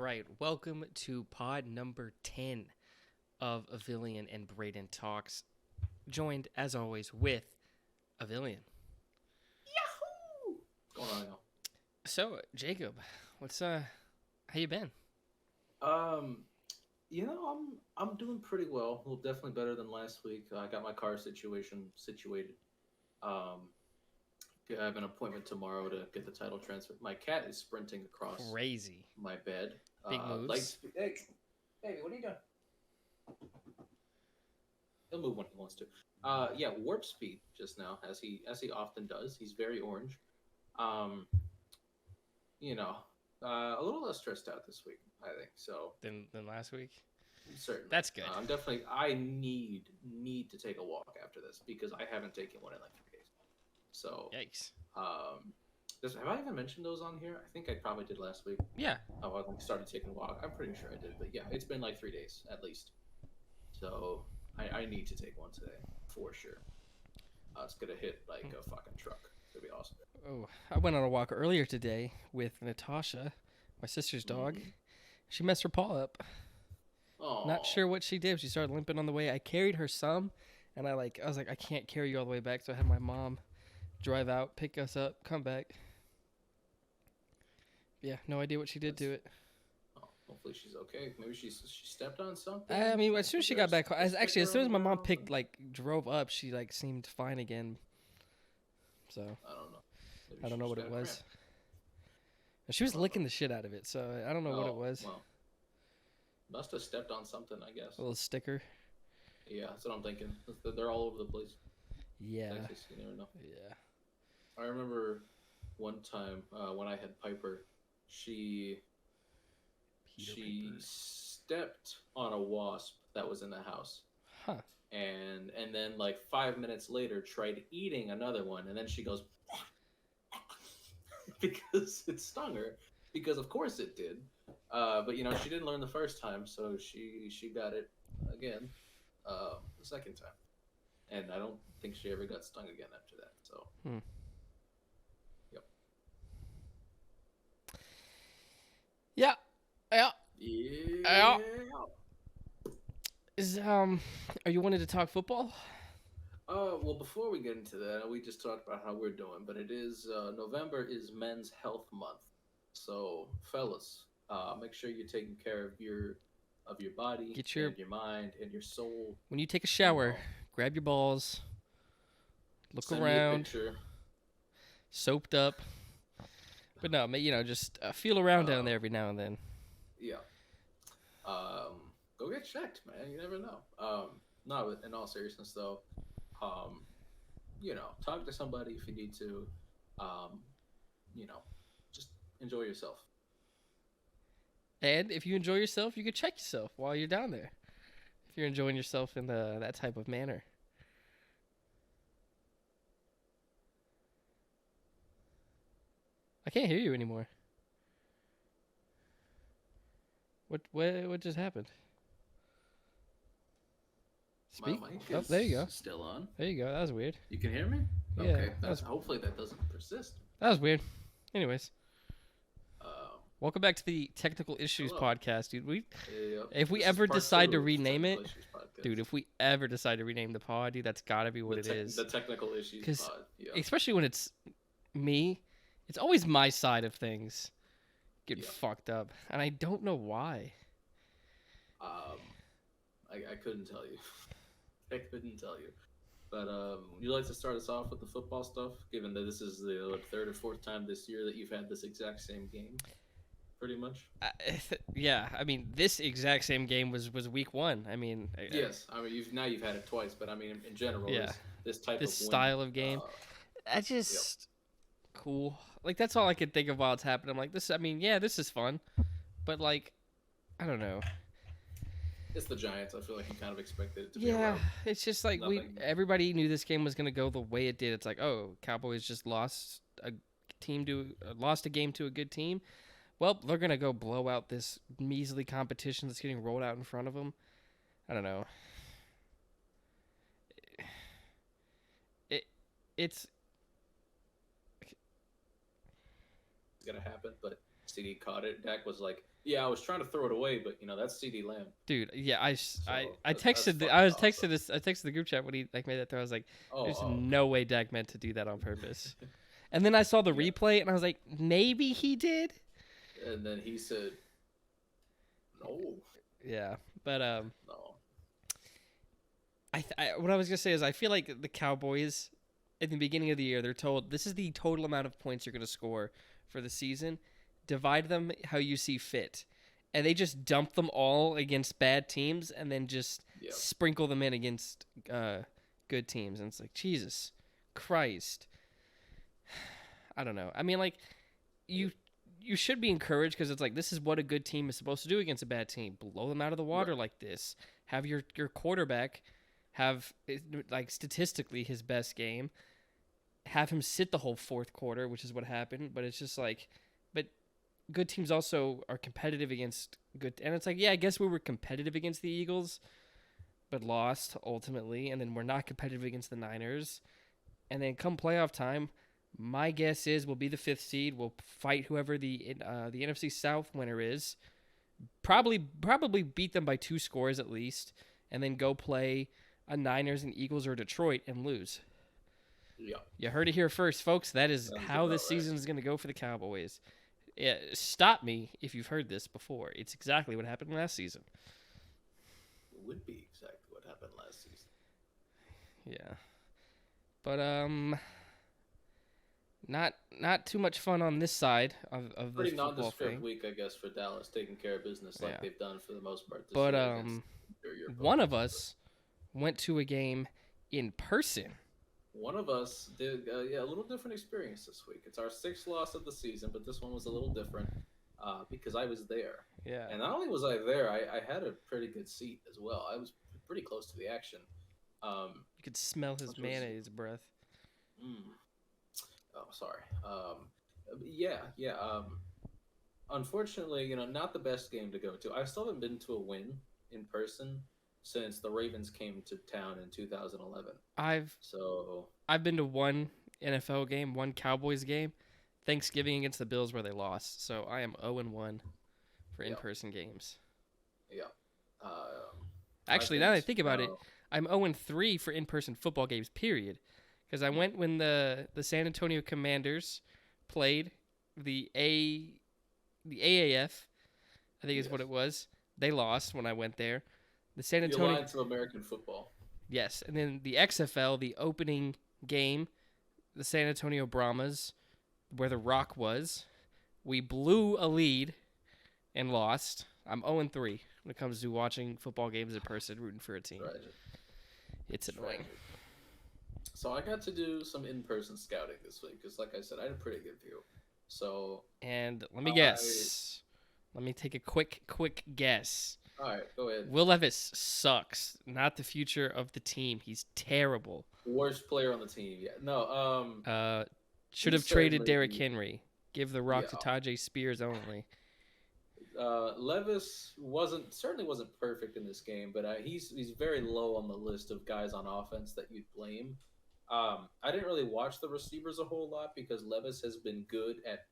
right, welcome to pod number 10 of Avillion and Brayden Talks. Joined, as always, with Avillion. Yahoo! What's going on, y'all? So, Jacob, how you been? I'm doing pretty well. Well, definitely better than last week. I got my car situation situated. Um, I have an appointment tomorrow to get the title transferred. My cat is sprinting across Crazy. my bed. Big moves. Hey, baby, what are you doing? He'll move when he wants to. Warp speed just now, as he often does. He's very orange. Um, a little less stressed out this week, I think. So Than last week? certainly. That's good. I'm definitely. I need to take a walk after this because I haven't taken one in like 3 days. So Yikes. have I even mentioned those on here? I think I probably did last week. Yeah. I started taking a walk. I'm pretty sure I did, but yeah, it's been like 3 days at least. So I need to take one today for sure. It's gonna hit like a fucking truck. It's gonna be awesome. Oh, I went on a walk earlier today with Natasha, my sister's dog. Mm-hmm. She messed her paw up. Aww. Not sure what she did. She started limping on the way. I carried her some, and I was like, I can't carry you all the way back, so I had my mom drive out, pick us up, come back. Yeah, no idea what she did to it. Oh, hopefully she's okay. Maybe she stepped on something. I mean, as soon as she got back, as soon as my mom drove up, she seemed fine again. So I don't know. Maybe I don't know what it was. Cramp. She was licking the shit out of it, so I don't know what it was. Well, must have stepped on something, I guess. A little sticker. Yeah, that's what I'm thinking. They're all over the place. Yeah. Texas, you never know. Yeah. I remember one time when I had Piper, she stepped on a wasp that was in the house. Huh. And then like 5 minutes later tried eating another one, and then she goes because it stung her, because of course it did. But she didn't learn the first time, so she got it again the second time, and I don't think she ever got stung again after that. So yep. Yeah. Yeah. Are you wanting to talk football? Well, before we get into that, we just talked about how we're doing, but it is November is Men's Health Month, so fellas, make sure you're taking care of your body, and your mind, and your soul. When you take a shower, grab your balls, look around, soaped up, but no, just feel around down there every now and then. Yeah. Go get checked, man. You never know. No, in all seriousness though, talk to somebody if you need to. Just enjoy yourself. And if you enjoy yourself, you can check yourself while you're down there. If you're enjoying yourself in that type of manner. I can't hear you anymore. What just happened? Speak. My mic is there you go. Still on. There you go. That was weird. You can hear me? Yeah, Okay. Hopefully that doesn't persist. That was weird. Anyways. Welcome back to the Technical Issues podcast, dude. If we ever decide to rename it, dude, if we ever decide to rename the pod, dude, that's got to be what it is. The Technical Issues pod. Yeah. Especially when it's me, it's always my side of things getting fucked up, and I don't know why. I couldn't tell you. I couldn't tell you. But would you like to start us off with the football stuff, given that this is the third or fourth time this year that you've had this exact same game? Pretty much. Yeah, I mean, this exact same game was week 1. I mean, yes, I mean you've had it twice, but I mean in general, this style of game, that's just cool. Like that's all I could think of while it's happening. I'm like, this. I mean, yeah, this is fun, but like, I don't know. It's the Giants. I feel like you kind of expected it to be. Yeah, it's just like everybody knew this game was gonna go the way it did. It's like, oh, Cowboys just lost a game to a good team. Well, they're going to go blow out this measly competition that's getting rolled out in front of them. I don't know. It's going to happen, but CD caught it. Dak was like Yeah, I was trying to throw it away, but that's CD Lamb. Dude, yeah, So I that's texted fucking awesome. I texted the group chat when he like made that throw. I was like, there's Oh, no way Dak meant to do that on purpose. And then I saw the yeah. replay and I was like, maybe he did. And then he said, "No, Yeah, but no." what I was gonna say is I feel like the Cowboys at the beginning of the year they're told this is the total amount of points you're gonna score for the season. Divide them how you see fit. And they just dump them all against bad teams and then just Yeah, sprinkle them in against good teams. And it's like, Jesus Christ. I don't know. I mean, like, you you should be encouraged because it's like, this is what a good team is supposed to do against a bad team. Blow them out of the water right. like this. Have your quarterback have, like, statistically his best game. Have him sit the whole fourth quarter, which is what happened. But it's just like, but good teams also are competitive against good, and it's like, yeah, I guess we were competitive against the Eagles, but lost ultimately, and then we're not competitive against the Niners, and then come playoff time, my guess is we'll be the fifth seed. We'll fight whoever the NFC South winner is. Probably beat them by 2 scores at least, and then go play a Niners and Eagles or Detroit and lose. Yeah, You heard it here first, folks. That is sounds how about this right. season is going to go for the Cowboys. Yeah, stop me if you've heard this before. It's exactly what happened last season. It would be exactly what happened last season. Yeah, but not too much fun on this side of this Pretty football nondescript thing. week, I guess, for Dallas, taking care of business like Yeah, they've done for the most part this but year against your one of opponents. But us went to a game in person. one of us did, yeah, a little different experience this week. It's our sixth loss of the season, but this one was a little different because I was there. Yeah, And not only was I there, I had a pretty good seat as well. I was pretty close to the action, you could smell his which was, mayonnaise breath. mm, oh, sorry. Yeah, yeah. Unfortunately, not the best game to go to. I still haven't been to a win in person since the Ravens came to town in 2011. I've So, I've been to one NFL game, one Cowboys game, Thanksgiving against the Bills where they lost. So I am 0-1 for yeah, in-person games. yeah. I Actually, now think that I think about it, I'm 0-3 for in-person football games. Period. Because I went when the San Antonio Commanders played the AAF, I think is what yes. it was. They lost when I went there. The San You Antonio, lied to American football. yes, and then the XFL, the opening game, the San Antonio Brahmas, where the Rock was. We blew a lead and lost. I'm 0-3 when it comes to watching football games in person, rooting for a team. Tragic. It's annoying. Tragic. So I got to do some in-person scouting this week because, like I said, I had a pretty good view. So And let me I, guess. Let me take a quick guess. all right, go ahead. Will Levis sucks. Not the future of the team. He's terrible. Worst player on the team. Yeah, no. Should He's have traded certainly Derrick Henry. Give the rock to yeah. Tajay Spears only. Levis certainly wasn't perfect in this game, but he's very low on the list of guys on offense that you'd blame. I didn't really watch the receivers a whole lot because Levis has been good at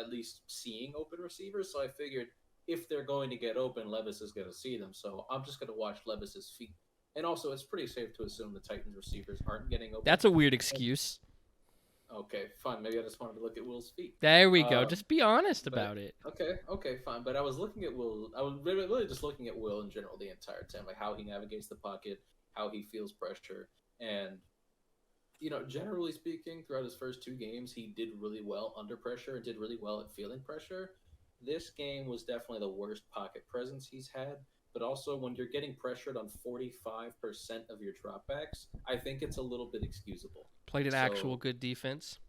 least seeing open receivers. So I figured if they're going to get open, Levis is going to see them. So I'm just going to watch Levis's feet. And also, it's pretty safe to assume the Titans receivers aren't getting open. That's a weird excuse. Okay, fine. Maybe I just wanted to look at Will's feet. There we go. Just be honest But about it. okay, fine. But I was looking at Will. I was really just looking at Will in general the entire time, like how he navigates the pocket, how he feels pressure, and generally speaking, throughout his first 2 games, he did really well under pressure and did really well at feeling pressure. This game was definitely the worst pocket presence he's had. But also, when you're getting pressured on 45% of your dropbacks, I think it's a little bit excusable. Played an actual So good defense.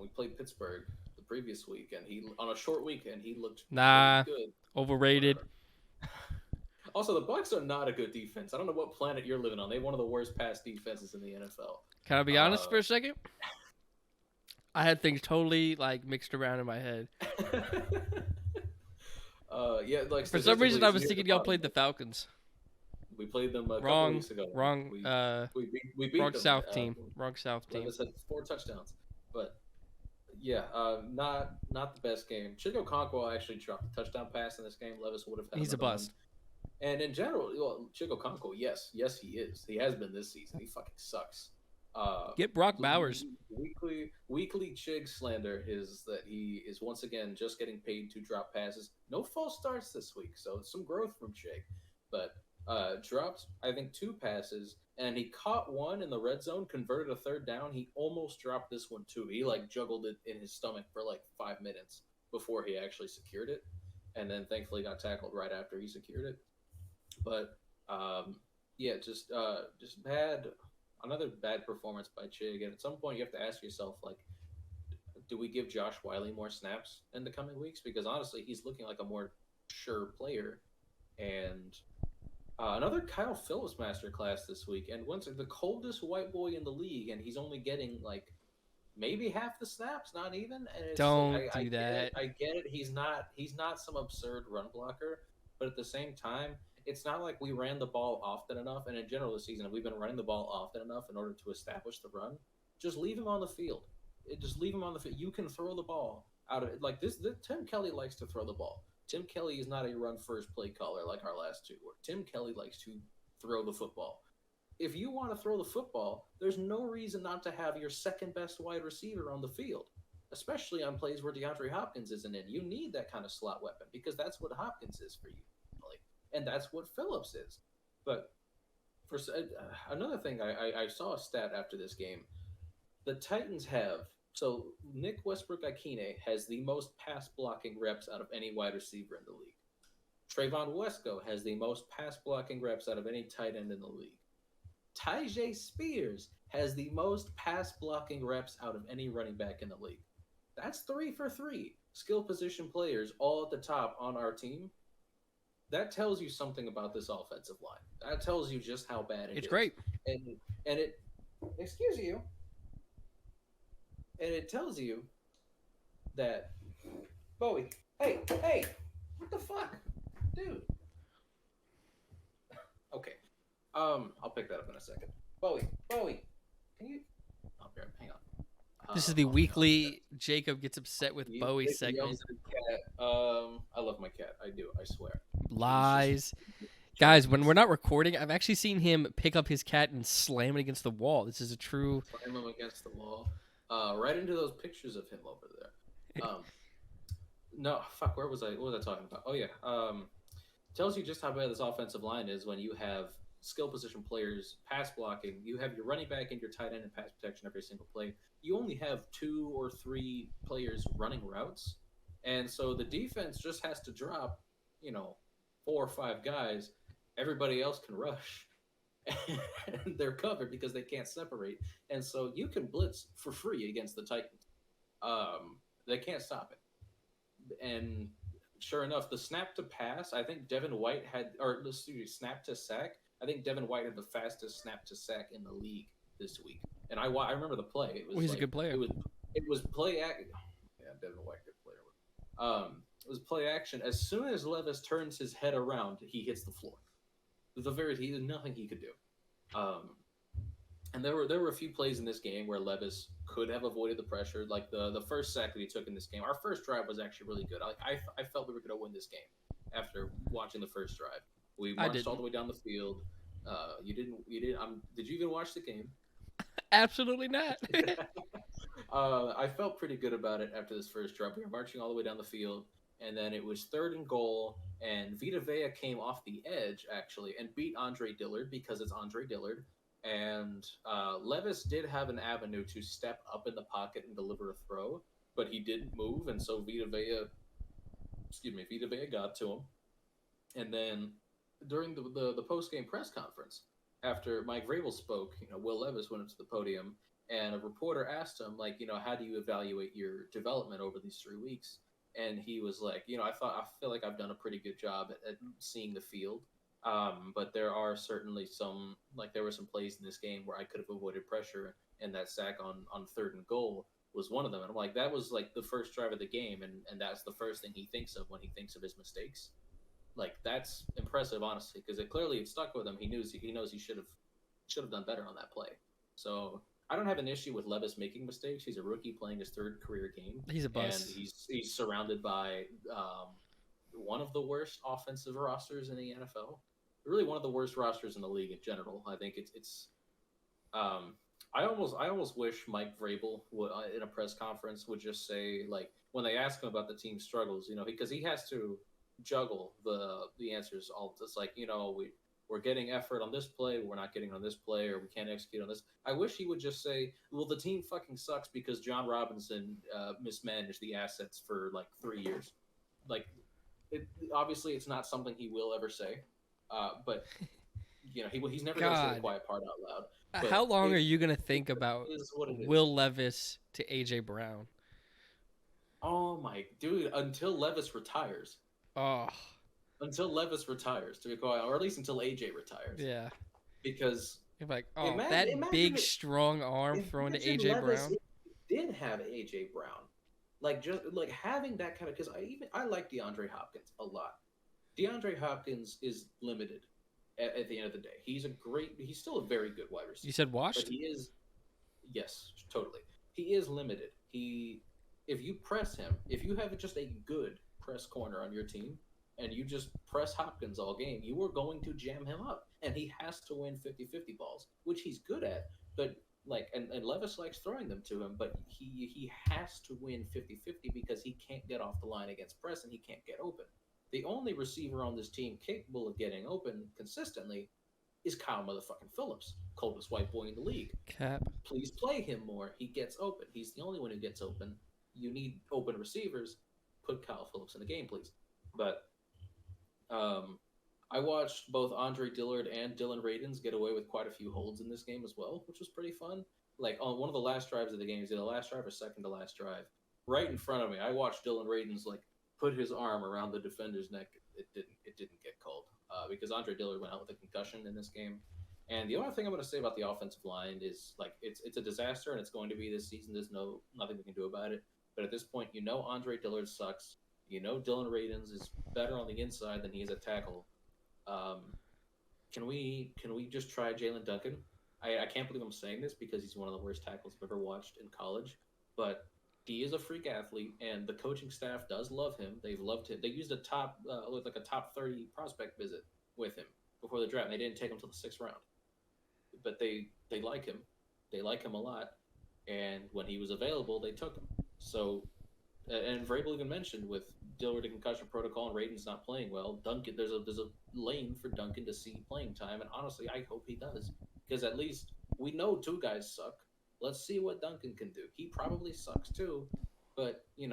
we played Pittsburgh the previous week, and he on a short week, and he looked pretty Nah, good. overrated. Whatever. Also, the Bucks are not a good defense. I don't know what planet you're living on. They have one of the worst pass defenses in the NFL. Can I be honest for a second? I had things totally like mixed around in my head. Yeah, like For some reason, statistically, I it's was near the thinking y'all bottom. played the Falcons. We played them a couple Wrong, weeks ago. wrong, We beat wrong them. South team. Wrong South team. Levis had 4 touchdowns, but Yeah, not the best game. Chico Conquo actually dropped a touchdown pass in this game. Levis would have had He's a another one. bust. And in general, well, Chico Conquo, yes, he is. He has been this season. He fucking sucks. Get Brock Bowers. Weekly Chig slander is that he is once again just getting paid to drop passes. No false starts this week, so some growth from Chig. But dropped, I think, 2 passes, and he caught one in the red zone, converted a third down. He almost dropped this one too. He like juggled it in his stomach for like 5 minutes before he actually secured it, and then thankfully got tackled right after he secured it. But yeah, just bad. Another bad performance by Chig. And at some point, you have to ask yourself, like, do we give Josh Wiley more snaps in the coming weeks? Because honestly, he's looking like a more sure player. And another Kyle Phillips masterclass this week, and once the coldest white boy in the league, and he's only getting like maybe half the snaps, not even. And it's Don't like do that. I get it. He's not some absurd run blocker, but at the same time, it's not like we ran the ball often enough. And in general, this season, we've been running the ball often enough in order to establish the run. Just leave him on the field. Just leave him on the field. You can throw the ball out of it. Like this. Tim Kelly likes to throw the ball. Tim Kelly is not a run first play caller like our last two were. Tim Kelly likes to throw the football. If you want to throw the football, there's no reason not to have your second best wide receiver on the field, especially on plays where DeAndre Hopkins isn't in. You need that kind of slot weapon because that's what Hopkins is for you, and that's what Phillips is. But for another thing, I saw a stat after this game. The Titans have so Nick Westbrook-Ikine has the most pass blocking reps out of any wide receiver in the league. Trayvon Wesco has the most pass blocking reps out of any tight end in the league. Tyjae Spears has the most pass blocking reps out of any running back in the league. That's 3 for 3 skill position players all at the top on our team. That tells you something about this offensive line. That tells you just how bad it is. It's great. And it, excuse you, and it tells you that Bowie, hey, what the fuck, dude? Okay, I'll pick that up in a second. Bowie, can you? Oh, hang on. This is the weekly Jacob gets upset with Bowie segment. I love my cat. I do. I swear. Lies. Guys, when we're not recording, I've actually seen him pick up his cat and slam it against the wall. This is a true... Slam him against the wall. Right into those pictures of him over there. No, fuck, what was I talking about? Oh, yeah. Tells you just how bad this offensive line is when you have skill position players pass blocking. You have your running back and your tight end and pass protection every single play. You only have 2 or 3 players running routes. And so the defense just has to drop, 4 or 5 guys. Everybody else can rush. And they're covered because they can't separate. And so you can blitz for free against the Titans. They can't stop it. And sure enough, the snap to pass, I think Devin White had, or snap to sack, I think Devin White had the fastest snap to sack in the league this week. And I remember the play. It was he's a good player. It was play action. Yeah, Devin White, good player. It was play action. As soon as Levis turns his head around, he hits the floor. There's nothing he could do. And there were a few plays in this game where Levis could have avoided the pressure, like the first sack that he took in this game. Our first drive was actually really good. I felt we were going to win this game after watching the first drive. We marched all the way down the field. You didn't. Did you even watch the game? Absolutely not. I felt pretty good about it after this first drive. We were marching all the way down the field, and then it was 3rd and goal, and Vita Vea came off the edge, actually, and beat Andre Dillard because it's Andre Dillard. And Levis did have an avenue to step up in the pocket and deliver a throw, but he didn't move, and so Vita Vea got to him. And then during the post-game press conference, after Mike Vrabel spoke, Will Levis went up to the podium, and a reporter asked him, how do you evaluate your development over these 3 weeks? And he was like, I feel like I've done a pretty good job at seeing the field. But there are certainly there were some plays in this game where I could have avoided pressure, and that sack on 3rd and goal was one of them. And I'm like, that was like the first drive of the game, and that's the first thing he thinks of when he thinks of his mistakes. Like, that's impressive, honestly, because it stuck with him. He knows he should have done better on that play. So I don't have an issue with Levis making mistakes. He's a rookie playing his third career game, He's a and bust. he's surrounded by one of the worst offensive rosters in the NFL. Really, one of the worst rosters in the league in general. I think it's um, I almost wish Mike Vrabel would, in a press conference, would just say, like, when they ask him about the team's struggles, because he has to juggle the answers all. It's like, we're getting effort on this play, we're not getting on this play, or we can't execute on this. I wish he would just say, well, the team fucking sucks because John Robinson mismanaged the assets for like 3 years. Like, obviously, it's not something he will ever say, but he's never going to say the God, quiet part out loud. how But long are you gonna think it about is what it is. Will Levis to AJ Brown? Oh my dude! Until Levis retires, Oh, to be quiet, or at least until AJ retires, yeah. because You're like, oh, imagine, that imagine, big strong arm thrown to AJ Levis Brown. did have AJ Brown, like just like having that kind of, because I like DeAndre Hopkins a lot. DeAndre Hopkins is limited at the end of the day. He's still a very good wide You receiver, said but washed? he is, yes, totally. He is limited. If you press him, if you have just a good press corner on your team, and you just press Hopkins all game, you are going to jam him up. And he has to win 50-50 balls, which he's good at. But and Levis likes throwing them to him, but he has to win 50-50 because he can't get off the line against press and he can't get open. The only receiver on this team capable of getting open consistently is Kyle motherfucking Phillips, coldest white boy in the league. Cap. Please play him more. He gets open. He's the only one who gets open. You need open receivers. Put Kyle Phillips in the game, please. But I watched both Andre Dillard and Dylan Radins get away with quite a few holds in this game as well, which was pretty fun. Like on one of the last drives of the game, is it the last drive or second to last drive? Right in front of me, I watched Dylan Radins like put his arm around the defender's neck. It didn't get called because Andre Dillard went out with a concussion in this game. And the only thing I'm going to say about the offensive line is like it's a disaster and it's going to be this season. There's nothing we can do about it. But at this point, Andre Dillard sucks. Dylan Radins is better on the inside than he is at tackle. Um, can we just try Jalen Duncan? I can't believe I'm saying this because he's one of the worst tackles I've ever watched in college, but he is a freak athlete, and the coaching staff does love him. They've loved him. They used a top 30 prospect visit with him before the draft. And they didn't take him till the 6th round, but they like him. They like him a lot, and when he was available, they took him. So, and Vrabel even mentioned with Dillard in concussion protocol and Radin's not playing well, Duncan, there's a lane for Duncan to see playing time, and honestly, I hope he does, because at least we know two guys suck. Let's see what Duncan can do. He probably sucks too, but you're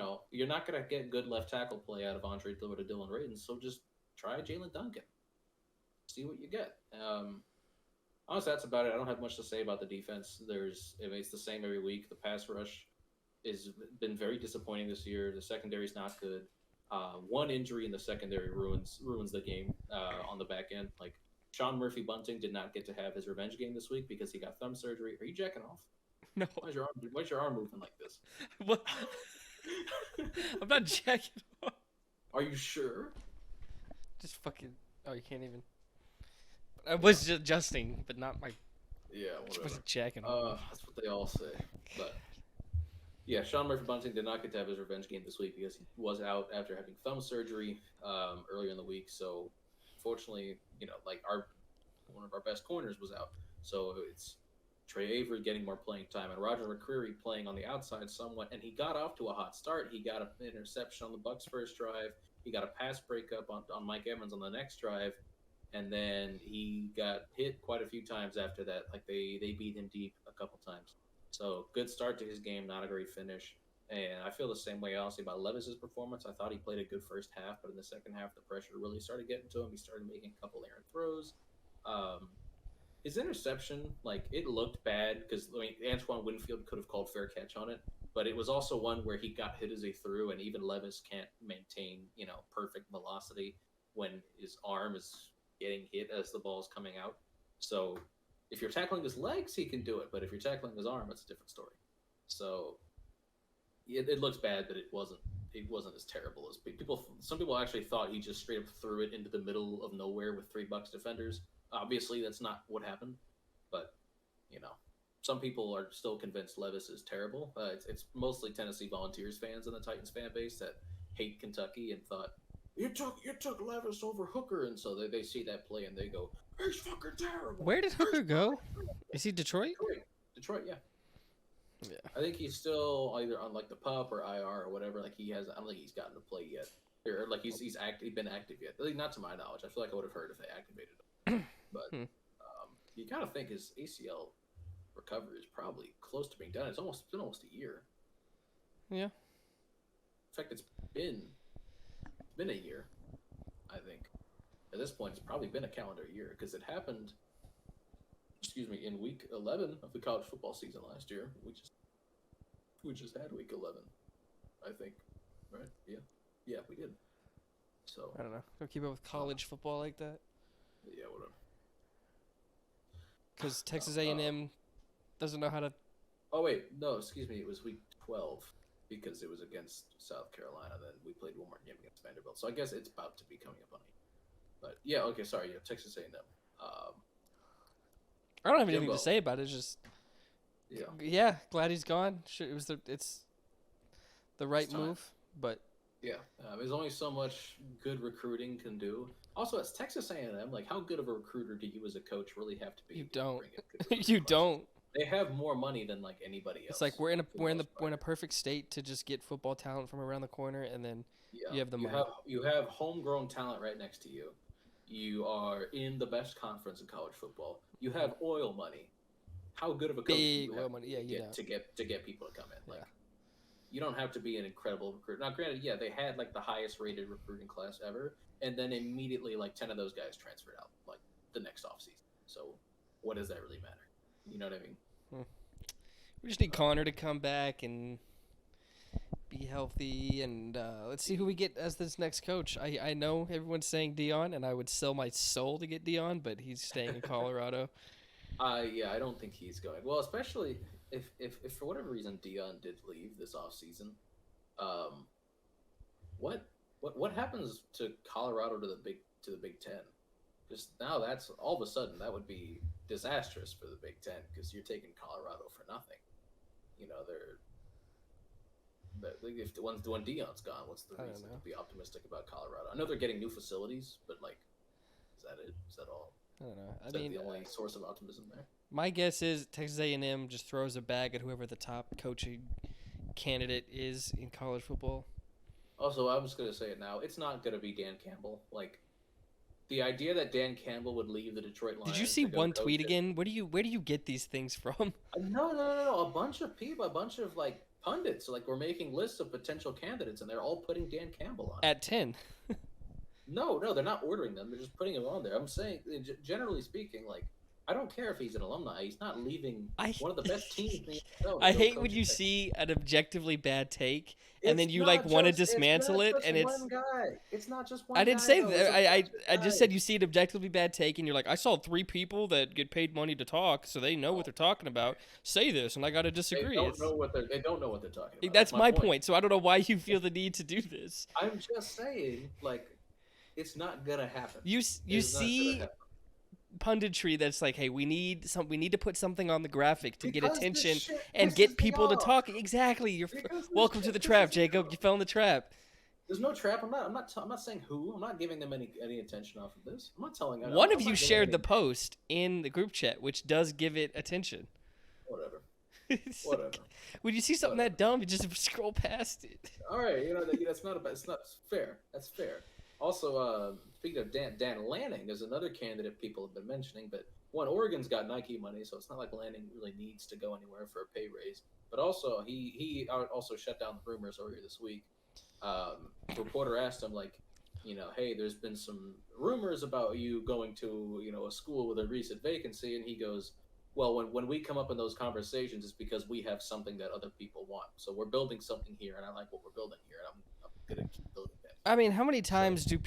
not gonna get good left tackle play out of Andre Dillard or Dylan Radin, so just try Jalen Duncan, see what you get. Honestly, that's about it. I don't have much to say about the defense. It's the same every week. The pass rush has been very disappointing this year. The secondary is not good. One injury in the secondary ruins the game on the back end. Like Sean Murphy Bunting did not get to have his revenge game this week because he got thumb surgery. Are you jacking off? No. Why's your arm moving like this? What? I'm not jacking off. Are you sure? Just fucking. Oh, you can't even. I was just adjusting, but not my. Yeah, I whatever. wasn't jacking off. That's what they all say. But yeah, Sean Murphy Bunting did not get to have his revenge game this week because he was out after having thumb surgery earlier in the week. So, fortunately, like one of our best corners was out. So it's Trey Avery getting more playing time and Roger McCreary playing on the outside somewhat. And he got off to a hot start. He got an interception on the Bucs' first drive. He got a pass breakup on Mike Evans on the next drive. And then he got hit quite a few times after that. Like they beat him deep a couple times. So good start to his game, not a great finish. And I feel the same way honestly about Levis's performance. I thought he played a good first half, but in the second half, the pressure really started getting to him. He started making a couple errant throws. His interception, like it looked bad because Antoine Winfield could have called fair catch on it, but it was also one where he got hit as he threw, and even Levis can't maintain perfect velocity when his arm is getting hit as the ball's coming out. So if you're tackling his legs, he can do it, but if you're tackling his arm, it's a different story. So it looks bad, but it wasn't as terrible as people. Some people actually thought he just straight up threw it into the middle of nowhere with 3 Bucs defenders. Obviously, that's not what happened, but some people are still convinced Levis is terrible. It's mostly Tennessee Volunteers fans and the Titans fan base that hate Kentucky and thought you took Levis over Hooker, and so they see that play and they go, he's fucking terrible. Where did Hooker go? Is he Detroit? Detroit, yeah. Yeah. I think he's still either on like the PUP or IR or whatever. Like he has, I don't think he's gotten to play yet, or like he's been active yet. Like, not to my knowledge. I feel like I would have heard if they activated him. But you kind of think his ACL recovery is probably close to being done. It's been almost a year. Yeah. In fact, it's been a year. I think at this point it's probably been a calendar year because it happened. In week 11 of the college football season last year. We just had week 11, I think, right? Yeah, we did. So I don't know. Don't keep up with college football like that. Yeah, whatever. Because Texas A&M doesn't know how to. Oh wait, no, excuse me. It was week 12 because it was against South Carolina. Then we played one more game against Vanderbilt. So I guess it's about to be coming up on it. But yeah, okay, sorry. Yeah, Texas A&M. I don't have anything to say about it. It's just, yeah, glad he's gone. It's the right move, but yeah, there's only so much good recruiting can do. Also, it's Texas A&M. Like, how good of a recruiter do you, as a coach, really have to be? You don't. You don't. They have more money than like anybody else. It's like we're in a perfect state to just get football talent from around the corner, and then you have the money. You have homegrown talent right next to you. You are in the best conference in college football. You have oil money. How good of a coach do you have to get people to come in? Like, you don't have to be an incredible recruiter. Now, granted, yeah, they had like the highest rated recruiting class ever, and then immediately like 10 of those guys transferred out like the next offseason. So, what does that really matter? You know what I mean? We just need Connor to come back and be healthy, and let's see who we get as this next coach. I know everyone's saying Dion, and I would sell my soul to get Dion, but he's staying in Colorado. Yeah, I don't think he's going. Well, especially if for whatever reason Dion did leave this offseason, what happens to Colorado to the Big Ten? Just now, that's all of a sudden that would be disastrous for the Big Ten because you're taking Colorado for nothing. You know, when Dion's gone, what's the reason to be optimistic about Colorado? I know they're getting new facilities, but like, is that it? Is that all? I don't know. Is that the only source of optimism there? My guess is Texas A&M just throws a bag at whoever the top coaching candidate is in college football. Also, I'm just gonna say it now. It's not gonna be Dan Campbell. Like, the idea that Dan Campbell would leave the Detroit Lions. Did you see one tweet again? Where do you get these things from? No. A bunch of people, a bunch of like pundits, like, were making lists of potential candidates, and they're all putting Dan Campbell on. At 10. No, they're not ordering them. They're just putting him on there. I'm saying, generally speaking, like, I don't care if he's an alumni. He's not leaving one of the best teams in the NFL. I hate when you see an objectively bad take and then you like want to dismantle it, and it's one guy. It's not just one guy. I didn't say that. I just said you see an objectively bad take and you're like, I saw 3 people that get paid money to talk, so they know what they're talking about. Say this, and I got to disagree. They don't know what they're talking about. That's my point. So I don't know why you feel the need to do this. I'm just saying, like, it's not gonna happen. You see punditry that's like, hey, we need to put something on the graphic to get attention and get people to talk. Exactly. You're welcome to the trap, Jacob. You fell in the trap. There's no trap. I'm not saying who. I'm not giving them any attention off of this. I'm not telling. One of you shared the post in the group chat, which does give it attention. Whatever. When you see something that dumb, you just scroll past it. All right, that's not fair. That's fair. Also, speaking of Dan Lanning, there's another candidate people have been mentioning, but one, Oregon's got Nike money, so it's not like Lanning really needs to go anywhere for a pay raise. But also, he also shut down the rumors earlier this week. Reporter asked him, like, hey, there's been some rumors about you going to, a school with a recent vacancy, and he goes, well, when we come up in those conversations, it's because we have something that other people want. So we're building something here, and I like what we're building here, and I'm gonna keep building that. I mean, how many times do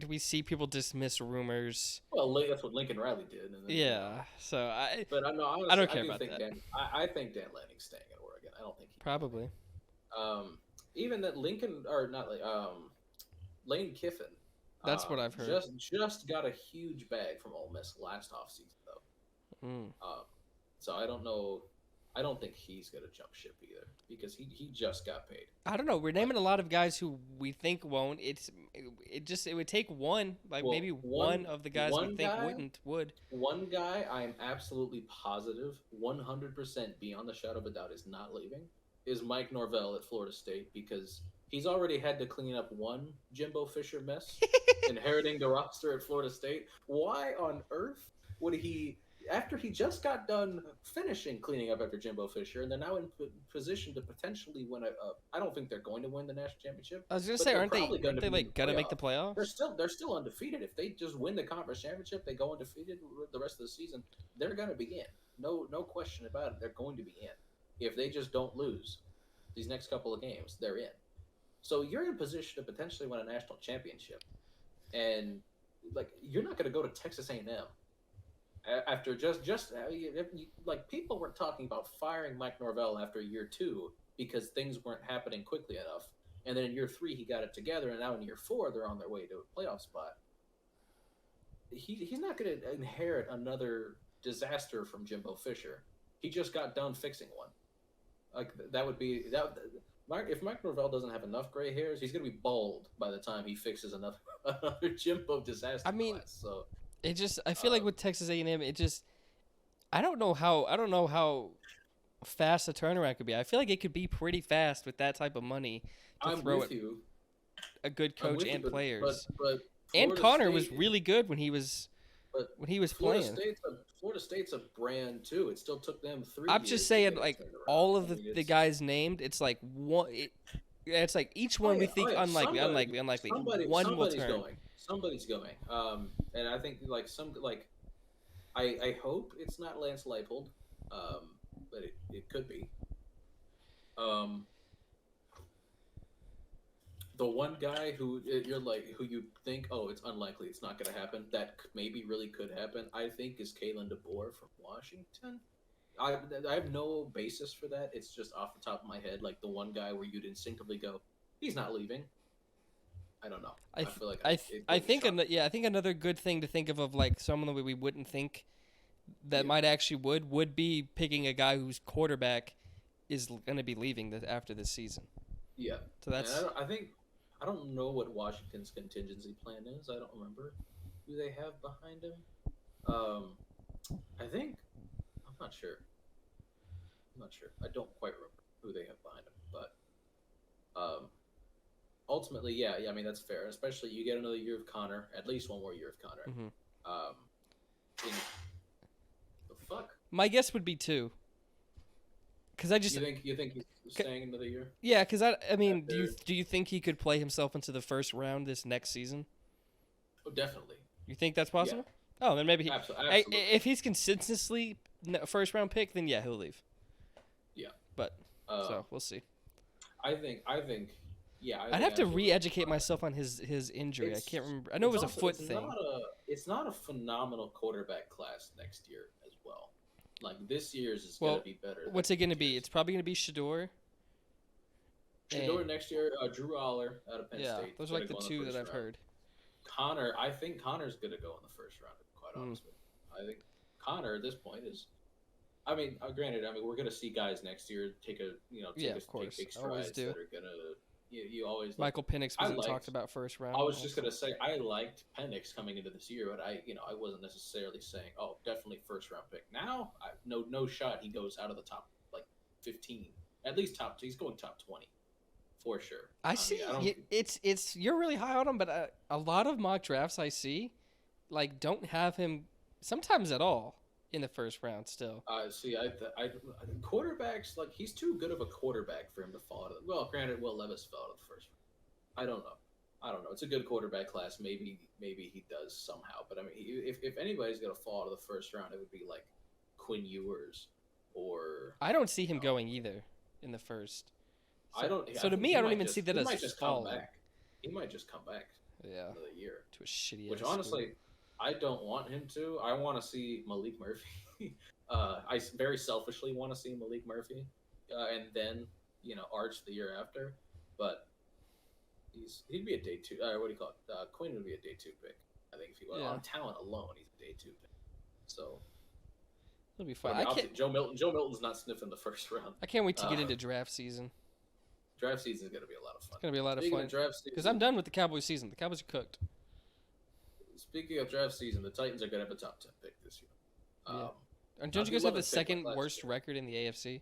we see people dismiss rumors? Well, that's what Lincoln Riley did. And then, so I. But I don't care about that. I think Dan Lanning's staying in Oregon. I don't think probably. Even that Lane Kiffin. That's what I've heard. Just got a huge bag from Ole Miss last offseason, though. So I don't know. I don't think he's gonna jump ship either because he just got paid. I don't know. We're Like, naming a lot of guys who we think won't. It would take one, like maybe well, one of the guys we think wouldn't would. one guy I'm absolutely positive, 100% beyond the shadow of a doubt, is not leaving. Is Mike Norvell at Florida State because he's already had to clean up one Jimbo Fisher mess, inheriting the roster at Florida State. Why on earth would he? After he just got done finishing cleaning up after Jimbo Fisher, and they're now in position to potentially win I don't think they're going to win the national championship, I was gonna but say, they're aren't probably going to they be in like the gonna make the playoffs. playoffs? They're still undefeated. If they just win the conference championship, they go undefeated the rest of the season. They're going to be in. No question about it. They're going to be in. If they just don't lose these next couple of games, they're in. So you're in position to potentially win a national championship, and like you're not going to go to Texas A&M after like people were talking about firing Mike Norvell after year 2 because things weren't happening quickly enough, and then in year 3 he got it together, and now in year 4 they're on their way to a playoff spot. He's not going to inherit another disaster from Jimbo Fisher. He just got done fixing one. Like that would be that. If Mike Norvell doesn't have enough gray hairs, he's going to be bald by the time he fixes another Jimbo disaster. I mean, class. So I feel like with Texas A&M, I don't know how fast the turnaround could be. I feel like it could be pretty fast with that type of money to I'm throw with it you. a good coach and players. But And Florida Connor State, was really good when he was playing. Florida State's a brand too. It still took them 3 I'm years just to saying, get it like turned around. all of I mean, the guys named, it's like one. It's like each one we think unlikely. One will turn. Somebody's going. And I think I hope it's not Lance Leipold, but it could be. The one guy who you think, oh, it's unlikely, it's not going to happen, that maybe really could happen, I think, is Kalen DeBoer from Washington. I have no basis for that. It's just off the top of my head, like the one guy where you'd instinctively go, he's not leaving. I don't know. I feel like I think another good thing to think of like someone that we wouldn't think that might actually would be picking a guy whose quarterback is going to be leaving after this season. Yeah. So that's. I don't know what Washington's contingency plan is. I don't remember who they have behind him. I'm not sure. I don't quite remember who they have behind him, but ultimately, yeah. I mean, that's fair. Especially you get another year of Connor, at least one more year of Connor. Mm-hmm. The fuck? My guess would be 2. Because I just you think he's staying another year? Yeah, because I mean, do you think he could play himself into the first round this next season? Oh, definitely. You think that's possible? Yeah. Oh, then maybe absolutely. If he's consistently first round pick, then yeah, he'll leave. Yeah, but so we'll see. I think yeah. I'd have to re-educate myself on his injury. I can't remember. I know it was a foot thing. It's not a phenomenal quarterback class next year as well. Like this year's is going to be better. What's it going to be? It's probably going to be Shador. Shador next year. Drew Aller out of Penn State. Yeah, those are like the 2 that I've heard. Connor, I think Connor's going to go in the first round. Quite honestly, I think Connor at this point is. I mean, granted, we're going to see guys next year take big strides that are going to. You always Michael Penix wasn't talked about first round. I was just gonna say I liked Penix coming into this year, but I wasn't necessarily saying, oh, definitely first round pick. Now, no shot he goes out of the top like 15, at least he's going top 20 for sure. I see. It's you're really high on him, but a lot of mock drafts I see, like don't have him sometimes at all in the first round still. See, I quarterbacks, like he's too good of a quarterback for him to fall out of. Well, granted, Will Levis fell out of the first round. I don't know. It's a good quarterback class. Maybe he does somehow. But I mean, if anybody's gonna fall out of the first round, it would be like Quinn Ewers or. I don't see him going either in the first. So, I don't. So to me, I don't even see that as falling. He might just come back. Yeah. Another year to a shitty. Which honestly. School. I don't want him to. I want to see Malik Murphy. I very selfishly want to see Malik Murphy, and then Arch the year after. But he'd be a day 2. What do you call it? Quinn would be a day 2 pick. I think if he was on talent alone, he's a day 2 pick. So It'll be But fun. I mean, obviously, Joe Milton's not sniffing the first round. I can't wait to get Uh, into draft season. Draft season is going to be a lot of fun. It's gonna be a lot of Speaking fun of draft because I'm season, done with the Cowboys season. The Cowboys are cooked. speaking of draft season, the Titans are going to have a top 10 pick this year. Yeah. And Not don't you guys have the 11th pick like second last worst year. record in the AFC?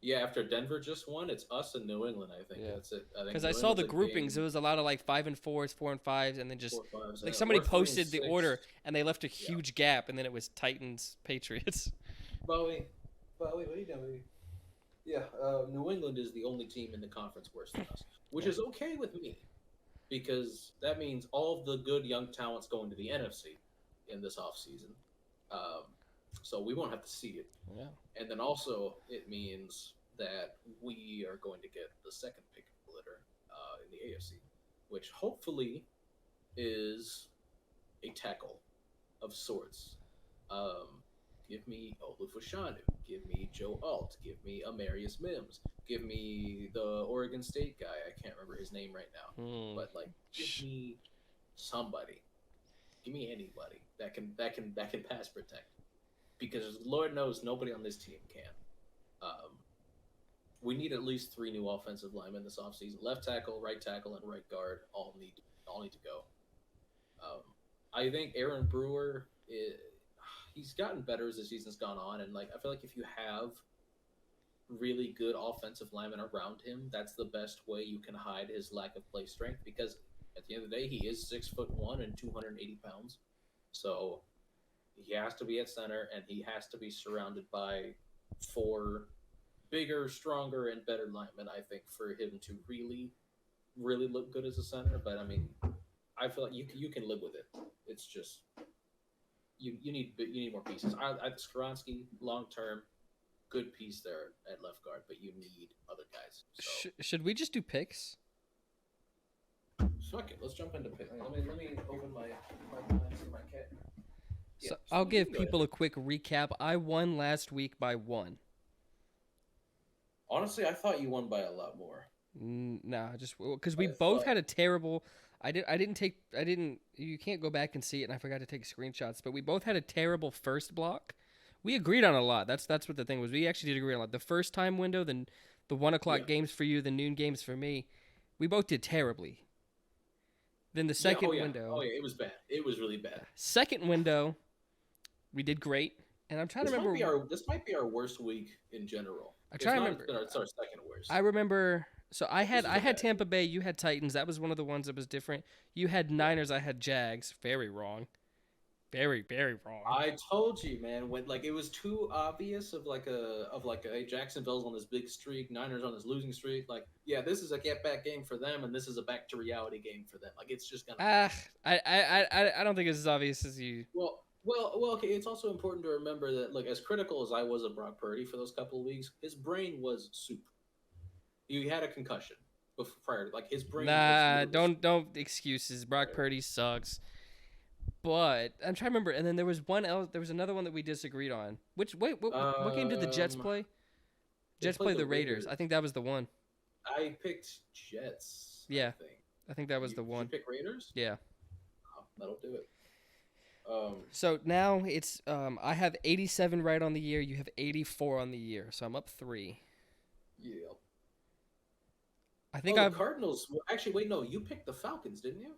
Yeah, after Denver just won, it's us and New England. I think that's it. Because I saw the groupings. It was a lot of like 5-4s, 4-5s, and then just 4-5s. like Yeah, somebody we're 3 and posted the 6. order and they left a huge gap, and then it was Titans, Patriots. Bowie, what are you doing? Yeah, New England is the only team in the conference worse than us, which is okay with me, because that means all of the good young talent's going to the NFC in this offseason. So we won't have to see it. Yeah. And then also it means that we are going to get the second pick of the litter in the AFC, which hopefully is a tackle of sorts. Give me Olufoshanu. Give me Joe Alt. Give me Amarius Mims. Give me the Oregon State guy. I can't remember his name right now, but like, give me somebody. Give me anybody that can pass protect, because Lord knows nobody on this team can. We need at least 3 new offensive linemen this offseason. Left tackle, right tackle, and right guard all need to go. I think Aaron Brewer he's gotten better as the season's gone on, and like I feel like if you have really good offensive linemen around him, that's the best way you can hide his lack of play strength, because at the end of the day, he is 6'1" and 280 pounds. So he has to be at center, and he has to be surrounded by 4 bigger, stronger, and better linemen, I think, for him to really, really look good as a center. But I mean, I feel like you can live with it. It's just you need more pieces. I Skaronski, long term, good piece there at left guard, but you need other guys. So. Should we just do picks? Fuck it, let's jump into picks. Let me open my plans for my cat. Yeah, so I'll give people a quick recap. I won last week by 1. Honestly, I thought you won by a lot more. Nah, just because we both had a terrible. I didn't. You can't go back and see it, and I forgot to take screenshots. But we both had a terrible first block. We agreed on a lot. That's what the thing was. We actually did agree on a lot. The first time window, then the 1 o'clock games for you, the noon games for me. We both did terribly. Then the second window. Oh yeah, it was bad. It was really bad. Second window, we did great. And I'm trying to remember. This might be our worst week in general. I try to remember. It's our second worst. I remember. So I had Tampa Bay. You had Titans. That was one of the ones that was different. You had Niners. I had Jags. Very wrong. Very, very wrong. I told you, man. When it was too obvious of Jacksonville's on this big streak, Niners on this losing streak. Like, yeah, this is a get back game for them, and this is a back to reality game for them. Like, it's just gonna. I don't think it's as obvious as you. Well, okay. It's also important to remember that, like, as critical as I was of Brock Purdy for those couple of weeks, his brain was soup. He had a concussion prior. Like, his brain. Nah, don't excuses. Brock Purdy sucks. But I'm trying to remember, and then there was another one that we disagreed on. What game did the Jets play? Jets play the Raiders. I think that was the one. I picked Jets. Yeah, I think that was the one. Did you pick Raiders? Yeah. Oh, that'll do it. So now it's I have 87 right on the year. You have 84 on the year, so I'm up 3. Yeah. I think the Cardinals. Well, actually, wait, no, you picked the Falcons, didn't you?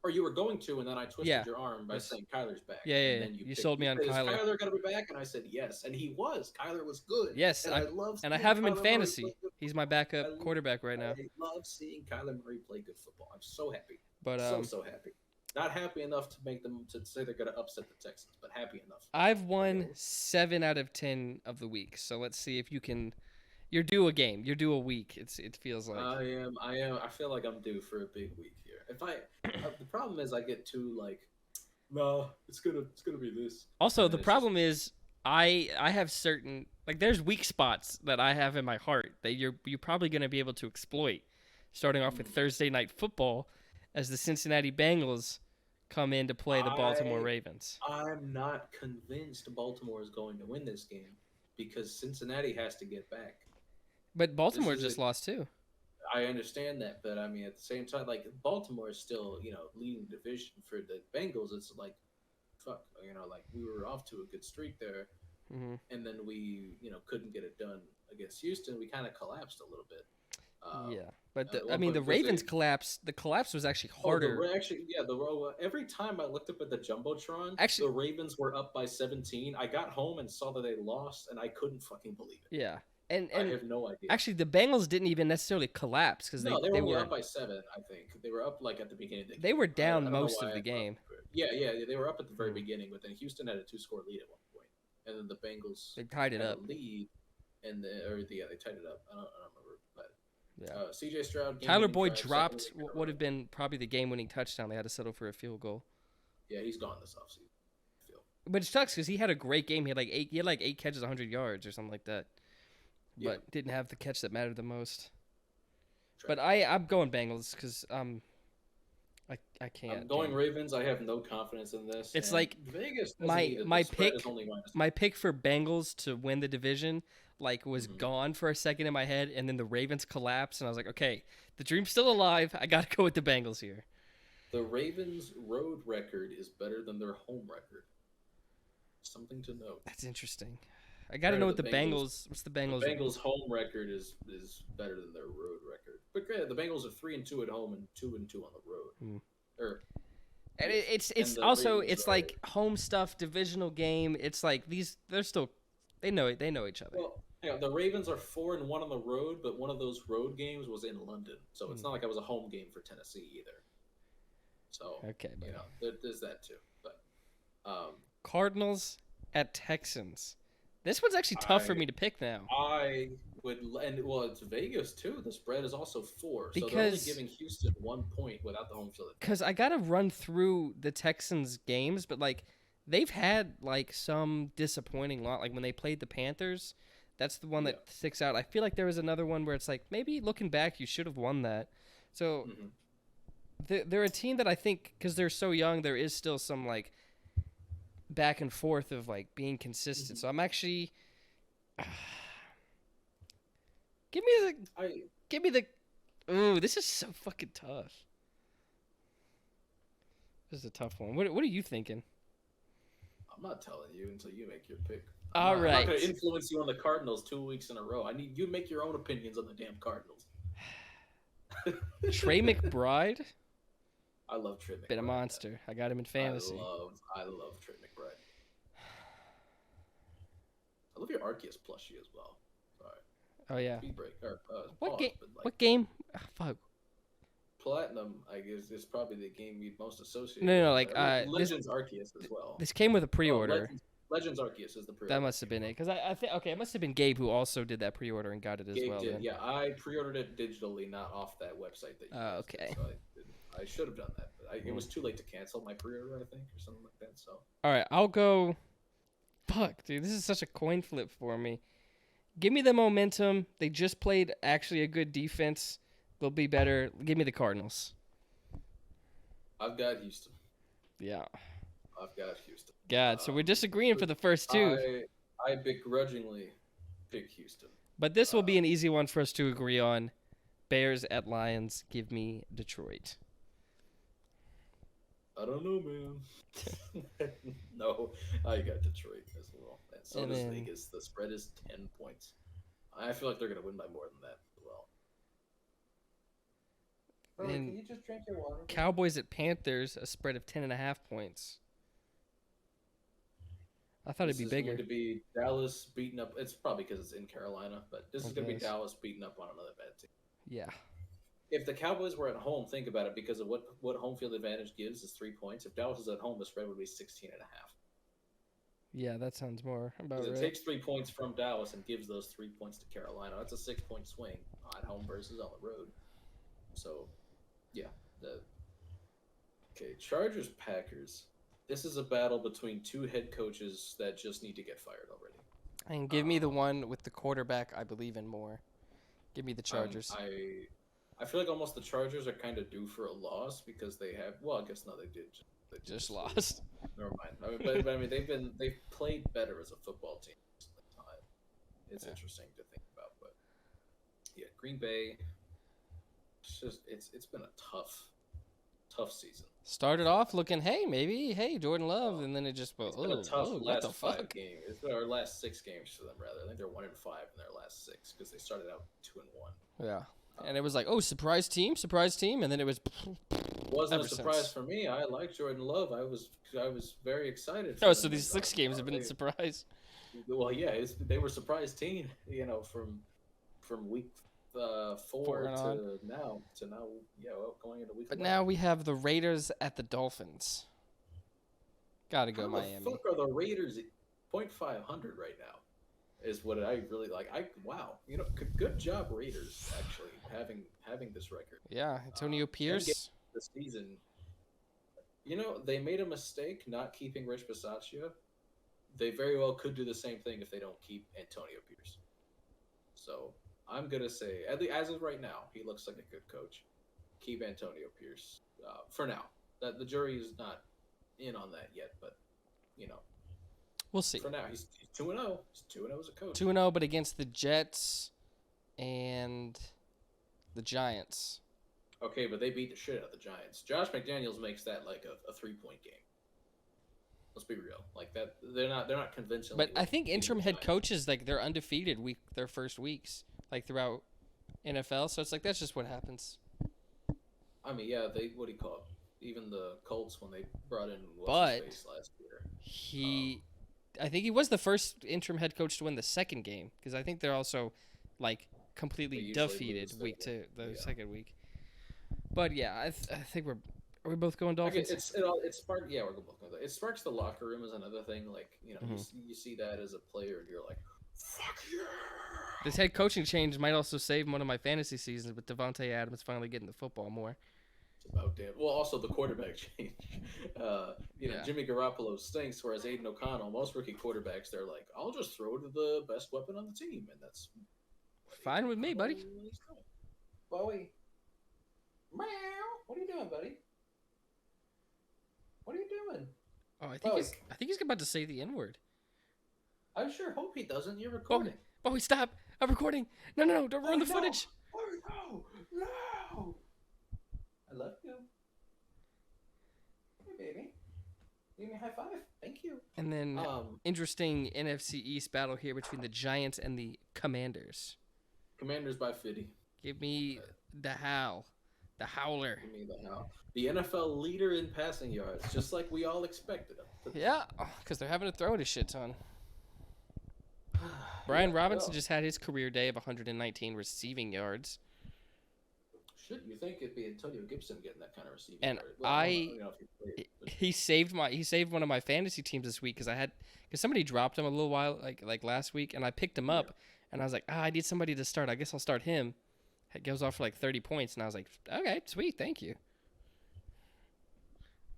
Or you were going to, and then I twisted your arm by saying Kyler's back. Yeah. And then you sold me on Kyler. Is Kyler going to be back? And I said yes, and he was. Kyler was good. Yes, and I have him in fantasy. He's my backup quarterback right now. I love seeing Kyler Murray play good football. I'm so happy. But so happy. Not happy enough to make them to say they're going to upset the Texans, but happy enough. I've won 7 out of 10 of the weeks, so let's see if you can. You're due a game. You're due a week. It feels like. I am. I feel like I'm due for a big week here. The problem is I get too no, it's gonna be this. Also, the problem is I have certain there's weak spots that I have in my heart that you're probably gonna be able to exploit. Starting off with Thursday Night Football, as the Cincinnati Bengals come in to play the Baltimore Ravens. I'm not convinced Baltimore is going to win this game because Cincinnati has to get back. But Baltimore just lost too. I understand that, but I mean, at the same time, Baltimore is still, leading the division for the Bengals. It's fuck, like we were off to a good streak there, Hmm. and then we, couldn't get it done against Houston. We kind of collapsed a little bit. Yeah, but At I one mean, point the because Ravens collapse. The collapse was actually harder. actually, yeah, every time I looked up at the jumbotron, Actually, the Ravens were up by 17. I got home and saw that they lost, and I couldn't fucking believe it. yeah, and I have no idea. actually, the Bengals didn't even necessarily collapse because No, they were they only were up by 7. I think they were up like at the beginning of the they game. were I down don't know most why of the I thought. game. Yeah, they were up at the very Hmm. beginning, but then Houston had a 2-score lead at one point, and then the Bengals They tied it had up. a lead, and they tied it up. I don't remember, but Yeah. C.J. Stroud Tyler game-winning Boyd drive, second dropped week in a what would row. have been probably the game-winning touchdown. They had to settle for a field goal. Yeah, he's gone this offseason. I feel. But it sucks because he had a great game. He had like eight catches, 100 yards or something like that. Yeah. But didn't have the catch that mattered the most. Trash. But I'm going Bengals because I can't. I'm going Ravens. I have no confidence in this. It's and like Vegas doesn't my either. my The spread pick is only minus. my pick for Bengals to win the division was Mhm. gone for a second in my head, and then the Ravens collapsed, and I was like, okay, the dream's still alive. I got to go with the Bengals here. The Ravens' road record is better than their home record. Something to note. That's interesting. I got to know what the Bengals. What's the Bengals? The Bengals' home record is better than their road record. But granted, the Bengals are 3-2 at home and 2-2 on the road. Hmm. And it's the also Ravens it's are- like home stuff, divisional game. It's like they're still they know each other. Well, the Ravens are 4-1 on the road, but one of those road games was in London, so it's not like it was a home game for Tennessee either. So Okay, there's that too. But Cardinals at Texans. This one's actually tough for me to pick now. I would, and it's Vegas too. The spread is also 4, so they're only Because- giving Houston 1 point without the home field. Because I gotta run through the Texans games, but like they've had like some disappointing lot. Like when they played the Panthers, that's the one that sticks out. I feel like there was another one where it's like maybe looking back, you should have won that. So they're a team that I think because they're so young, there is still some like back and forth of like being consistent. So I'm actually give me the. Ooh, this is so fucking tough. This is a tough one. What are you thinking? I'm not telling you until you make your pick. All I'm right. not going to influence you on the Cardinals 2 weeks in a row. I need you to make your own opinions on the damn Cardinals. Trey McBride, I love Trey McBride. been a monster. I got him in fantasy. I love Trey McBride. I love your Arceus plushie as well. Sorry. Oh yeah. Speed break or What pause, game? but, like, What game? Oh, fuck. Platinum, I guess, is probably the game you'd most associate. No, with. like, Legends Arceus as well. This came with a pre-order. Legends Arceus is the pre-order. That must have been it, because I think it must have been Gabe who also did that pre-order and got it as Gabe well. did, Then. yeah. I pre-ordered it digitally, not off that website that you guys okay. did, so I should have done that. But it was too late to cancel my pre-order, I think, or something like that. So. All right, I'll go. Fuck, dude, this is such a coin flip for me. Give me the momentum. They just played actually a good defense. They'll be better. Give me the Cardinals. I've got Houston. Yeah. I've got Houston. God, so we're disagreeing for the first two. I begrudgingly pick Houston. But this will be an easy one for us to agree on. Bears at Lions. Give me Detroit. I don't know, man. No, I got Detroit as well. And so does Vegas. The spread is 10 points. I feel like they're going to win by more than that as well. Bro, can you just drink your water? Cowboys at Panthers, a spread of 10.5 points. I thought it'd be bigger. This is going to be Dallas beating up. It's probably because it's in Carolina, but this is going to be Dallas beating up on another bad team. Yeah. If the Cowboys were at home, think about it, because of what home field advantage gives is 3 points. If Dallas is at home, the spread would be 16.5. Yeah, that sounds more about right. It takes 3 points from Dallas and gives those 3 points to Carolina. That's a 6-point swing at home versus on the road. So, yeah. Okay, Chargers-Packers. This is a battle between two head coaches that just need to get fired already. And give me the one with the quarterback I believe in more. Give me the Chargers. I feel like almost the Chargers are kind of due for a loss because they have. Well, I guess no, they did. They just lost. Never mind. But I mean, they've played better as a football team. It's interesting to think about, but yeah, Green Bay. It's been a tough tough season. Started off looking, hey, Jordan Love, Uh, and then it just, it's been a tough what the last fuck? 5 games. It's been our last 6 games for them, rather. I think they're 1-5 in their last 6 because they started out 2-1. Yeah. And it was like, surprise team, and then it was Wasn't a ever surprise since. for me. I like Jordan Love. I was very excited for Oh, them. so these 6 games have been a surprise. Well, yeah, they were surprise team. From week 4 4 and on. to now. Yeah, well, going into week. But 11. now we have the Raiders at the Dolphins. Gotta go How the Miami. fuck are the Raiders at .500 right now? Is what I really like. Wow, good job Raiders actually having this record. Yeah, Antonio 10 games Pierce. this season. They made a mistake not keeping Rich Bisaccia. They very well could do the same thing if they don't keep Antonio Pierce. So I'm gonna say, as of right now, he looks like a good coach. Keep Antonio Pierce for now. That the jury is not in on that yet, but We'll see. for now he's 2-0. He's 2-0 as a coach. 2-0, but against the Jets and the Giants. Okay, but they beat the shit out of the Giants. Josh McDaniels makes that like a 3-point game. Let's be real. Like that, they're not convincing. But I think interim head coaches, like, they're undefeated their first weeks, like, throughout NFL. So it's like, that's just what happens. I mean, yeah, what do you call it? Even the Colts when they brought in But what's his face last year. I think he was the first interim head coach to win the second game, because I think they're also, like, completely defeated the second week. But yeah, I think are we both going Dolphins? It sparked. Yeah, we're both going. It sparks the locker room is another thing. Like you see that as a player, and you're like, fuck yeah. This head coaching change might also save one of my fantasy seasons, with Devontae Adams finally getting the football more. It's about damn. Well, also the quarterback change. Yeah. Jimmy Garoppolo stinks, whereas Aiden O'Connell, most rookie quarterbacks, they're like, I'll just throw to the best weapon on the team, and that's fine with me, buddy. Bowie. Meow. What are you doing, buddy? What are you doing? Oh, I think he's about to say the N-word. I sure hope he doesn't. You're recording. Bowie, stop! I'm recording. No! Don't ruin the footage. Oh, no! I love you. Hey, baby. Give me a high five. Thank you. And then interesting NFC East battle here between the Giants and the Commanders. Commanders by 50. Give me the Howl. The Howler. Give me the Howl. The NFL leader in passing yards, just like we all expected him. Yeah, because they're having to throw it a shit ton. Brian Robinson just had his career day of 119 receiving yards. Should you think it'd be Antonio Gibson getting that kind of receiving and yard? Well, he saved one of my fantasy teams this week because somebody dropped him a little while like last week, and I picked him up, and I was like, I need somebody to start. I guess I'll start him. It goes off for like 30 points, and I was like, okay, sweet, thank you.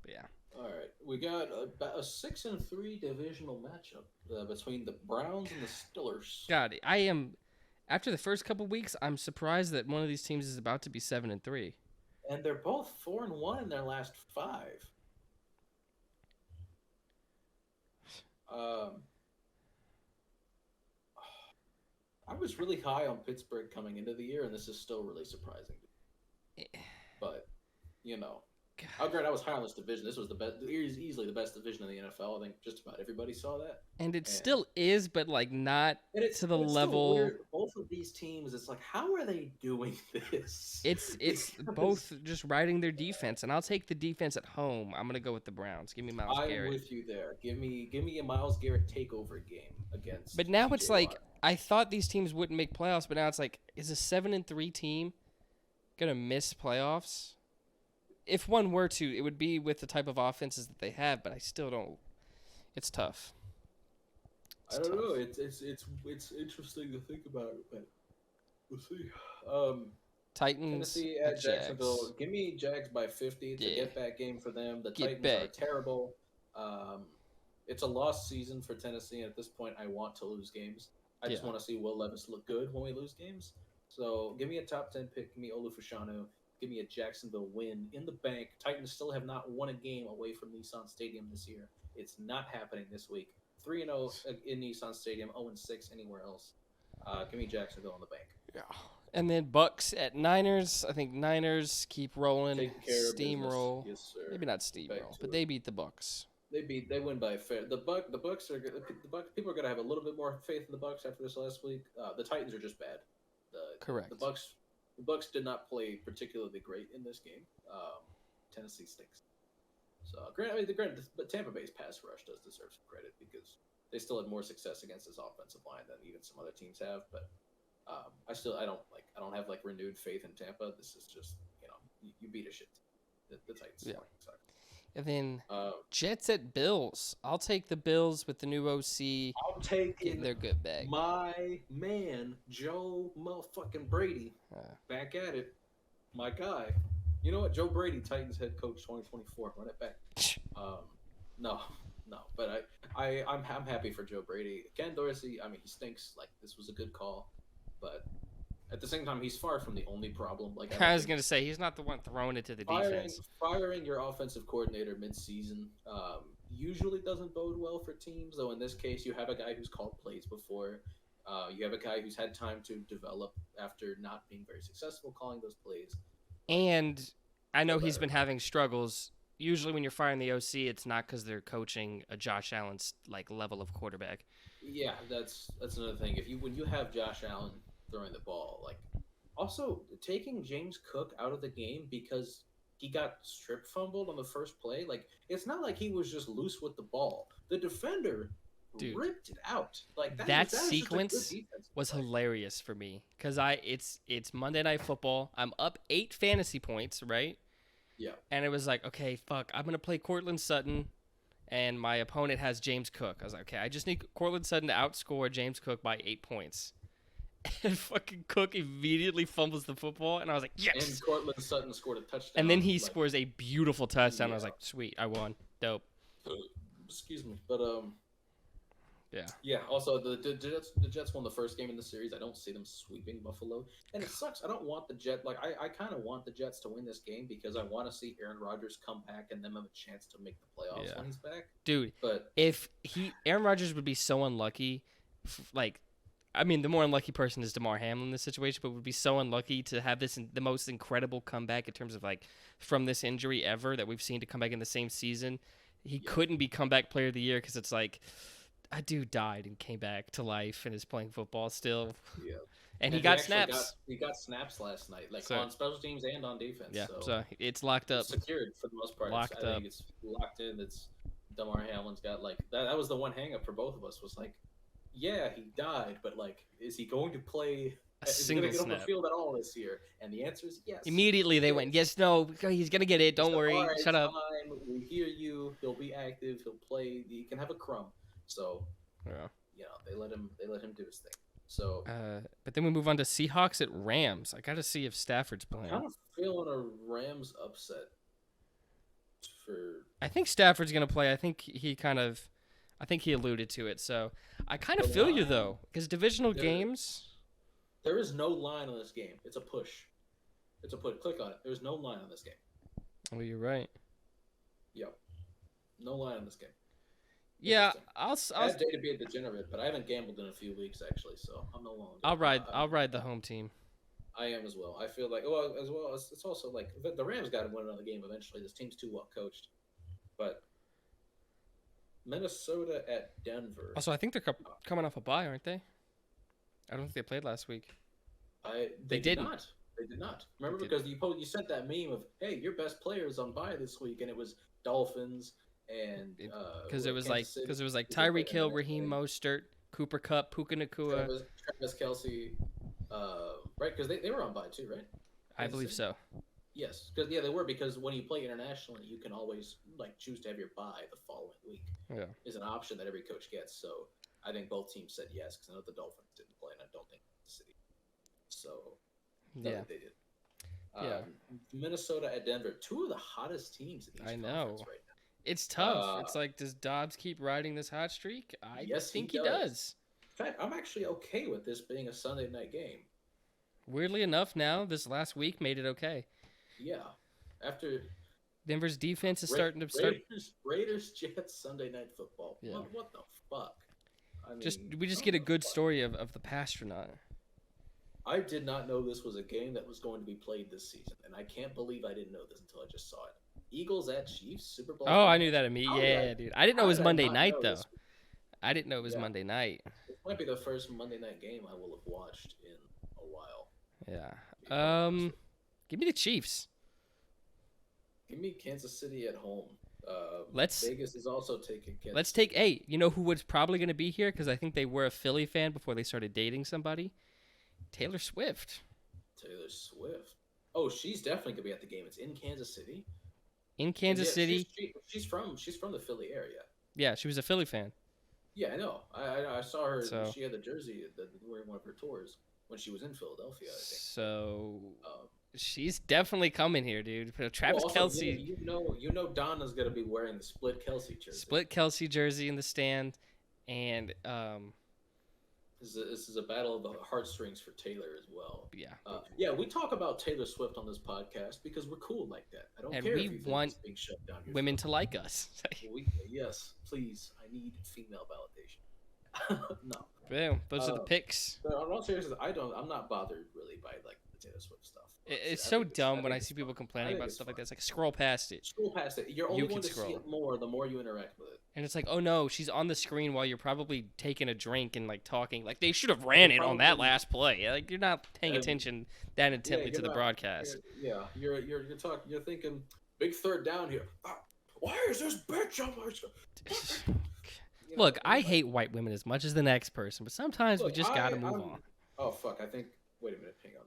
But yeah. All right, we got a 6-3 divisional matchup between the Browns and the Steelers. God, I am. After the first couple weeks, I'm surprised that one of these teams is about to be 7-3. And they're both 4-1 in their last 5. I was really high on Pittsburgh coming into the year, and this is still really surprising. But, I was high on this division. This was the best, easily the best division in the NFL. I think just about everybody saw that. And it still is, but like not to the level. Both of these teams, it's like, how are they doing this? It's both just riding their defense, and I'll take the defense at home. I'm gonna go with the Browns. Give me Myles Garrett. I'm with you there. Give me a Myles Garrett takeover game against. But now it's like I thought these teams wouldn't make playoffs, but now it's like, is a 7-3 team gonna miss playoffs? If one were to, it would be with the type of offenses that they have, but I still don't. It's tough. I don't know. It's interesting to think about, but we'll see. Titans Tennessee at Jacksonville. Give me Jags by 50. It's a get-back game for them. The Titans are terrible. It's a lost season for Tennessee, and at this point, I want to lose games. I just want to see Will Levis look good when we lose games. So give me a top 10 pick. Give me Olu Fashanu. Give me a Jacksonville win in the bank. Titans still have not won a game away from Nissan Stadium this year. It's not happening this week. 3-0 in Nissan Stadium, 0-6 anywhere else. Give me Jacksonville in the bank. Yeah. And then Bucks at Niners. I think Niners keep rolling, Taking care of business. steamroll. Yes, sir. Maybe not Back steamroll, to but it. they beat the Bucks. They win by a fair. The Bucks are good. The Bucks, people are gonna have a little bit more faith in the Bucks after this last week. The Titans are just bad. Correct. The Bucks did not play particularly great in this game. Tennessee stinks. So but Tampa Bay's pass rush does deserve some credit because they still had more success against this offensive line than even some other teams have. But I don't have like renewed faith in Tampa. This is just you beat a shit. The Titans suck. And then Jets at Bills. I'll take the Bills with the new OC. I'm taking getting their good bag. My man, Joe motherfucking Brady, back at it. My guy. You know what? Joe Brady, Titans head coach 2024. Run it back. No. But I'm happy for Joe Brady. Ken Dorsey, I mean, he stinks. Like, this was a good call. But at the same time, he's far from the only problem. Like I was going to say, he's not the one throwing it to the defense. Firing your offensive coordinator mid-season usually doesn't bode well for teams, though in this case, you have a guy who's called plays before. You have a guy who's had time to develop after not being very successful calling those plays. And I know he's been having struggles. Usually when you're firing the OC, it's not because they're coaching a Josh Allen's like level of quarterback. Yeah, that's another thing. When you have Josh Allen throwing the ball, like also taking James Cook out of the game because he got strip fumbled on the first play, like it's not like he was just loose with the ball. The defender ripped it out. Like that sequence was hilarious for me because it's Monday Night Football. I'm up 8 fantasy points, right? Yeah. And it was like, okay, fuck, I'm gonna play Cortland Sutton, and my opponent has James Cook. I was like, okay, I just need Cortland Sutton to outscore James Cook by 8 points. And fucking Cook immediately fumbles the football, and I was like, yes! And Cortland Sutton scored a touchdown. And then he scores a beautiful touchdown. Yeah. I was like, sweet, I won. Dope. Excuse me. But, yeah. Yeah, also, the Jets won the first game in the series. I don't see them sweeping Buffalo. And it sucks. I don't want the Jets. Like, I kind of want the Jets to win this game because I want to see Aaron Rodgers come back and them have a chance to make the playoffs when he's back. Dude, but Aaron Rodgers would be so unlucky, the more unlucky person is DeMar Hamlin in this situation, but would be so unlucky to have the most incredible comeback in terms of like from this injury ever that we've seen to come back in the same season. He couldn't be comeback player of the year because it's like a dude died and came back to life and is playing football still. Yeah, and he got snaps. He got snaps last night, on special teams and on defense. Yeah, so it's locked up. It's secured for the most part. I think it's locked in. It's DeMar Hamlin's got like that was the one hang up for both of us was like. Yeah, he died, but like, is he going to play? Is he going to get on the field at all this year? And the answer is yes. Immediately they went, yes, no, he's going to get it. Don't worry. Shut up. Fine. We hear you. He'll be active. He'll play. He can have a crumb. So, they let him do his thing. So, but then we move on to Seahawks at Rams. I got to see if Stafford's playing. I'm kind of feeling a Rams upset. I think Stafford's going to play. I think he alluded to it, so I kind of feel you, though, because divisional games... There is no line on this game. It's a push. It's a push. Click on it. There's no line on this game. Oh, you're right. Yep. No line on this game. Yeah, I have day to be a degenerate, but I haven't gambled in a few weeks, actually, so I'm no longer... I'll ride the home team. I am as well. I feel like, it's also like, the Rams got to win another game eventually. This team's too well coached. But... Minnesota at Denver. Also, I think they're coming off a bye, aren't they? I don't think they played last week. They did not. They did not. Remember, because you sent that meme of, hey, your best player's on bye this week, and it was Dolphins and because it was like Tyreek Hill, Raheem Mostert, Cooper Kupp, Puka Nacua, Travis Kelce, right? Because they were on bye too, right? I believe so. Yes, because they were, because when you play internationally, you can always choose to have your bye the following week. Yeah, is an option that every coach gets. So I think both teams said yes, because I know the Dolphins didn't play, and I don't think the City. So they did. Minnesota at Denver, two of the hottest teams in each conference right now. It's tough. It's like, does Dobbs keep riding this hot streak? I think he does. In fact, I'm actually okay with this being a Sunday night game. Weirdly enough, now this last week made it okay. Yeah, after Denver's defense is starting to Raiders Jets Sunday Night Football. Yeah. What the fuck? We just get a good story of the Pastronaut. I did not know this was a game that was going to be played this season, and I can't believe I didn't know this until I just saw it. Eagles at Chiefs, Super Bowl Oh, I knew rematch. that immediately. Yeah, dude. I didn't know it How was did I Monday not night know though. this? I didn't know it was Yeah, Monday night. this might be the first Monday night game I will have watched in a while. Yeah. To be quite honest with Give me the Chiefs. you. Give me Kansas City at home. Let's Vegas is also taking Kansas. let's take. Hey, you know who was probably going to be here because I think they were a Philly fan before they started dating somebody. Taylor Swift. Taylor Swift. Oh, she's definitely gonna be at the game. It's in Kansas City. In And Kansas yeah, City. she's from the Philly area. Yeah, she was a Philly fan. Yeah, I know. I saw her. So- She had the jersey during one of her tours when she was in Philadelphia, I think. So Um, she's definitely coming here, dude. Travis also, Kelsey, you know Donna's gonna be wearing the split Kelsey jersey. split Kelsey jersey in the stand, and This is a battle of the heartstrings for Taylor as well. yeah. Yeah, we talk about Taylor Swift on this podcast because we're cool like that. I don't And care we if you think want it's being shut down. Your Women throat. to like us. Yes, please. I need female validation. No. Yeah, those are the picks. But on all seriousness, I'm not bothered really by like the Taylor Swift stuff. It's I so think dumb when think I it's see people fun. complaining I think about it's stuff like fun. that. It's like scroll past it. Scroll past it. You're only You going can to see scroll. it more the more you interact with it. And it's like, oh no, she's on the screen while you're probably taking a drink and like talking. Like they should have ran it on that probably- last play. Like you're not paying attention that intently you're to the not- broadcast. You're talking. You're thinking big third down here. Ah, why is this bitch on my screen? You know, Look, I hate white women as much as the next person, but sometimes we look, just gotta move I'm- on. Oh fuck! I think. Wait a minute. Hang on.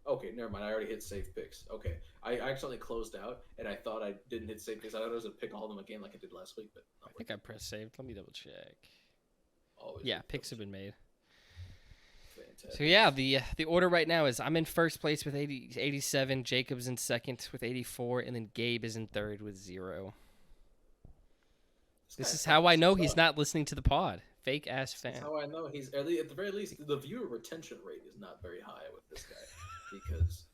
Okay, never mind. I already hit save picks. Okay, I accidentally closed out, and I thought I didn't hit save picks. I thought I was gonna pick all of them again like I did last week, but I think I pressed save. Let me double check. always Yeah, picks have been made. fantastic. So yeah, the order right now is I'm in first place with 87, Jacob's in second with 84, and then Gabe is in third with 0. This is how I know he's not listening to the pod. Fake ass fan. That's how I know he's at the very least the viewer retention rate is not very high with this guy because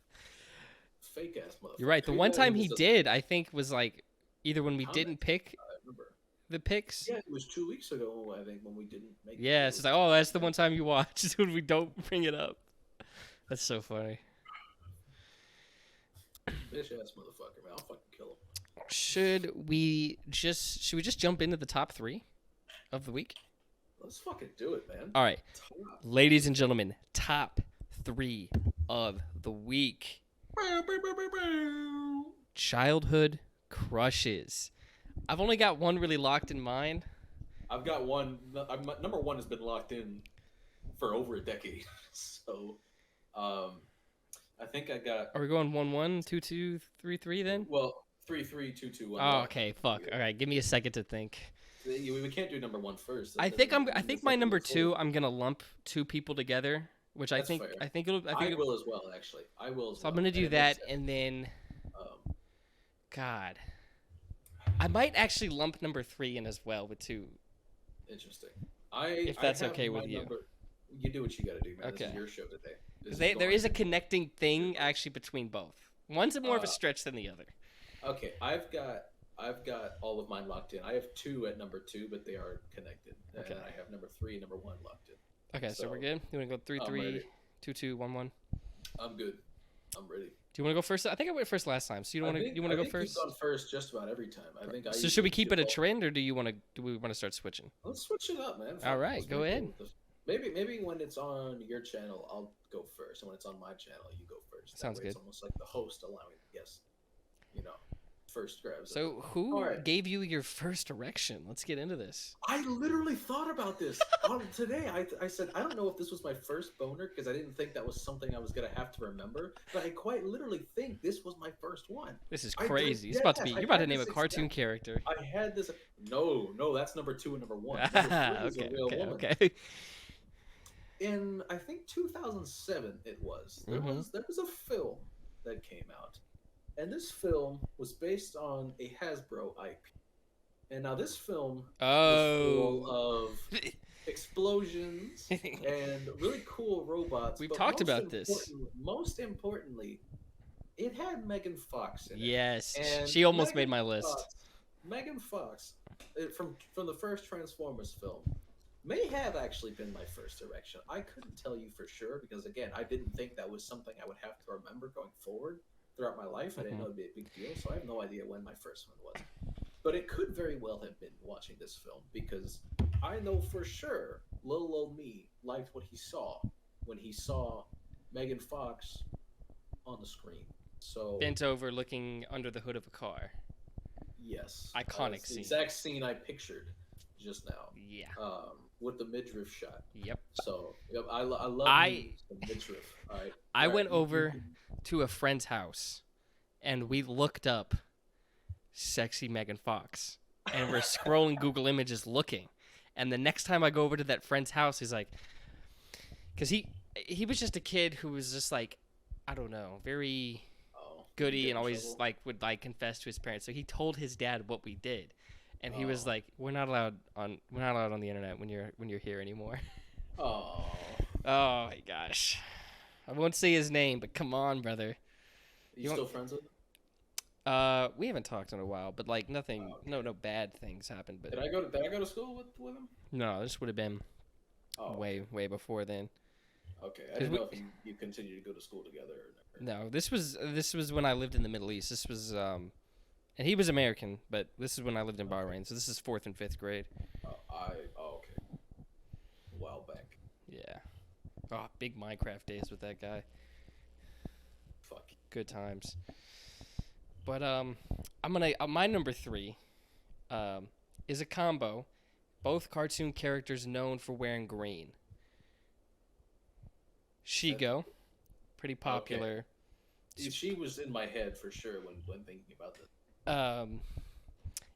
fake ass motherfucker. You're right. The one time he did, I think, was like either when we didn't pick I remember. the picks. Yeah, it was 2 weeks ago. I think when we didn't make. Yeah, it's like, oh, that's the one time you watched when we don't bring it up. That's so funny. Bitch ass motherfucker, man! I'll fucking kill him. Should we just jump into the top 3 of the week? Let's fucking do it, man. All right, ladies and gentlemen, top 3 of the week. Childhood crushes. I've only got one really locked in mind. I've got one. Number one has been locked in for over a decade. So, I think I got. Are we going 1-1, 2-2, 3-3 then? Well, 3-3, 2-2, 1. Oh, okay. Fuck. All right, give me a second to think. We can't do number one first. I think my number 2. I'm gonna lump 2 people together, which That's fair. I think it'll. I will as well, actually. I will. As So I'm well. gonna do And it that, makes sense. and then Um, God, I might actually lump number 3 in as well with 2. Interesting. If that's I have okay my with you. You do what you got to do, man. This Okay. is your show today. There is a connecting thing actually between both. One's more of a Uh, stretch than the other. Okay, I've got all of mine locked in. I have 2 at number 2, but they are connected. Okay. And I have number 3 and number 1 locked in. Okay, so so- we're good. You want to go 3-3, ready. 2-2, 1-1? I'm good. I'm ready. Do you want to go first? I think I went first last time. So you want to go first? You've gone first just about every time. I think. So should we keep it a trend, or do we want to start switching? Let's switch it up, man. All right, Let's go make it ahead. with the- Maybe when it's on your channel, I'll go first, and when it's on my channel, you go first. That Sounds way It's good. almost like the host allowing guests, first grabs. So who All right. gave you your first erection? Let's get into this. I literally thought about this today. I said I don't know if this was my first boner because I didn't think that was something I was gonna have to remember, but I quite literally think this was my first one. This is I did- crazy. It's about to be. yes, You're I about to had name a this cartoon exact- character. I had this. No, that's number 2 and number 1. Number 3 is a real woman. okay. In I think 2007 it was. There Mhm. was a film that came out, and this film was based on a Hasbro IP. And now this film is full Oh. of explosions and really cool robots. We've but talked most about this. Most importantly, it had Megan Fox in it. Yes, And she almost made Megan my list. Fox- Megan Fox, from the first Transformers film, may have actually been my first erection. I couldn't tell you for sure because, again, I didn't think that was something I would have to remember going forward throughout my life. I didn't know it'd be a big deal, so I have no idea when my first one was. But it could very well have been watching this film because I know for sure little old me liked what he saw when he saw Megan Fox on the screen. So Bent over, looking under the hood of a car. yes, Iconic it's the scene. exact scene I pictured just now. Yeah. With the midriff shot. Yep. So yep, I love me some midriff. All right. I All right, went over to a friend's house, and we looked up sexy Megan Fox, and we're scrolling Google Images looking. And the next time I go over to that friend's house, he's like, because he was just a kid who was just like, I don't know, very goody and always trouble. like would like confess to his parents. So he told his dad what we did, and he was like, we're not allowed on the internet when you're here anymore. Oh. Oh my gosh, I won't say his name, but come on, brother. You still friends with him? We haven't talked in a while, but like nothing, no bad things happened. But Did I go to school with him? no, this would have been way before then. Okay, I didn't know if you continued to go to school together or never. No, this was when I lived in the Middle East. This was and he was American, but this is when I lived in Bahrain. So this is 4th and 5th grade. Okay. A while back. Yeah. Oh, big Minecraft days with that guy. Fuck. Good times. But I'm gonna my number 3 is a combo, both cartoon characters known for wearing green. Shigo, pretty popular. Okay. She was in my head for sure when thinking about this.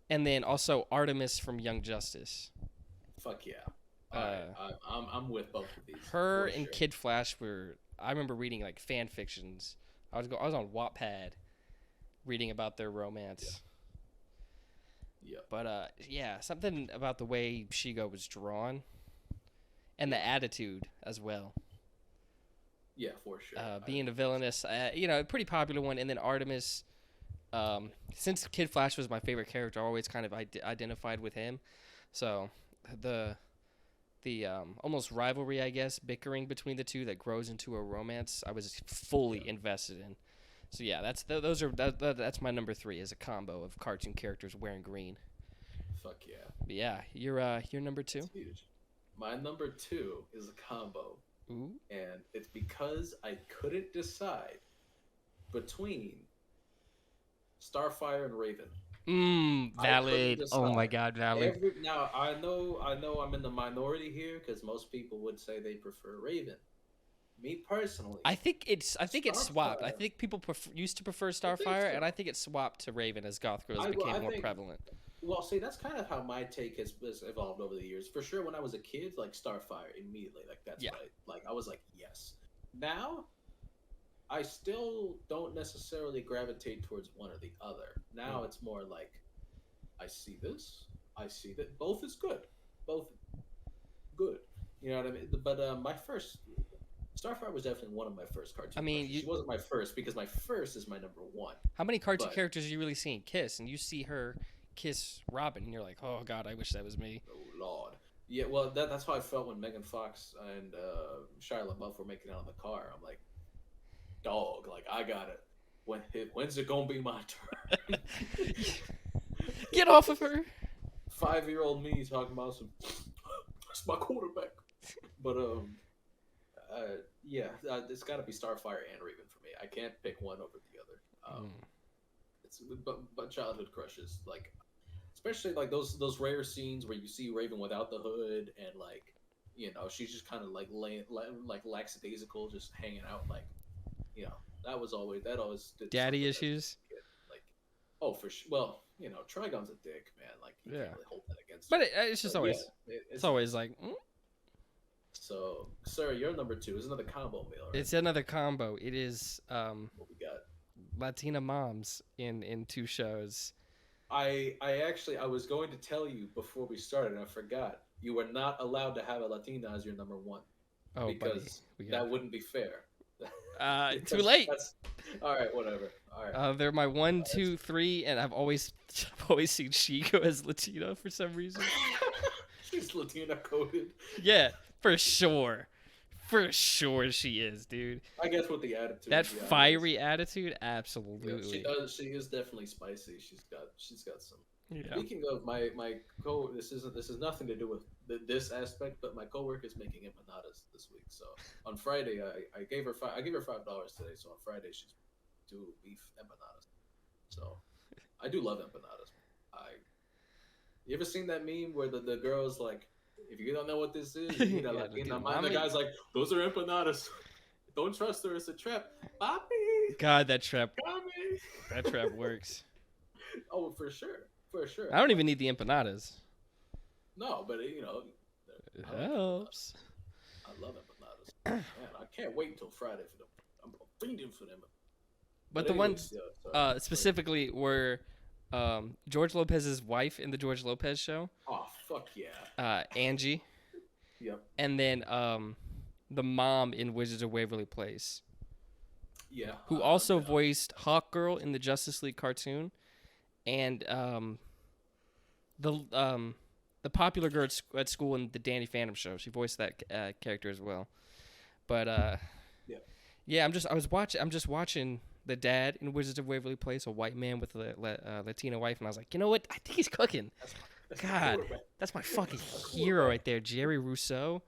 And then also Artemis from Young Justice. Fuck yeah. I'm with both of these. Her and Kid Flash were. I remember reading like fan fictions. I was on Wattpad, reading about their romance. Yeah. But yeah, something about the way Shigo was drawn, and the attitude as well. Yeah, for sure. Being a villainous, pretty popular one. And then Artemis, since Kid Flash was my favorite character, I always kind of identified with him. So the almost rivalry, I guess, bickering between the two that grows into a romance, I was fully invested in. So yeah, that's my number 3 is a combo of cartoon characters wearing green. Fuck yeah. But yeah, your number 2. That's huge. My number 2 is a combo. Ooh. And it's because I couldn't decide between Starfire and Raven. Valid. Oh my god, valid. Now I know I'm in the minority here because most people would say they prefer Raven. Me personally, I think it's swapped. I think people used to prefer Starfire, and I think it's swapped to Raven as goth girls became more prevalent. Well, see, that's kind of how my take has evolved over the years. For sure, when I was a kid, like Starfire immediately, like that's right. Like I was like, yes. Now, I still don't necessarily gravitate towards one or the other. Now it's more like, I see this, I see that. Both is good, both good. You know what I mean? But my first Starfire was definitely one of my first cartoons. I mean, she wasn't my first because my first is my number 1. How many cartoon characters are you really seeing kiss? And you see her kiss Robin, and you're like, oh god, I wish that was me. Oh lord. Yeah, well, that's how I felt when Megan Fox and Shia LaBeouf were making out in the car. I'm like, dog, like I got it. When's it gonna be my turn? Get off of her. 5-year-old me talking about some. That's my quarterback. But yeah, it's got to be Starfire and Raven for me. I can't pick one over the other. It's but childhood crushes, like especially like those rare scenes where you see Raven without the hood and like she's just kind of like laying like lackadaisical, just hanging out, like that always did daddy issues. Like for sure. Well, Trigon's a dick, man. Like you can't really hold that against. But it's just always it's always like. So, sir, your number 2 is another combo meal, right? It's another combo. It is what we got? Latina moms in 2 shows. I was going to tell you before we started, and I forgot. You were not allowed to have a Latina as your number 1. Oh, because that wouldn't be fair. Too late. All right, whatever. All right. They're my 1, 2, 3, and I've always seen Chico as Latina for some reason. She's Latina coded. Yeah, for sure. For sure she is, dude. I guess with the attitude. That Yeah, fiery attitude, yeah, she absolutely. does. She is definitely spicy. She's got some. Yeah. Speaking of this is nothing to do with this aspect, but my coworker is making empanadas this week. So on Friday, I gave her $5 today. So on Friday, she's do beef empanadas. So I do love empanadas. You ever seen that meme where the girl's like, if you don't know what this is, you need a Yeah, Latina. dude, The guy's like, those are empanadas. Don't trust her. It's a trap. Papi, God, that trap come. works. Oh, for sure, for sure. I don't even need the empanadas. No, but It I like empanadas. helps. I love empanadas. Man, I can't wait until Friday for them. I'm fiending for them. But the anyways, ones sorry. specifically were George Lopez's wife in the George Lopez show, Oh fuck yeah. Angie, Yep. and then the mom in Wizards of Waverly Place, Yeah. who also voiced Hawkgirl in the Justice League cartoon, and the popular girl at school in the Danny Phantom show. She voiced that character as well. But yeah, I'm just watching the dad in Wizards of Waverly Place, a white man with a Latina wife, and I was like, you know what? I think he's cooking. God, that's my fucking hero right there, Jerry Rousseau.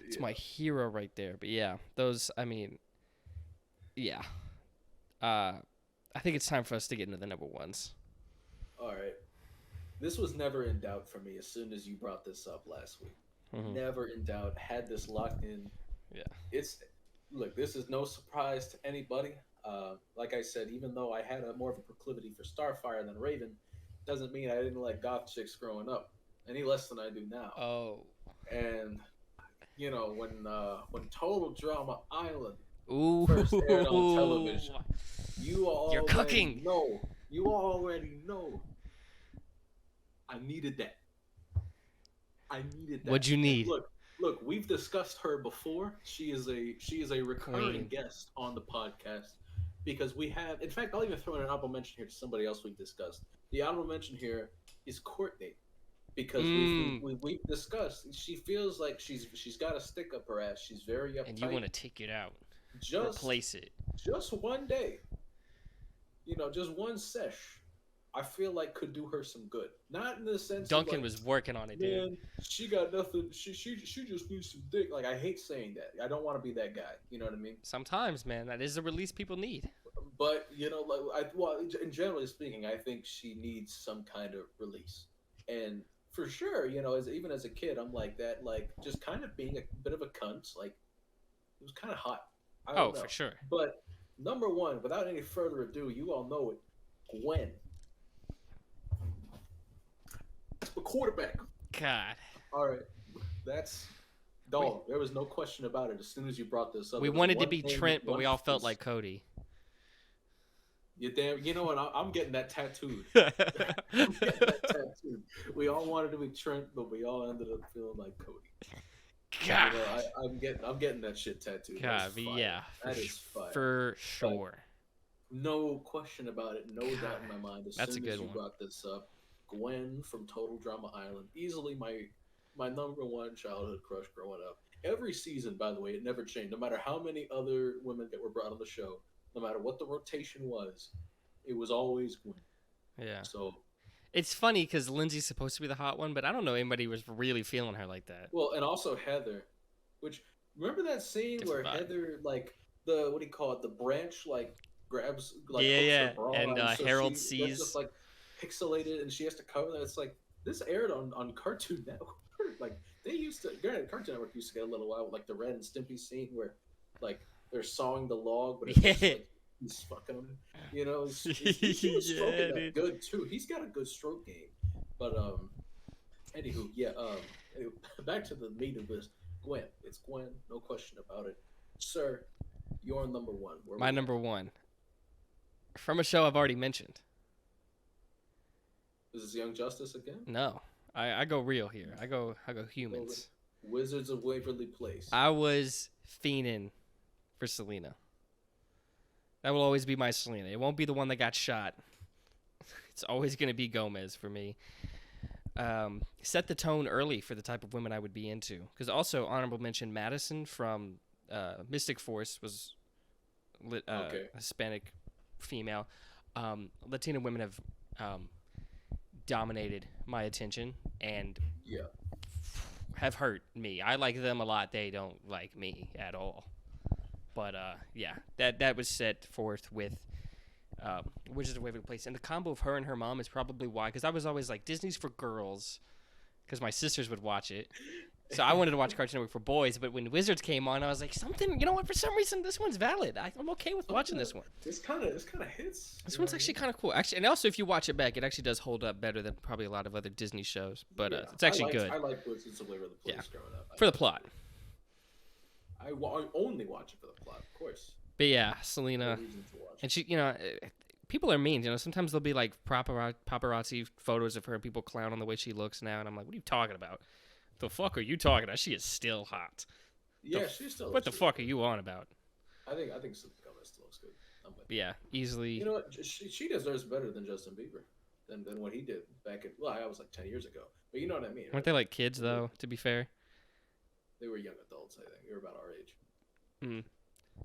It's my hero right there. But yeah, those. I mean, yeah. I think it's time for us to get into the number ones. All right. This was never in doubt for me as soon as you brought this up last week. Mm-hmm. Never in doubt. Had this locked in. Yeah. Look, this is no surprise to anybody. Like I said, even though I had more of a proclivity for Starfire than Raven, doesn't mean I didn't like goth chicks growing up any less than I do now. Oh. And when Total Drama Island Ooh. first aired on television, You're cooking. You already know. I needed that. What'd you need? And look, we've discussed her before. She is a recurring Queen. guest on the podcast because we have. In fact, I'll even throw in an honorable mention here to somebody else we've discussed. The honorable mention here is Courtney, because we've discussed. She feels like she's got a stick up her ass. She's very uptight. And you want to take it out, replace it. Just one day, just one sesh. I feel like could do her some good. Not in the sense Duncan was working on it, dude. Man, she got nothing. She just needs some dick. Like, I hate saying that. I don't want to be that guy. You know what I mean? Sometimes, man, that is the release people need. But in generally speaking, I think she needs some kind of release. And for sure, even as a kid, I'm like that. Like, just kind of being a bit of a cunt. Like, it was kind of hot. I don't know. For sure. But number one, without any further ado, you all know it. Gwen. The quarterback. God. All right, that's dog. There was no question about it. As soon as you brought this up, we wanted to be Trent, but we all felt like Cody. You know what? I'm getting that tattooed. We all wanted to be Trent, but we all ended up feeling like Cody. God, I'm getting that shit tattooed. God, yeah, that is fire for sure. No question about it. No doubt in my mind. As soon as you brought this up. Gwen from Total Drama Island, easily my number one childhood crush growing up. Every season, by the way, it never changed. No matter how many other women that were brought on the show, no matter what the rotation was, it was always Gwen. Yeah. So it's funny because Lindsay's supposed to be the hot one, but I don't know anybody was really feeling her like that. Well, and also Heather, which remember that scene where Heather, like what do you call it? The branch grabs her bra, and so Harold sees just pixelated, and she has to cover that. It's like this aired on Cartoon Network. Like they used to, Cartoon Network used to get a little wild, like the Ren and Stimpy scene where they're sawing the log, but it's just, he's fucking them. He was stroking that good too. He's got a good stroke game. But anywho, back to the meat of this. Gwen, it's Gwen, no question about it. Sir, you're number one. My number one, from a show I've already mentioned. Is this Young Justice again? No, I go real here. I go humans. Wizards of Waverly Place. I was fiending for Selena. That will always be my Selena. It won't be the one that got shot. It's always going to be Gomez for me. set the tone early for the type of women I would be into. Because also honorable mention Madison from Mystic Force was Okay. Hispanic female. Latina women have dominated my attention and Yeah. have hurt me. I like them a lot. They don't like me at all. But yeah, that was set forth with Wizards of Waverly Place, and the combo of her and her mom is probably why. Because I was always like, Disney's for girls, because my sisters would watch it. So I wanted to watch Cartoon Network for boys, but when Wizards came on, I was like, something. You know what? For some reason, this one's valid. I'm okay with watching this one. This kind of hits. This one's actually kind of cool. Actually, and also if you watch it back, it actually does hold up better than probably a lot of other Disney shows. But it's actually good. I like Wizards of Waverly Place growing up. For the plot. I only watch it for the plot, of course. But yeah, Selena, and she, people are mean. Sometimes there'll be like paparazzi photos of her, and people clown on the way she looks now, and I'm like, what are you talking about? The fuck are you talking about? She is still hot. Yeah, she's still. What the fuck are you on about? I think Selena Gomez still looks good. Yeah, easily. You know what? She deserves better than Justin Bieber, than what he did back in. Well, I was like 10 years ago, but you know what I mean. Right? Weren't they like kids though? To be fair, they were young adults. I think they were about our age. Hmm.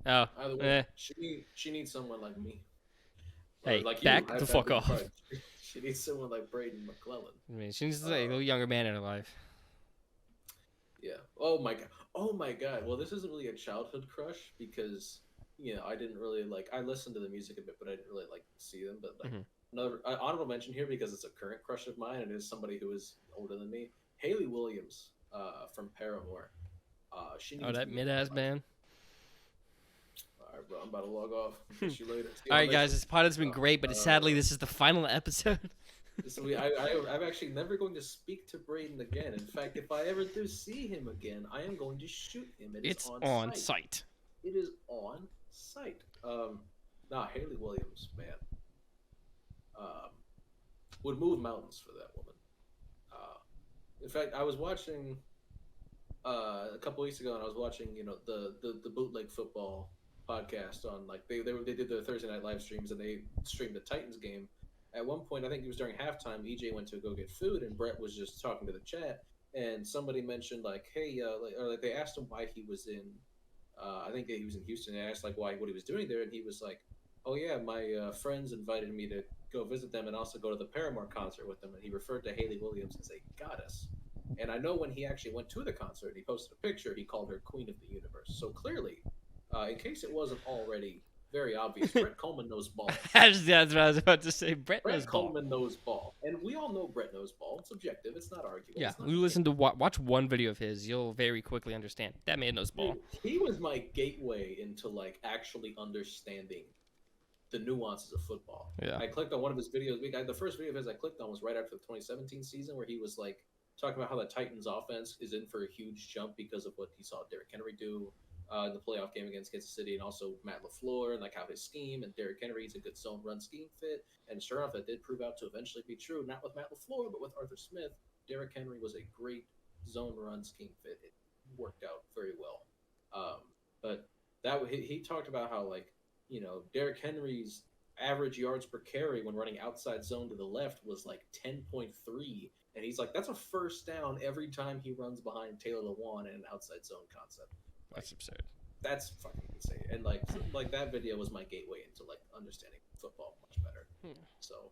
Oh. Either way, she needs someone like me. Hey, like back the fuck off. She needs someone like Brayden McClellan. I mean, she needs a little younger man in her life. Yeah. Oh my god. Oh my god. Well, this isn't really a childhood crush because I didn't really like. I listened to the music a bit, but I didn't really like see them. But like another honorable mention here because it's a current crush of mine and is somebody who is older than me. Haley Williams, from Paramore. She needs that mid-ass band. All right, bro. I'm about to log off. See you later. All right, guys. This pod has been great, but sadly, this is the final episode. So I'm actually never going to speak to Brayden again. In fact, if I ever do see him again, I am going to shoot him. It's on site. It is on site. Haley Williams, man, would move mountains for that woman. In fact, I was watching a couple weeks ago, and I was watching the bootleg football podcast on they did their Thursday night live streams, and they streamed the Titans game. At one point, I think it was during halftime, EJ went to go get food, and Brett was just talking to the chat, and somebody mentioned hey, they asked him why he was in. I think he was in Houston. They asked what he was doing there, and he was like, "Oh yeah, my friends invited me to go visit them and also go to the Paramore concert with them." And he referred to Haley Williams as a goddess. And I know when he actually went to the concert, he posted a picture. He called her Queen of the Universe. So clearly, in case it wasn't already very obvious, Brett Coleman knows ball. That's what I was about to say. Brett knows Coleman knows ball, and we all know Brett knows ball. It's objective. It's not arguable. Yeah, you listen to watch one video of his, you'll very quickly understand that man knows ball. Dude, he was my gateway into actually understanding the nuances of football. Yeah, I clicked on one of his videos. The first video of his I clicked on was right after the 2017 season, where he was talking about how the Titans offense is in for a huge jump because of what he saw Derrick Henry do in the playoff game against Kansas City, and also Matt LaFleur, and how his scheme and Derrick Henry is a good zone run scheme fit. And sure enough, that did prove out to eventually be true. Not with Matt LaFleur, but with Arthur Smith, Derrick Henry was a great zone run scheme fit. It worked out very well. But he talked about how Derrick Henry's average yards per carry when running outside zone to the left was 10.3, and he's like, that's a first down every time he runs behind Taylor Lewan in an outside zone concept. That's absurd. That's fucking insane. And that video was my gateway into understanding football much better. So,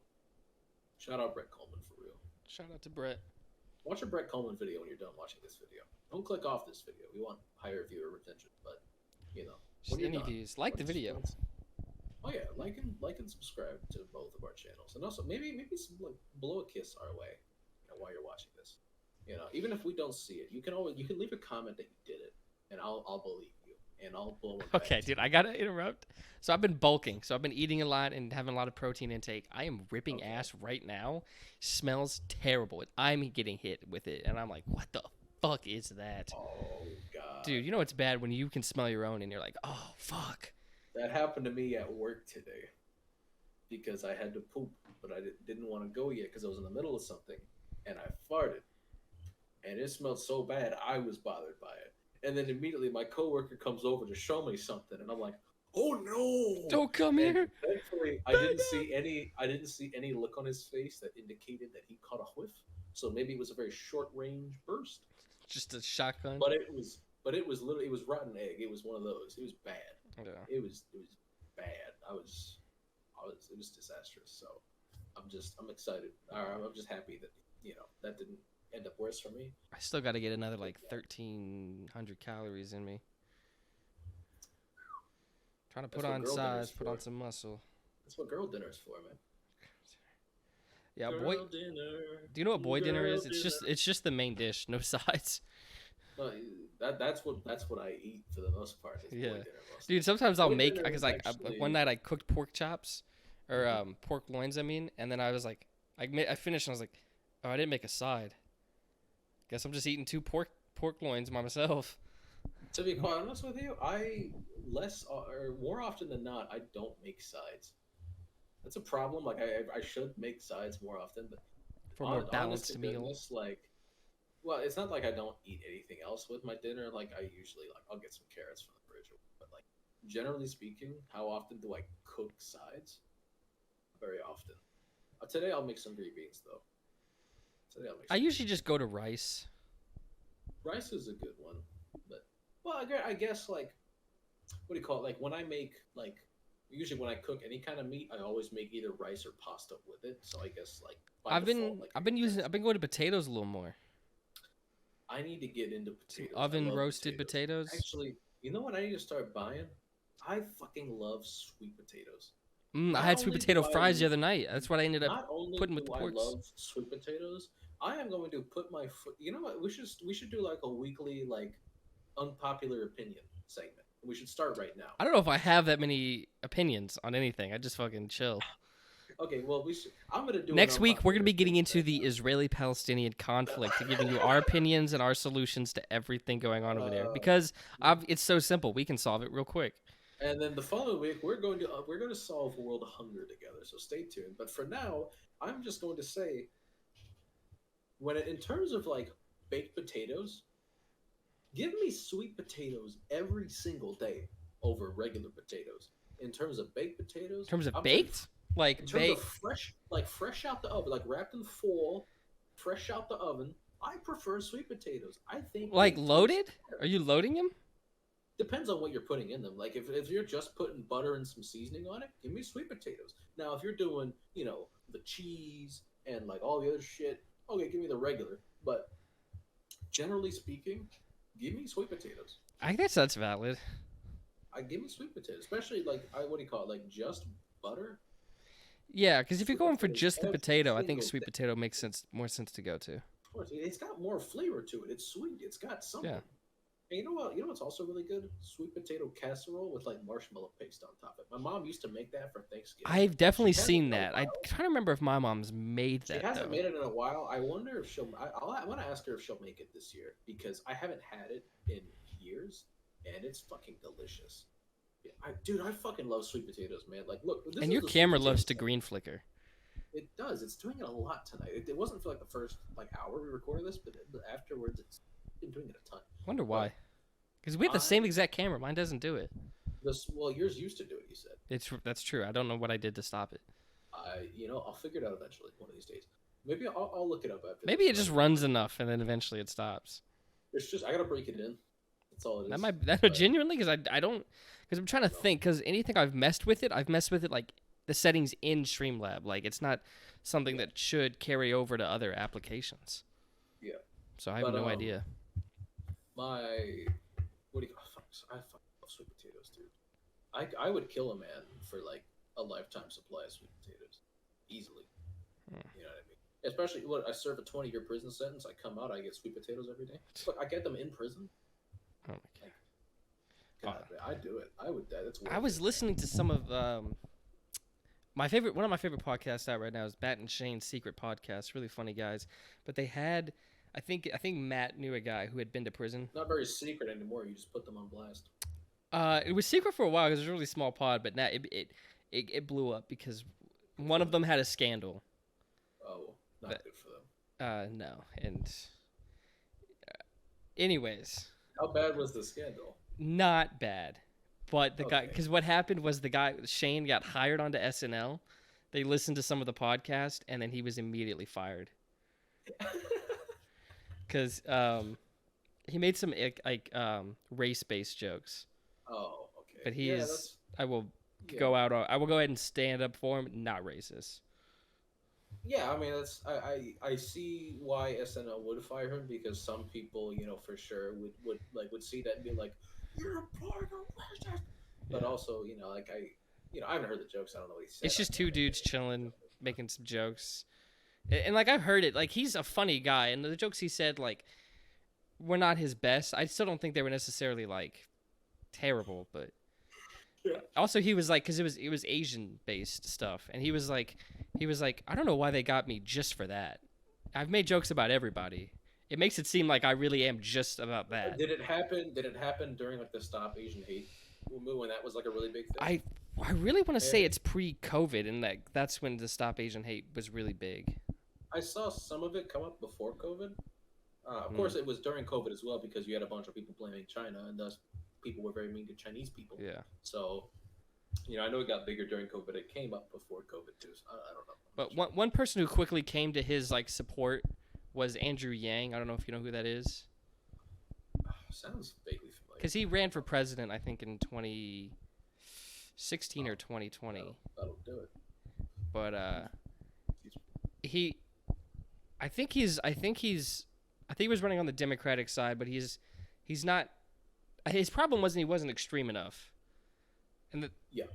shout out Brett Coleman for real. Shout out to Brett. Watch a Brett Coleman video when you're done watching this video. Don't click off this video. We want higher viewer retention, but just any views. Like the video. Oh yeah, like and subscribe to both of our channels, and also maybe some blow a kiss our way while you're watching this. Even if we don't see it, you can leave a comment that you did it, and I'll believe you, and I'll blow it. Okay, dude, I gotta interrupt. So I've been bulking, so I've been eating a lot and having a lot of protein intake. I am ripping ass right now. Smells terrible. I'm getting hit with it, and I'm like, what the fuck is that? Oh god, dude, it's bad when you can smell your own, and you're like, oh fuck. That happened to me at work today because I had to poop, but I didn't want to go yet because I was in the middle of something, and I farted, and it smelled so bad I was bothered by it. And then immediately my coworker comes over to show me something, and I'm like, "Oh no!" Don't come And here. thankfully, I didn't see any. I didn't see any look on his face that indicated that he caught a whiff. So maybe it was a very short range burst. Just a shotgun. But it was. But it was literally. It was rotten egg. It was one of those. It was bad. Yeah. It was. It was bad. I was. I was. It was disastrous. So I'm excited. I'm just happy that that didn't end up worse for me. I still got to get another like 1,300 calories in me. Trying to put That's what on girl size, dinner's put for. on some muscle. That's what girl dinner's for, man. Yeah, Girl boy. dinner. Do you know what boy dinner Girl is? It's just the main dish, no sides. No, that's what I eat for the most part. Is Yeah. boy dinner most. Dude, sometimes I'll Boy make dinner because is like actually- one night I cooked pork chops or pork loins. I mean, and then I was like, I finished and I was like, oh, I didn't make a side. Guess I'm just eating 2 pork loins by myself. To be quite honest with you, I less or more often than not, I don't make sides. That's a problem. Like I should make sides more often, but For a more honest balanced to meal. goodness, like, well, it's not like I don't eat anything else with my dinner. Like I usually I'll get some carrots from the fridge, but like generally speaking, how often do I cook sides? Very often. Today I'll make some green beans though. Today I'll make. I usually just go to rice. Rice is a good one, but well, I guess like what do you call it? Like when I make like usually when I cook any kind of meat, I always make either rice or pasta with it. So I guess like by default, like, I've been going to potatoes a little more. I need to get into potatoes. Oven I love roasted potatoes. Actually, you know what I need to start buying? I fucking love sweet potatoes. I Not had sweet only potato do I fries the other night. That's what I ended up Not only putting with do the I porks. love sweet potatoes, I am going to put my foot. You know what? We should do like a weekly like unpopular opinion segment. We should start right now. I don't know if I have that many opinions on anything. I just fucking chill. Okay, well we should. I'm gonna do Next an week, we're going to be unpopular getting opinion into the segment. Israeli-Palestinian conflict and giving you our opinions and our solutions to everything going on over there. Uh, Because it's so simple. We can solve it real quick. And then the following week, we're going to solve world hunger together. So stay tuned. But for now, I'm just going to say, in terms of like baked potatoes, give me sweet potatoes every single day over regular potatoes. In terms of baked potatoes, In terms of I'm baked? Like in terms baked? of fresh out the oven, like wrapped in foil, fresh out the oven, I prefer sweet potatoes. I think Like they taste loaded? better. Are you loading them? Depends on what you're putting in them. Like if you're just putting butter and some seasoning on it, give me sweet potatoes. Now if you're doing, the cheese and like all the other shit, okay, give me the regular. But generally speaking, give me sweet potatoes. I guess that's valid. I give me sweet potatoes, especially like what do you call it? Like just butter. Yeah, because if you're Sweet going for potatoes just the every potato, I think single sweet day. potato makes more sense to go to. Of course, it's got more flavor to it. It's sweet. It's got something. Yeah. And you know what? You know what's also really good? Sweet potato casserole with like marshmallow paste on top of it. My mom used to make that for Thanksgiving. I've definitely She hasn't seen in a that. I'm while. trying to remember if my mom's made She that hasn't though. made it in a while. I wonder if she'll. I want to ask her if she'll make it this year because I haven't had it in years, and it's fucking delicious. Yeah, dude, I fucking love sweet potatoes, man. Like, look, this And is your the sweet camera potato loves to segment. green flicker. It does. It's doing it a lot tonight. It wasn't for like the first like hour we recorded this, but afterwards, it's been doing it a ton. Wonder why. Because we have the same exact camera. Mine doesn't do it. Yours used to do it. You said. That's true. I don't know what I did to stop it. I'll figure it out eventually one of these days. Maybe I'll look it up after. Maybe this, it just but runs enough and then eventually it stops. It's just I gotta break it in. That's all it is. That genuinely because I don't because I'm trying to think because anything I've messed with it like the settings in Streamlab. Like it's not something that should carry over to other applications. Yeah. So I have no idea. What do you? I fucking love sweet potatoes, dude. I would kill a man for like a lifetime supply of sweet potatoes, easily. You know what I mean? Especially I serve a 20-year prison sentence. I come out, I get sweet potatoes every day. But I get them in prison. Oh my God, man, I'd do it. I would. That's. I was listening to some of one of my favorite podcasts out right now is Matt and Shane's Secret Podcast. Really funny guys, but they had. I think Matt knew a guy who had been to prison. Not very secret anymore. You just put them on blast. It was secret for a while because it was a really small pod, but now it blew up because one of them had a scandal. Oh, not good for them. No, and anyways, how bad was the scandal? not bad, But the guy, Okay. because what happened was the guy Shane got hired onto SNL. They listened to some of the podcast, and then he was immediately fired because he made some race based jokes. Oh, okay. But he Yeah, is. that's I will yeah. I will go ahead and stand up for him. Not racist. Yeah, I mean that's I see why SNL would fire him because some people, for sure would see that and be like, "You're a part of racist," but Yeah. also, like I haven't heard the jokes. I don't know what he said. It's I just have no two idea dudes chilling, making some jokes. And like I've heard it, like he's a funny guy, and the jokes he said like were not his best. I still don't think they were necessarily like terrible, but Yeah. also he was like, because it was Asian based stuff, and he was like I don't know why they got me just for that. I've made jokes about everybody. It makes it seem like I really am just about that. Did it happen? Did it happen during like the Stop Asian Hate movement when that was like a really big thing? I I really want to say And it's pre-COVID, and that's when the Stop Asian Hate was really big. I saw some of it come up before COVID. Of Hmm. course, it was during COVID as well because you had a bunch of people blaming China, and thus people were very mean to Chinese people. Yeah. So, I know it got bigger during COVID. It came up before COVID too. So I don't know. I'm not But sure. one person who quickly came to his like support was Andrew Yang. I don't know if you know who that is, Sounds vaguely familiar. because he ran for president, I think in 2016 Oh, or 2020. that'll do it. But he, I think he was running on the Democratic side, but he's not. His problem wasn't he wasn't extreme enough. And Yeah.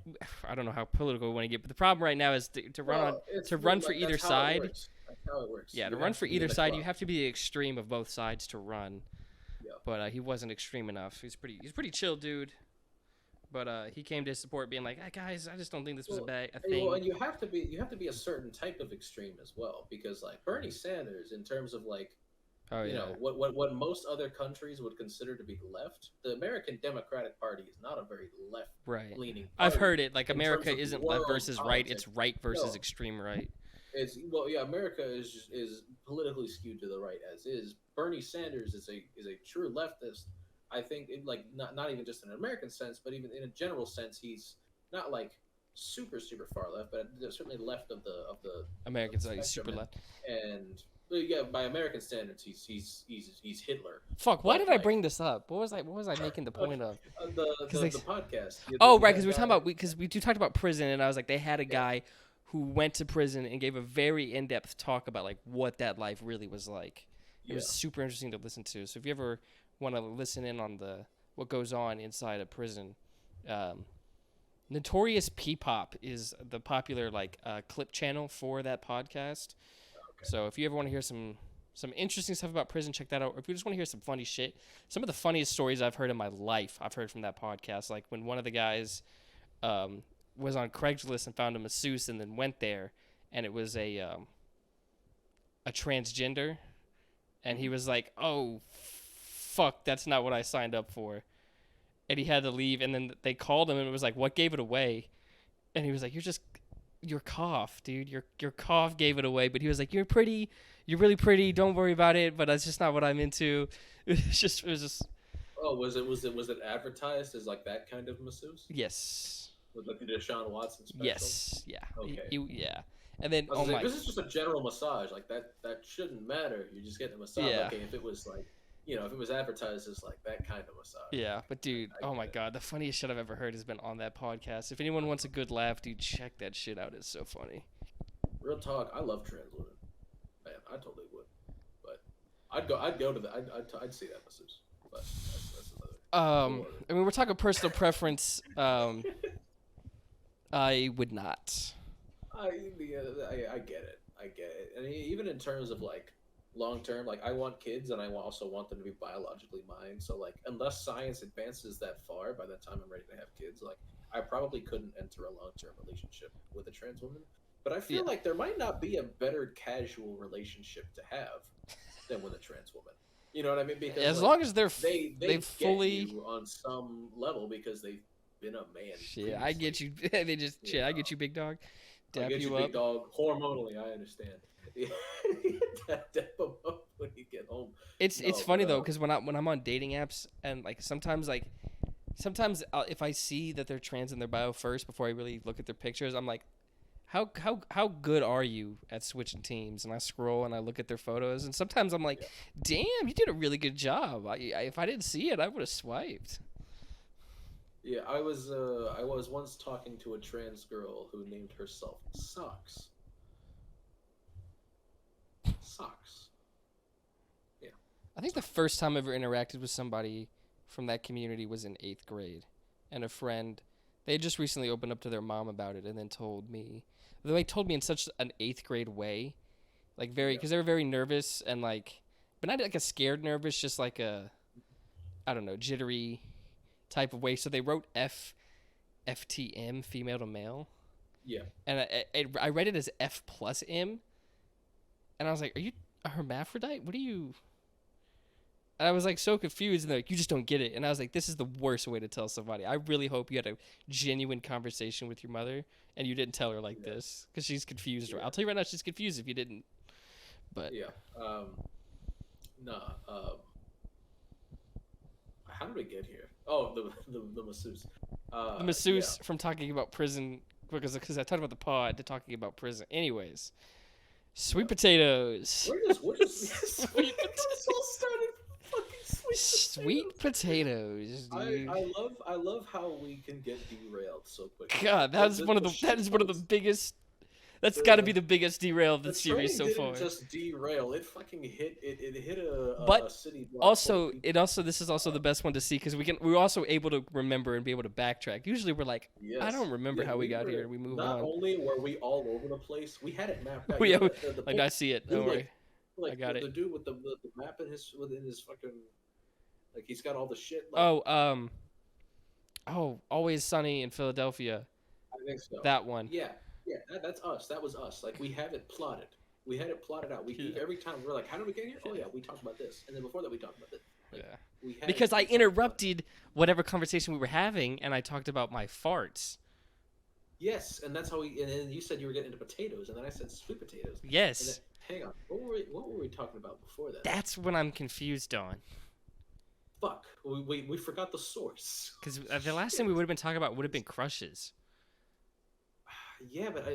I don't know how political we want to get, but the problem right now is to run for either side. That's how it works. Yeah, to You run have for to be in either the side, you club. have to be the extreme of both sides to run. Yeah. But he wasn't extreme enough. He's pretty chill dude. But he came to his support, being like, hey, "Guys, I just don't think this was a thing." Well, and you have to be a certain type of extreme as well because like Bernie Sanders, in terms of like Oh yeah, what most other countries would consider to be left, the American Democratic Party is not a very left right. leaning I've party heard it. Like in terms America of isn't world left versus right; politics. it's right versus No, extreme right. it's well, yeah, America is politically skewed to the right as is. Bernie Sanders is a true leftist. I think like not even just in an American sense, but even in a general sense, he's not like super far left, but certainly left of the American side, he's spectrum. super left. And well, yeah, by American standards, he's Hitler. Fuck! Why But did I like bring this up? What was I making the point of? the podcast. Oh, You right, had because we were talking guy- about because we talked about prison, and I was like, they had a guy who went to prison and gave a very in-depth talk about like what that life really was like. It was super interesting to listen to. So if you ever want to listen in on what goes on inside a prison, Notorious P-Pop is the popular like clip channel for that podcast. Okay. So if you ever want to hear some interesting stuff about prison, check that out. Or if you just want to hear some funny shit, some of the funniest stories I've heard in my life, I've heard from that podcast. Like when one of the guys was on Craigslist and found a masseuse and then went there, and it was a transgender, and he was like, "Oh, fuck, that's not what I signed up for," and he had to leave. And then they called him and it was like, "What gave it away?" And he was like, your cough, dude. Your cough gave it away." But he was like, "You're pretty. You're really pretty. Don't worry about it. But that's just not what I'm into." It was just. Oh, was it advertised as like that kind of masseuse? Yes. With like the Deshaun Watson special? Yes. Yeah. Okay. Yeah. And then I was like, this is just a general massage. Like that shouldn't matter. You're just getting a massage. Yeah. Okay, if it was like, if it was advertised as like that kind of massage. Yeah, but dude, oh my god, the funniest shit I've ever heard has been on that podcast. If anyone wants a good laugh, dude, check that shit out. It's so funny. Real talk, I love trans women. Man, I totally would. But I'd go to the, I'd see that masseuse. But that's another. I mean, we're talking personal preference. I would not. I get it. And even in terms of like long term, like I want kids and I also want them to be biologically mine. So like unless science advances that far, by the time I'm ready to have kids, like I probably couldn't enter a long term relationship with a trans woman. But I feel like there might not be a better casual relationship to have than with a trans woman. You know what I mean? Because As like, long as they they've fully get you on some level because they've been a man. shit. I get you. They just shit. I get you, big dog. I Dap get you big up. dog. Hormonally, I understand. Dap them up when you get home. It's No, funny but, though, because when I'm on dating apps and like sometimes like Sometimes if I see that they're trans in their bio first before I really look at their pictures, I'm like, how good are you at switching teams? And I scroll and I look at their photos, and sometimes I'm like, Yeah. damn, you did a really good job. If I didn't see it, I would have swiped. Yeah, I was once talking to a trans girl who named herself Socks. Socks. Yeah. I think the first time I ever interacted with somebody from that community was in 8th grade, and a friend. They had just recently opened up to their mom about it, and then told me. They told me in such an 8th grade way, like very, Yeah. because they were very nervous and like, but not like a scared nervous, just like a, I don't know, jittery type of way. So they wrote FTM, female to male, Yeah. and I read it as F plus M, and I was like, are you a hermaphrodite? What are you? And I was like so confused, and they're like, you just don't get it. And I was like, this is the worst way to tell somebody. I really hope you had a genuine conversation with your mother and you didn't tell her like this, because she's confused. Yeah. I'll tell you right now, she's confused if you didn't. But Yeah. Nah. How did we get here? Oh, the masseuse. the masseuse from talking about prison, because I talked about the pod to talking about prison. Anyways, sweet potatoes. We're just Sweet this all started fucking Sweet potatoes, dude. I love how we can get derailed so quickly. God, that is one of the biggest. That's got to be the biggest derail of the series so far. Didn't just derail; it fucking hit. It hit a But city block. Also, this is also the best one to see, because we're also able to remember and be able to backtrack. Usually we're like, Yes. I don't remember how we got here. We move not on. Not only were we all over the place, we had it mapped out. We, You know, like I see it. Don't worry. Like I got it. The dude with the map within his fucking, like, he's got all the shit. Like, Always Sunny in Philadelphia. I think so. That one. Yeah, that's us. That was us. Like, we have it plotted. We had it plotted out. Every time we're like, how did we get here? Oh yeah, we talked about this, and then before that we talked about this. Like, yeah. Because I interrupted whatever conversation we were having, and I talked about my farts. Yes, and that's how we. And then you said you were getting into potatoes, and then I said sweet potatoes. Yes. And then, hang on, what were we talking about before that? That's what I'm confused on. Fuck, we forgot the source. Because the last thing we would have been talking about would have been crushes. Yeah, but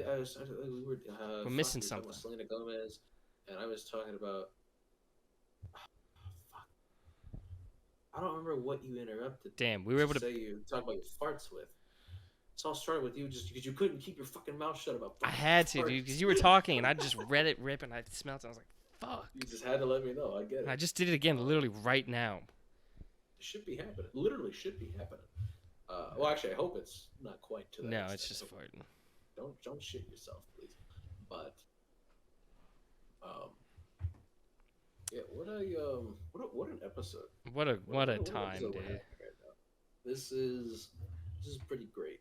we're missing something. Selena Gomez, and I was talking about. Fuck. I don't remember what you interrupted. Damn, we were able to say you talk about your farts with. It's all started with you just because you couldn't keep your fucking mouth shut about. I had to, dude, because you were talking, and I just read it rip, and I smelled it. I was like, "Fuck!" You just had to let me know. I get it. And I just did it again, literally right now. It should be happening. Literally should be happening. Well, actually, I hope it's not quite to that. No, extent. it's just farting. Don't shit yourself, please. But, yeah. What an episode. What a time, dude. Right now. This is pretty great.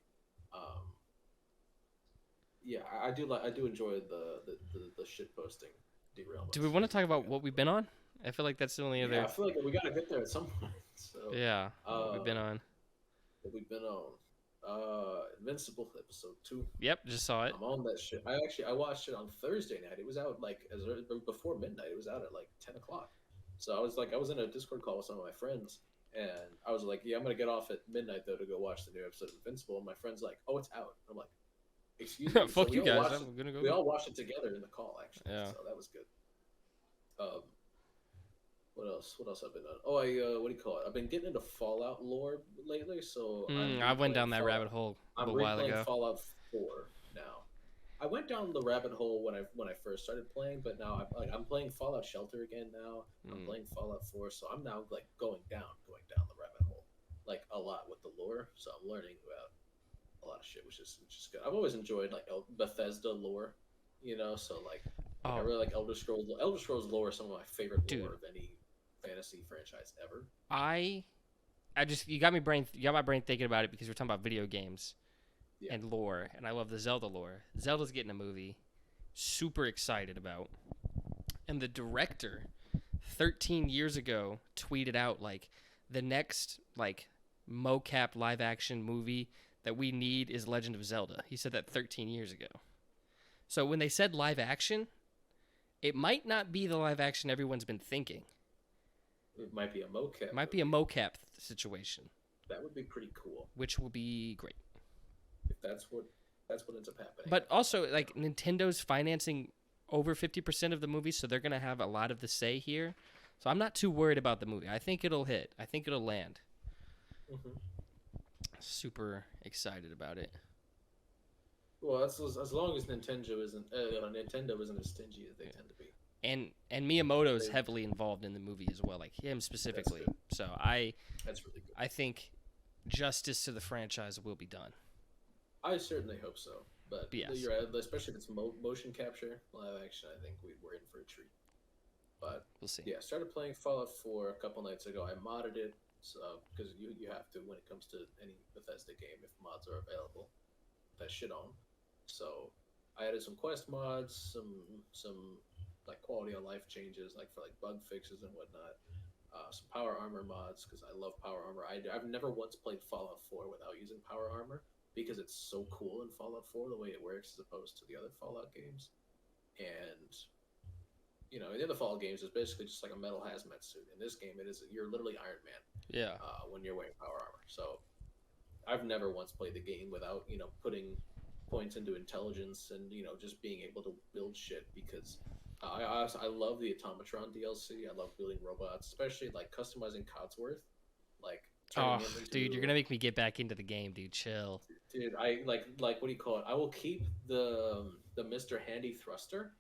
Yeah, I do enjoy the shit posting derailment. Do we want to talk about what we've been on? I feel like that's the only other. Yeah, I feel like we gotta get there at some point. So yeah, what we've been on. What we've been on. Invincible episode 2. Yep, just saw it. I'm on that shit. I watched it on Thursday night. It was out like before midnight. It was out at like 10 o'clock. So I was in a Discord call with some of my friends, and I was like, yeah, I'm gonna get off at midnight though to go watch the new episode of Invincible. And my friend's like, oh, it's out. I'm like, excuse me. Fuck you guys. I'm gonna go. We all watched it together in the call actually. Yeah. So that was good. What else? What else I've been on? Oh, what do you call it? I've been getting into Fallout lore lately, so I went down that rabbit hole a while ago. I'm replaying Fallout 4 now. I went down the rabbit hole when I first started playing, but now I'm playing Fallout Shelter again now. I'm playing Fallout 4, so I'm now like going down the rabbit hole, like a lot with the lore. So I'm learning about a lot of shit, which is good. I've always enjoyed like Bethesda lore, you know. So like I really like Elder Scrolls. Elder Scrolls lore is some of my favorite lore of any fantasy franchise ever. You got my brain thinking about it because we're talking about video games and lore, and I love the Zelda lore. Zelda's getting a movie, super excited about, and the director 13 years ago tweeted out like the next like mocap live action movie that we need is Legend of Zelda. He said that 13 years ago. So when they said live action, it might not be the live action everyone's been thinking. It might be a mocap. Might be a mocap situation. That would be pretty cool which will be great. if that's what ends up happening. But also, like, Nintendo's financing over 50% of the movie, so they're gonna have a lot of the say here. So I'm not too worried about the movie. I think it'll hit. I think it'll land. Hmm. Super excited about it. Well, that's as long as Nintendo isn't as stingy as they tend to be. And Miyamoto's They, heavily involved in the movie as well, like him that's specifically. good. So That's really good. I think justice to the franchise will be done. I certainly hope so. But But yes, you're right, especially if it's motion capture live action. I think we're in for a treat. But we'll see. yeah, started playing Fallout 4 a couple nights ago. I modded it because you have to when it comes to any Bethesda game if mods are available. That shit on. So I added some quest mods, some like quality of life changes, like for like bug fixes and whatnot. Some power armor mods because I love power armor. I've never once played Fallout 4 without using power armor because it's so cool in Fallout 4 the way it works as opposed to the other Fallout games. And in the other Fallout games, it's basically just like a metal hazmat suit. In this game, you're literally Iron Man Yeah. when you're wearing power armor. So I've never once played the game without putting points into intelligence and just being able to build shit because I love the Automatron DLC. I love building robots, especially like customizing Codsworth, like Oh, turning him dude, you're into gonna make me get back into the game, dude. Chill. dude. I like what do you call it? I will keep the Mr. Handy Thruster,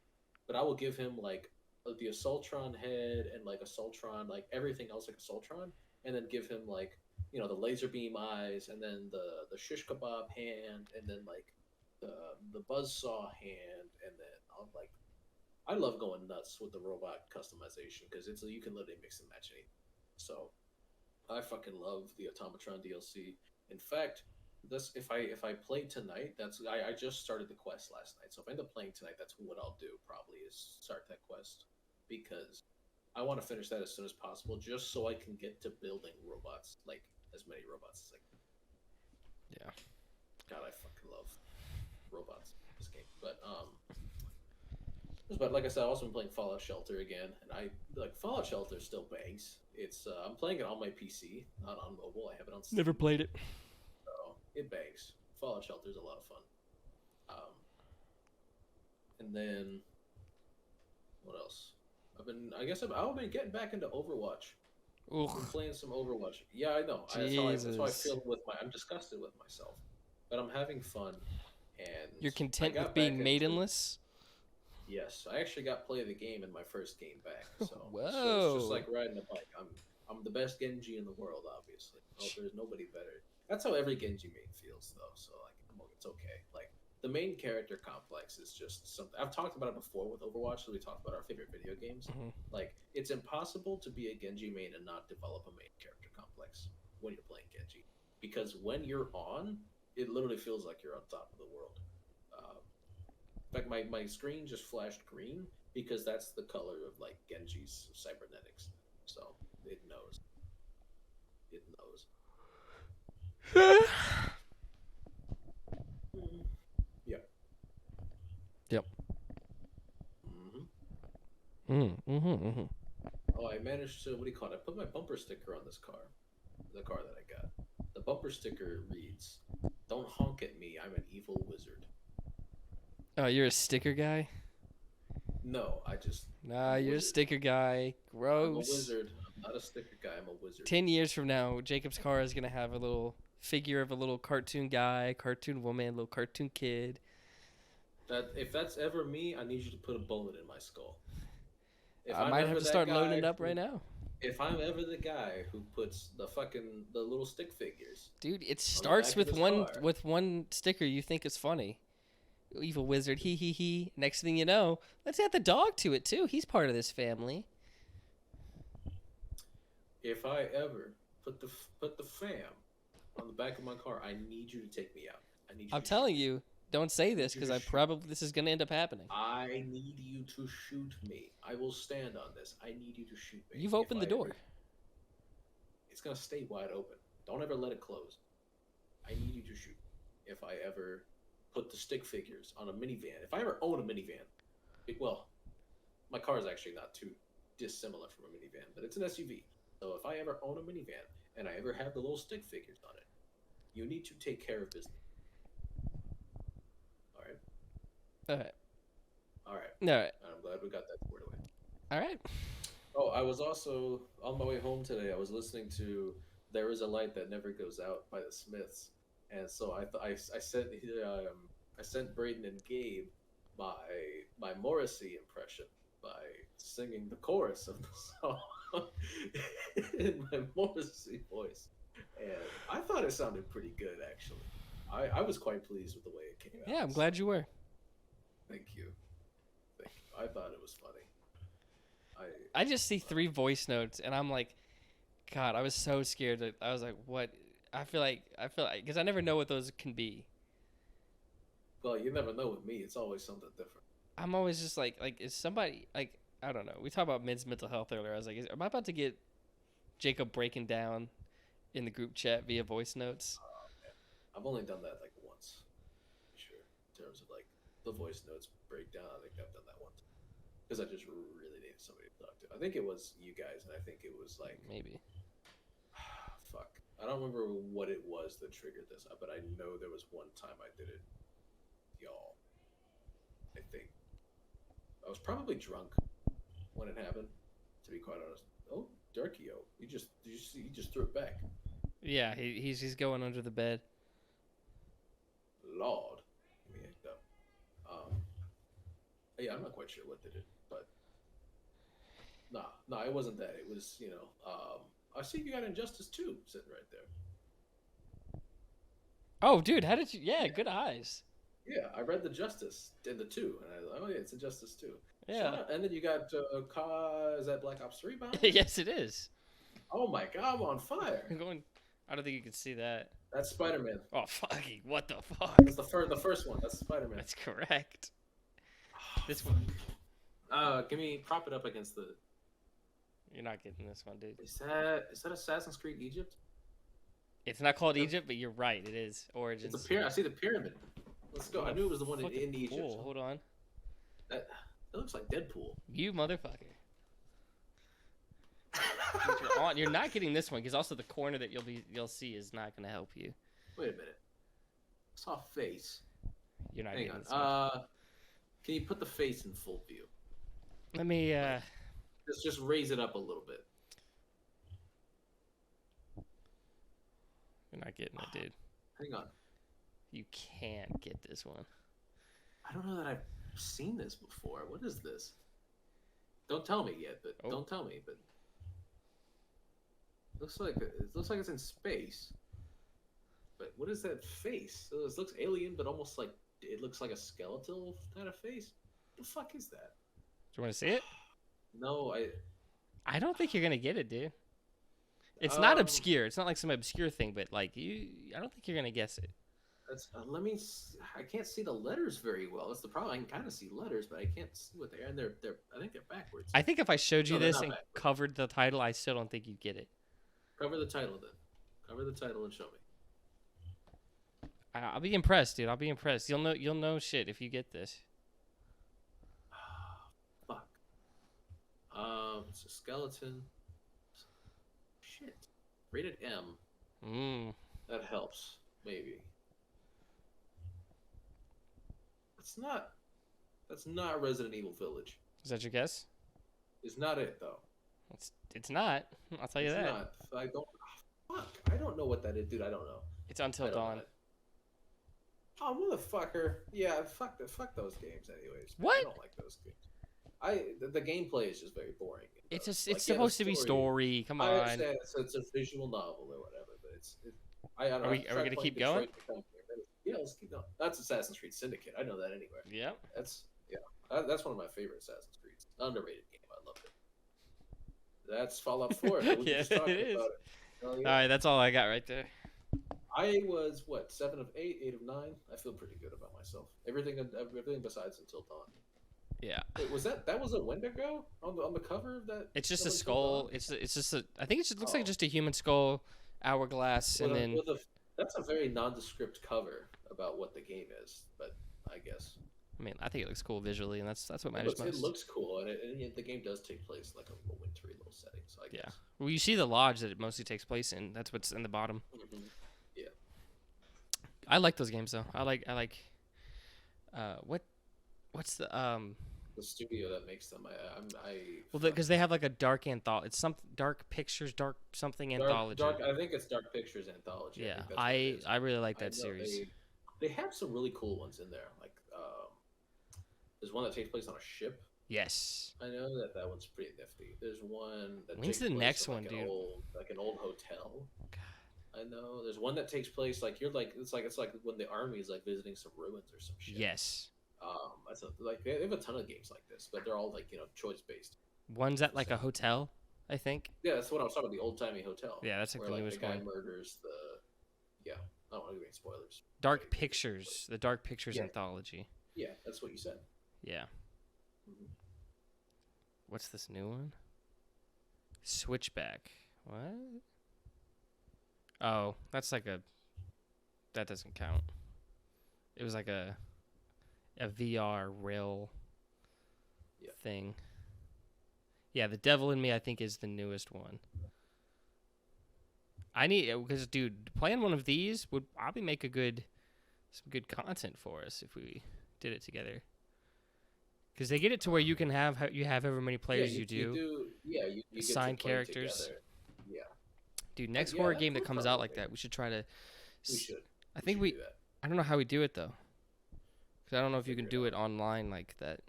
but I will give him like the Assaultron head and like Assaultron like everything else like Assaultron, and then give him like the laser beam eyes, and then the shish kebab hand, and then like the buzzsaw hand, and then I'll like I love going nuts with the robot customization because you can literally mix and match anything. So I fucking love the Automatron DLC. In fact, this if I play tonight, I just started the quest last night. So if I end up playing tonight, that's what I'll do probably is start that quest because I want to finish that as soon as possible, just so I can get to building robots, like as many robots as I can. Yeah. God, I fucking love robots in this game. But like I said, I've also been playing Fallout Shelter again, and I like Fallout Shelter still bangs. It's I'm playing it on my PC, not on mobile. I have it on Steam, Never played it. so it bangs. Fallout Shelter is a lot of fun. Um, and then what else? I've been getting back into Overwatch. Ugh. Been playing some Overwatch. Yeah, I know. That's how I Jesus. feel I'm disgusted with myself, but I'm having fun, and You're I content with got being back into. maidenless? Yes, I actually got play of the game in my first game back. So it's just Whoa. like riding a bike. I'm the best Genji in the world, obviously. Oh, there's nobody better. That's how every Genji main feels, though. So like, it's okay. Like the main character complex is just something I've talked about it before with Overwatch. So we talked about our favorite video games. Mhm. Like it's impossible to be a Genji main and not develop a main character complex when you're playing Genji, because when you're on, it literally feels like you're on top of the world. In fact, my screen just flashed green because that's the color of like Genji's cybernetics. So it knows. It knows. Mm-hmm. Yep. Yep. Mm-hmm. Mm-hmm. Oh, I managed to. What do you call it? I put my bumper sticker on this car. The car that I got. The bumper sticker reads, "Don't honk at me. I'm an evil wizard." Oh, you're a sticker guy? No, Nah, I'm a you're a wizard. sticker guy. I'm a Gross. wizard. I'm not a sticker guy. I'm a wizard. 10 years from now, Jacob's car is going to have a little figure of a little cartoon guy, cartoon woman, little cartoon kid. That if that's ever me, I need you to put a bullet in my skull. If I I'm might have ever to that start loading guy it up right who, now. if I'm ever the guy who puts the little stick figures Dude, it on the starts back of his car, with one sticker you think is funny. Evil wizard, he he he. Next thing you know, let's add the dog to it too. He's part of this family. if I ever put the fam on the back of my car, I need you to take me out. I need you I'm to shoot telling me. you, don't say I this need you because to I shoot. probably this is gonna end up happening. I need you to shoot me. I will stand on this. I need you to shoot me. You've If opened the I door. ever, it's gonna stay wide open. Don't ever let it close. I need you to shoot. If I ever put the stick figures on a minivan, if I ever own a minivan, well, my car is actually not too dissimilar from a minivan, but it's an SUV. So if I ever own a minivan, and I ever have the little stick figures on it, you need to take care of business. All right. All right. All right. All right. I'm glad we got that squared away. All right. Oh, I was also on my way home today. I was listening to "There Is a Light That Never Goes Out" by the Smiths, and so I sent Braden and Gabe my Morrissey impression by singing the chorus of the song in my Morrissey voice, and I thought it sounded pretty good actually. I was quite pleased with the way it came out. Yeah, I'm glad you were. Thank you. Thank you. I thought it was funny. I just see 3 voice notes, and I'm like, God, I was so scared that I was like, what? I feel like, because I never know what those can be. Well, you never know with me. It's always something different. I'm always just like, is somebody, like, I don't know. We talked about men's mental health earlier. I was like, am I about to get Jacob breaking down in the group chat via voice notes? I've only done that like once, sure. In terms of like the voice notes breakdown, I think I've done that once because I just really needed somebody to talk to. I think it was you guys, and I think it was like maybe. Fuck, I don't remember what it was that triggered this, but I know there was one time I did it, y'all. I think I was probably drunk when it happened. To be quite honest. Oh, Durkio, you just threw it back. Yeah, he's going under the bed. Lord, give me a yeah, I'm not quite sure what did it, but nah, it wasn't that. It was I see you got Injustice 2 sitting right there. Oh, dude, how did you? Yeah, good eyes. Yeah, I read the Justice in the 2, and oh yeah, it's Injustice 2. Yeah, and then you got is that Black Ops 3 behind? yes, it is. Oh my God, I'm on fire. I'm going. I don't think you can see that. That's Spider-Man. Oh, fucking, what the fuck? That's the first one. That's Spider-Man. That's correct. Oh, This one. Give me prop it up against the. You're not getting this one, dude. Is that Assassin's Creed Egypt? It's not called Egypt, but you're right. It is Origins. It's I see the pyramid. Let's go. I knew it was the one in Egypt. Cool. Hold on. That looks like Deadpool. You motherfucker. You're not getting this one because also the corner that you'll see is not going to help you. Wait a minute. I saw a face. You're not Hang getting on. this one. Can you put the face in full view? Let me. Let's just raise it up a little bit. You're not getting it, dude. Hang on. You can't get this one. I don't know that I've seen this before. What is this? Don't tell me yet, but don't tell me. But it looks like it's in space. But what is that face? So this looks alien, but almost like it looks like a skeletal kind of face. What the fuck is that? Do you want to see it? No, I don't think you're gonna get it, dude. It's not obscure. It's not like some obscure thing, but like I don't think you're gonna guess it. That's I can't see the letters very well. That's the problem. I can kind of see letters, but I can't see what they are. And they're I think they're backwards. I think if I showed you this and backwards. covered the title, I still don't think you'd get it. Cover the title then. Cover the title and show me. I'll be impressed, dude. I'll be impressed. You'll know shit if you get this. Fuck. It's a skeleton. Shit. Rated M. That helps. Maybe. That's not Resident Evil Village. Is that your guess? It's not it though. It's not. I'll tell you that. Not. I don't. Fuck. I don't know what that is, dude. I don't know. It's Until Dawn. Oh motherfucker! Yeah, fuck those games. Anyways, what? I don't like those games. The gameplay is just very boring. It's supposed to be story. Come on. I understand it's a visual novel or whatever, but I don't know. Are we gonna keep going? Yeah, let's keep going. That's Assassin's Creed Syndicate. I know that anywhere. Yeah. That's one of my favorite Assassin's Creeds. Underrated game. I loved it. That's Fallout 4. Yeah, it is. Yeah. All right, that's all I got right there. I was 7 of 8, 8 of 9. I feel pretty good about myself. Everything besides Until Dawn. Yeah. Wait, was that a Wendigo on the cover of that? It's just a skull. It's just a. I think it just looks like just a human skull, hourglass, and then. That's a very nondescript cover about what the game is, but I guess. I mean, I think it looks cool visually, and that's what It matters looks it most. looks cool, and the game does take place like a wintry little setting. So I Yeah. guess. Well, you see the lodge that it mostly takes place in. That's what's in the bottom. Yeah. I like those games though. I like. What's the The studio that makes them, I Well, fuck because they have like a dark anthology. It's some dark pictures, dark something anthology. Dark. I think it's Dark Pictures Anthology. I Yeah, think that's what it I is. I really like I that know series. they have some really cool ones in there. Like there's one that takes place on a ship. Yes. I know that one's pretty nifty. There's one that When's takes the place next in one, like dude? an old hotel. I know. There's one that takes place like you're like it's like when the army is like visiting some ruins or some shit. Yes. Like they have a ton of games like this, but they're all like choice based. One's at like a hotel, I think. Yeah, that's what I was talking about. The old timey hotel. Yeah, that's like where the like the newest guy one. murders the. Yeah, I don't want to give any spoilers. Dark Pictures, the Dark Pictures Yeah. anthology. Yeah, that's what you said. Yeah. Mhm. What's this new one? Switchback. What? Oh, that's like a. That doesn't count. It was like a VR rail Yeah. thing. Yeah, The Devil in Me, I think, is the newest one. I need because, dude, playing one of these would probably make some good content for us if we did it together. Because they get it to where you can have however many players yeah, you do. You do. Yeah, you get assign to play characters. together. Yeah, Dude, next yeah, horror that game that would comes out probably like that, we should try to. we should. I think should do that. I don't know how we do it though. Because I don't know if you can Figure do it it online like that.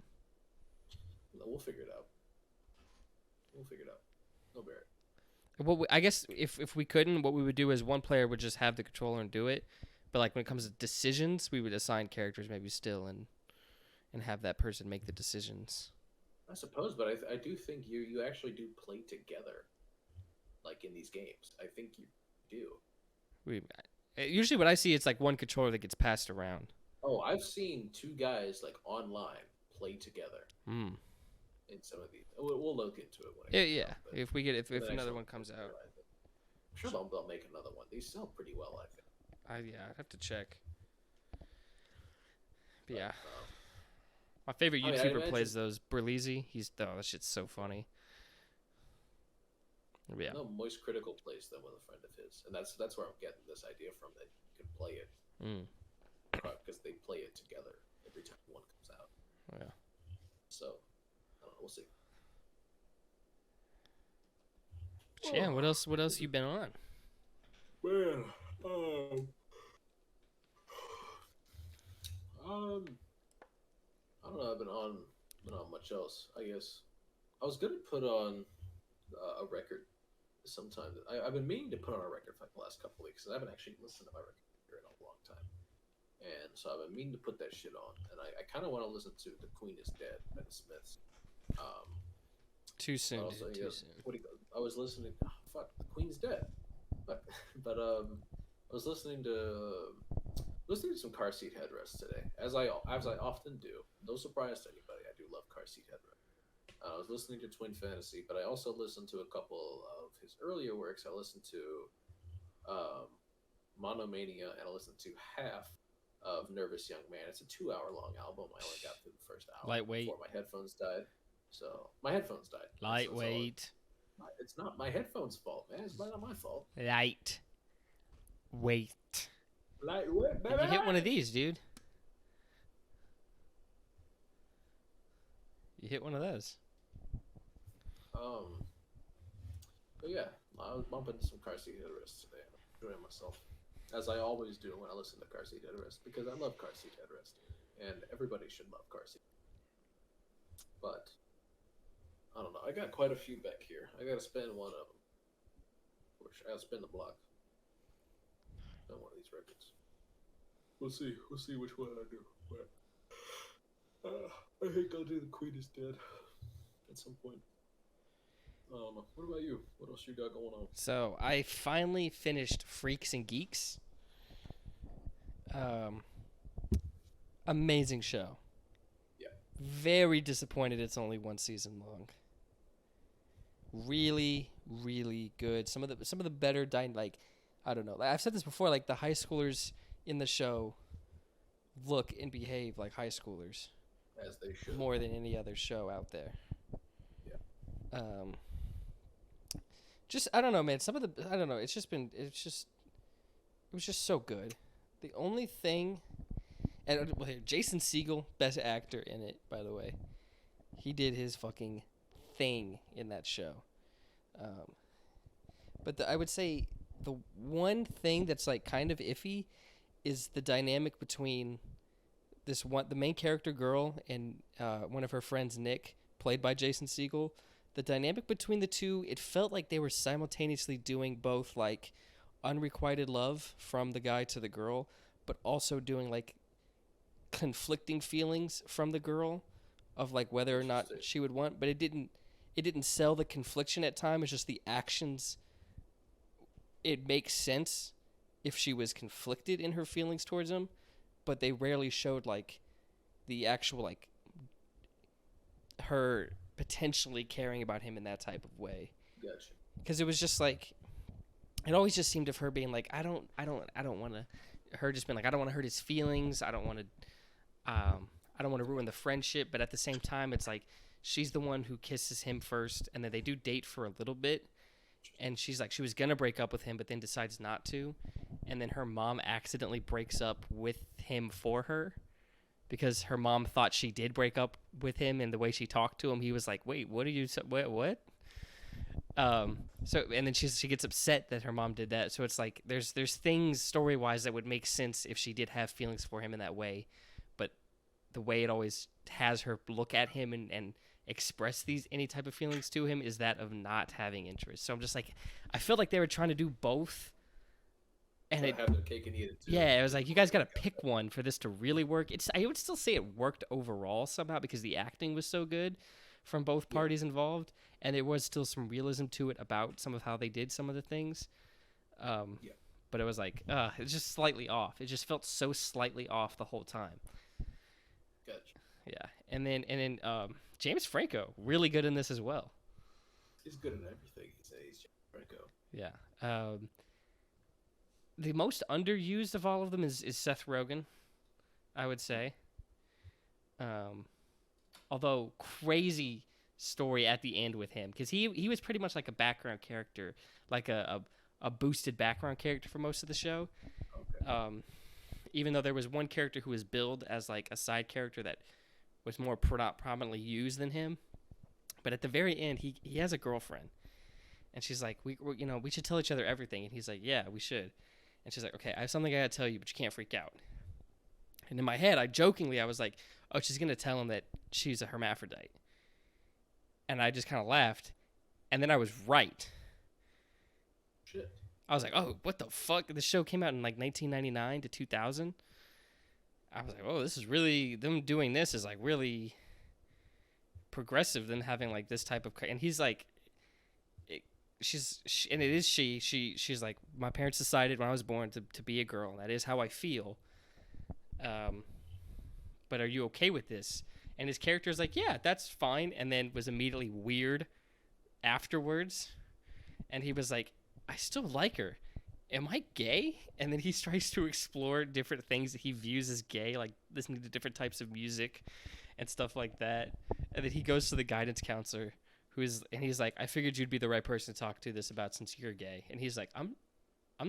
We'll figure it out. No bear. I guess if we couldn't, what we would do is one player would just have the controller and do it. But like when it comes to decisions, we would assign characters maybe still and have that person make the decisions. I suppose, but I do think you actually do play together, like in these games. I think you do. Usually what I see, it's like one controller that gets passed around. Oh, I've seen two guys like online play together Hmm. in some of these. We'll look into it when it Yeah, comes yeah. out, but If we get if the next another one comes out, I'm sure they'll make another one. These sell pretty well, I think. I'd have to check. But yeah, um, my favorite I mean, I YouTuber imagine- plays those. Berlizzi, that shit's so funny. Yeah. No, Moist Critical plays them with a friend of his, and that's where I'm getting this idea from that you can play it Mm. because they play it together every time one comes out. Yeah. So I don't know. We'll see. Yeah. What else you been on? Man, I don't know. I've been on much else. I guess I was gonna put on a record sometime. I've been meaning to put on a record for like the last couple of weeks, and I haven't actually listened to my record in a long time. And so I've been meaning to put that shit on, and I kind of want to listen to "The Queen Is Dead" by the Smiths. Too soon. Also, Dude, too soon. I was listening. Oh, fuck, The Queen's Dead. But I was listening to some car seat headrests today, as I often do. No surprise to anybody, I do love car seat headrests. I was listening to Twin Fantasy, but I also listened to a couple of his earlier works. I listened to Monomania, and I listened to half of Nervous Young Man. It's a 2-hour-long album. I only got through the first hour Lightweight. before my headphones died. So my headphones died. Lightweight. It's not my headphones' fault, man. It's not my fault. Light. Weight. Lightweight, baby. You hit one of these, dude. You hit one of those. But yeah, I was bumping some car seat headrests today. I'm enjoying myself, as I always do when I listen to car seat headrests, because I love car seat headrests, and everybody should love car seat. But I don't know. I got quite a few back here. I gotta spend one of them. I gotta spin the block. On one of these records. We'll see. We'll see which one I do. But I think I'll do "The Queen Is Dead" at some point. I don't know. What about you? What else you got going on? So I finally finished Freaks and Geeks. Amazing show. Yeah. Very disappointed it's only one season long. Really, really good. Some of the better I don't know. I've said this before. Like the high schoolers in the show look and behave like high schoolers. as they should. more than any other show out there. Yeah. Just I don't know, man. Some of the I don't know. It was just so good. The only thing, and well, here, Jason Segel, best actor in it, by the way. He did his fucking thing in that show. But I would say the one thing that's like kind of iffy is the dynamic between the main character girl and one of her friends, Nick, played by Jason Segel. The dynamic between the two, it felt like they were simultaneously doing both like unrequited love from the guy to the girl, but also doing like conflicting feelings from the girl of like whether or not she would want. But it didn't sell the confliction at times. It's just the actions. It makes sense if she was conflicted in her feelings towards him, but they rarely showed like the actual like her potentially caring about him in that type of way. Gotcha. Because it was just like, it always just seemed of her being like, I don't want to, her just being like, I don't want to hurt his feelings. I don't want to ruin the friendship. But at the same time, it's like, she's the one who kisses him first, and then they do date for a little bit. And she's like, she was going to break up with him, but then decides not to. And then her mom accidentally breaks up with him for her, because her mom thought she did break up with him, and the way she talked to him, he was like, wait, what are you, what? So, and then she gets upset that her mom did that. So it's like, there's things story-wise that would make sense if she did have feelings for him in that way. But the way it always has her look at him and express any type of feelings to him is that of not having interest. So I'm just like, I feel like they were trying to do both. And it have their cake and eat it too. Yeah, it was like, you guys got to pick one for this to really work. I would still say it worked overall somehow because the acting was so good from both parties involved, and there was still some realism to it about some of how they did some of the things. But it was like, it's just slightly off. It just felt so slightly off the whole time. Gotcha. Yeah, and then James Franco, really good in this as well. He's good in everything. He's James Franco. Yeah. The most underused of all of them is Seth Rogen, I would say. Although crazy story at the end with him, because he was pretty much like a background character, like a boosted background character for most of the show. Okay. Even though there was one character who was billed as like a side character that was more prominently used than him, but at the very end he has a girlfriend, and she's like, we should tell each other everything, and he's like, yeah, we should. And she's like, okay, I have something I gotta tell you, but you can't freak out. And in my head, I was like, oh, she's gonna tell him that she's a hermaphrodite. And I just kind of laughed, and then I was right. Shit. I was like, oh, what the fuck? The show came out in like 1999 to 2000. I was like, oh, this is really, them doing this is like really progressive than having like this type of, and he's like, she's like, my parents decided when I was born to be a girl, and that is how I feel. But are you okay with this? And his character's like, yeah, that's fine, and then was immediately weird afterwards. And he was like, I still like her. Am I gay? And then he tries to explore different things that he views as gay, like listening to different types of music and stuff like that. And then he goes to the guidance counselor, and he's like, I figured you'd be the right person to talk to this about since you're gay. And he's like, I'm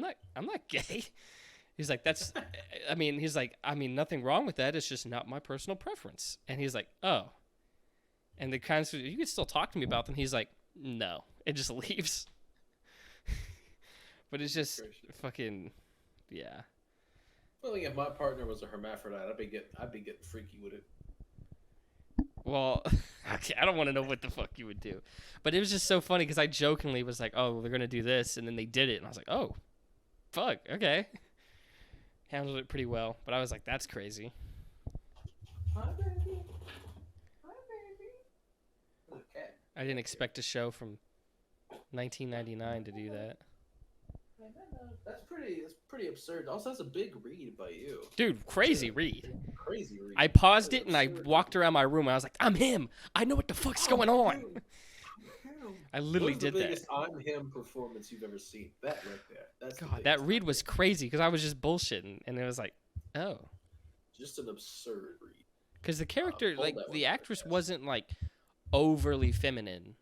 not gay. He's like, nothing wrong with that. It's just not my personal preference. And he's like, oh. And the counselor, you can still talk to me about them. He's like, no. It just leaves. But it's just fucking, yeah. Well, if my partner was a hermaphrodite, I'd be getting freaky with it. Well, okay, I don't want to know what the fuck you would do. But it was just so funny because I jokingly was like, oh, they're going to do this. And then they did it. And I was like, oh, fuck, okay. Handled it pretty well. But I was like, that's crazy. Hi, baby. Hi, baby. Look at cat. I didn't expect a show from 1999 to do that. That's pretty absurd. Also, that's a big read by you. Dude, crazy read. Crazy read. I paused it and I walked around my room and I was like, I'm him. I know what the fuck's going on. I literally did that. What's the biggest I'm him performance you've ever seen? That right there. That's God, that read was crazy because I was just bullshitting and it was like, oh. Just an absurd read. Because the character, pulled like that one the out of actress, his ass. wasn't like overly feminine.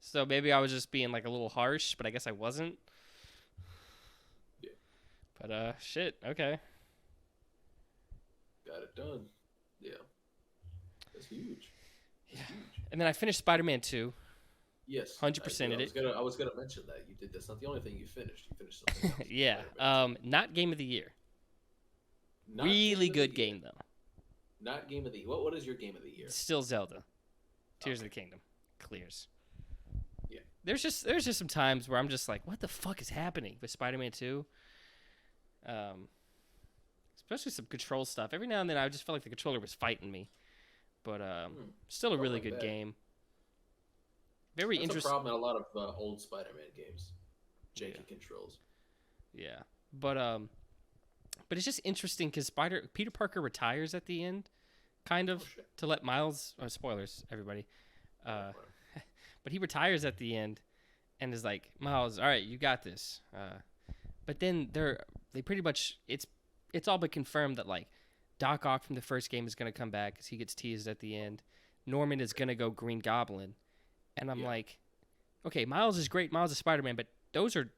So maybe I was just being like a little harsh, but I guess I wasn't. Yeah, But shit. Okay. got it done. Yeah, that's huge. That's huge. And then I finished Spider-Man 2. Yes, I 100% did. it. I was gonna mention that you did. That's not the only thing you finished. You finished something else. Yeah. Spider-Man 2. Not game of the year. Not Really game of the good year. game though. Not game of the. What is your game of the year? Still Zelda. Tears of the Kingdom. Clears. Yeah. There's just some times where I'm just like, what the fuck is happening with Spider-Man 2? Especially some control stuff. Every now and then I just felt like the controller was fighting me. But still a really good game. Very That's interesting. a problem in a lot of old Spider-Man games. Janky controls. Yeah. But it's just interesting because Peter Parker retires at the end, kind of, to let Miles. Oh, spoilers, everybody. But he retires at the end, and is like, Miles, all right, you got this. But then they pretty much it's all but confirmed that like Doc Ock from the first game is gonna come back because he gets teased at the end. Norman is gonna go Green Goblin, and I'm like, okay, Miles is great. Miles is Spider-Man, but these are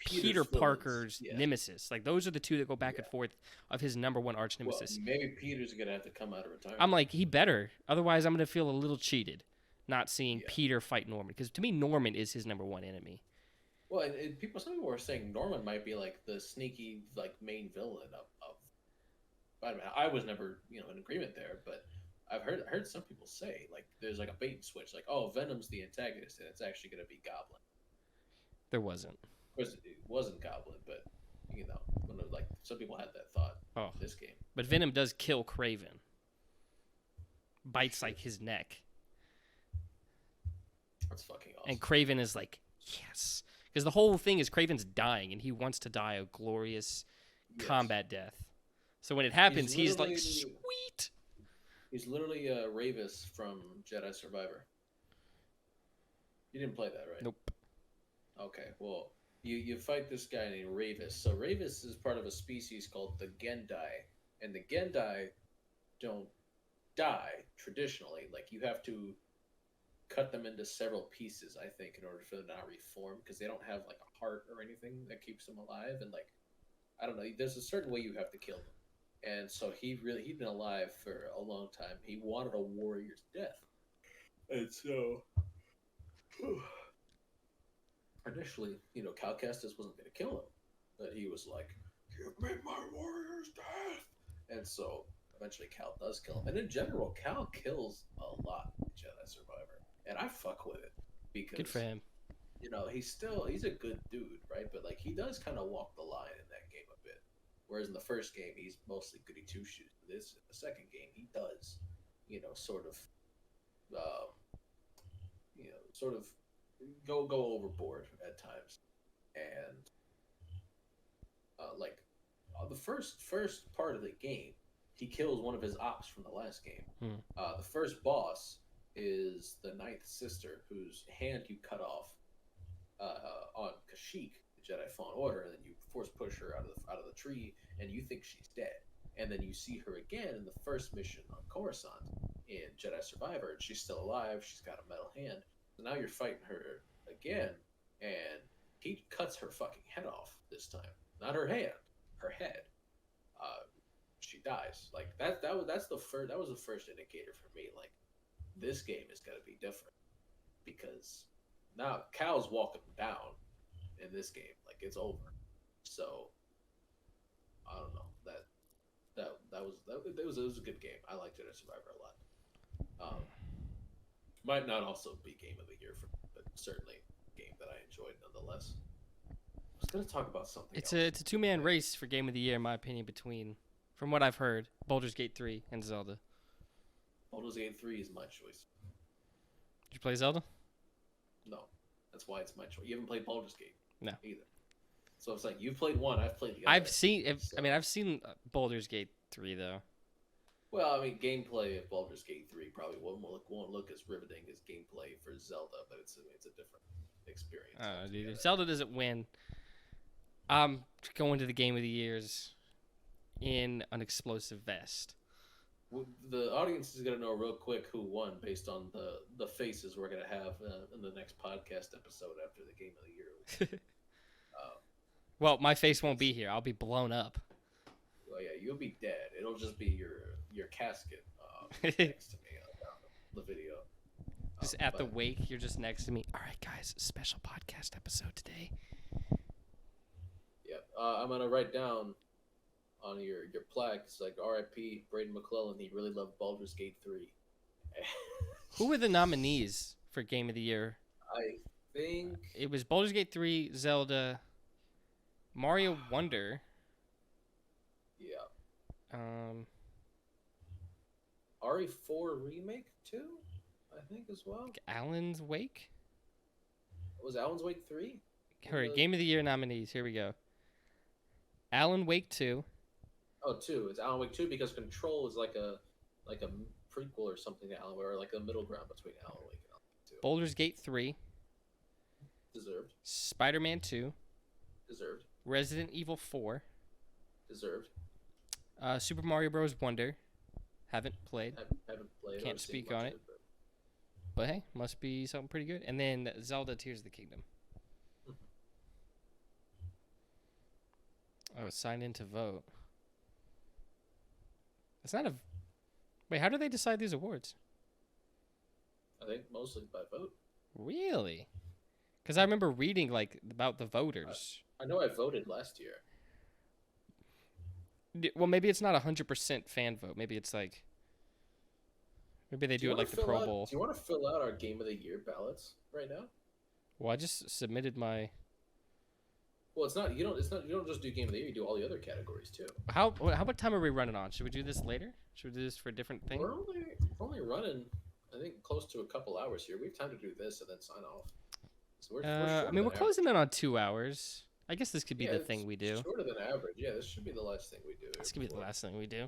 Peter Parker's nemesis. Like those are the two that go back and forth of his number one arch nemesis. Well, maybe Peter's gonna have to come out of retirement. I'm like, he better. Otherwise, I'm gonna feel a little cheated, not seeing Peter fight Norman, because to me, Norman is his number one enemy. Well, and some people were saying Norman might be like the sneaky like main villain of Spider-Man. I was never in agreement there, but I've heard some people say like there's like a bait and switch, like Venom's the antagonist and it's actually gonna be Goblin. There wasn't. Of course, it wasn't Goblin, but like some people had that thought. In this game, but Venom does kill Kraven. Bites like his neck. That's fucking awesome. And Kraven is like, yes, because the whole thing is Kraven's dying and he wants to die a glorious combat death. So when it happens, he's like, sweet. He's literally Ravis from Jedi Survivor. You didn't play that, right? Nope. Okay, well, you fight this guy named Ravis. So Ravis is part of a species called the Gendai, and the Gendai don't die traditionally. Like you have to cut them into several pieces, I think, in order for them to not reform, because they don't have like a heart or anything that keeps them alive, and like I don't know, there's a certain way you have to kill them. And so he'd been alive for a long time. He wanted a warrior's death, and so initially, Cal Kestis wasn't going to kill him, but he was like, "Give me my warrior's death," and so eventually Cal does kill him. And in general, Cal kills a lot in Jedi Survivor, and I fuck with it because good for him. He's a good dude, right? But like he does kind of walk the line in that game a bit. Whereas in the first game, he's mostly goody two shoes. In the second game, he does, sort of go overboard at times, and the first part of the game, he kills one of his ops from the last game. The first boss is the ninth sister, whose hand you cut off on Kashyyyk, the Jedi Fallen Order, and then you force push her out of the tree, and you think she's dead, and then you see her again in the first mission on Coruscant in Jedi Survivor, and she's still alive. She's got a metal hand. So now you're fighting her again, and he cuts her fucking head off this time. Not her hand, her head. She dies. Like that was the first indicator for me. Like this game is gonna be different because now Cal's walking down in this game. Like it's over. So I don't know. It was a good game. I liked Jedi Survivor a lot. Might not also be game of the year for me, but certainly a game that I enjoyed nonetheless. I was gonna talk about something. It's a 2-man race for game of the year, in my opinion, between, from what I've heard, Baldur's Gate 3 and Zelda. Baldur's Gate 3 is my choice. Did you play Zelda? No, that's why it's my choice. You haven't played Baldur's Gate? No. Either. So it's like you've played one, I've played the other. I've seen Baldur's Gate 3 though. Well, I mean, gameplay of Baldur's Gate 3 probably won't look as riveting as gameplay for Zelda, but it's a different experience. Dude, if Zelda doesn't win, I'm going to the game of the years in an explosive vest. The audience is gonna know real quick who won based on the faces we're gonna have in the next podcast episode after the game of the year. Uh, Well, my face won't because be here. I'll be blown up. well, yeah, you'll be dead. It'll just be your casket next to me on the video. Just at the But wake, you're just next to me. All right, guys, special podcast episode today. yeah, I'm gonna write down on your plaque. It's like R.I.P. Brayden McClellan. He really loved Baldur's Gate 3. Who were the nominees for Game of the Year? I think It was Baldur's Gate 3, Zelda, Mario Wonder, yeah, um, RE4 remake too. I think as well. Alan's Wake. Was Alan's Wake 3? All right, Game of the Year nominees. Here we go. Alan Wake 2, Oh, 2. It's Alan Wake 2 because Control is like a prequel or something to Alan Wake, or like a middle ground between Alan Wake and Alan Wake 2. Baldur's Gate 3, Deserved. Spider-Man 2, Deserved. Resident Evil 4, Deserved. Super Mario Bros. Wonder. Haven't played, Haven't played. Can't or seen speak much on of it. but hey, must be something pretty good. And then Zelda Tears of the Kingdom. Oh, sign in to vote. It's not a. Wait, how do they decide these awards? I think mostly by vote. Really? Because I remember reading like about the voters. I know I voted last year. Well, maybe it's not 100% fan vote. Maybe it's like. Maybe they do it like the Pro Bowl. Do you want to fill out our Game of the Year ballots right now? Well, I just submitted my. Well, it's not. You don't. It's not. You don't just do Game of the Year. You do all the other categories too. How much time are we running on? Should we do this later? Should we do this for a different thing? We're only running. I think close to a couple hours here. We have time to do this and then sign off. So I mean, we're closing in on 2 hours. I guess this could be the it's thing we do. Shorter than average. Yeah, this should be the last thing we do. This could be the last thing we do.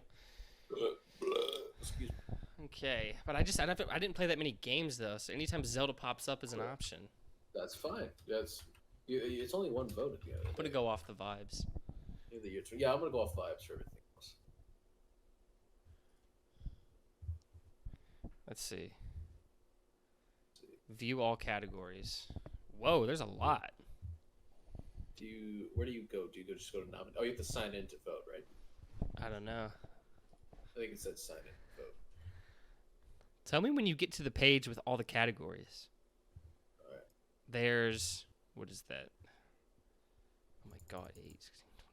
Excuse me. Okay, but I didn't play that many games though. So anytime Zelda pops up as an option, That's fine. It's only one vote at the end. I'm gonna go off the vibes. Yeah, I'm gonna go off vibes for everything else. Let's see. View all categories. Whoa, there's a lot. Where do you go? Do you just go to nominate? Oh, you have to sign in to vote, right? I don't know. I think it said sign in to vote. Tell me when you get to the page with all the categories. All right. There's what is that? Oh my god, 8, 16, 24.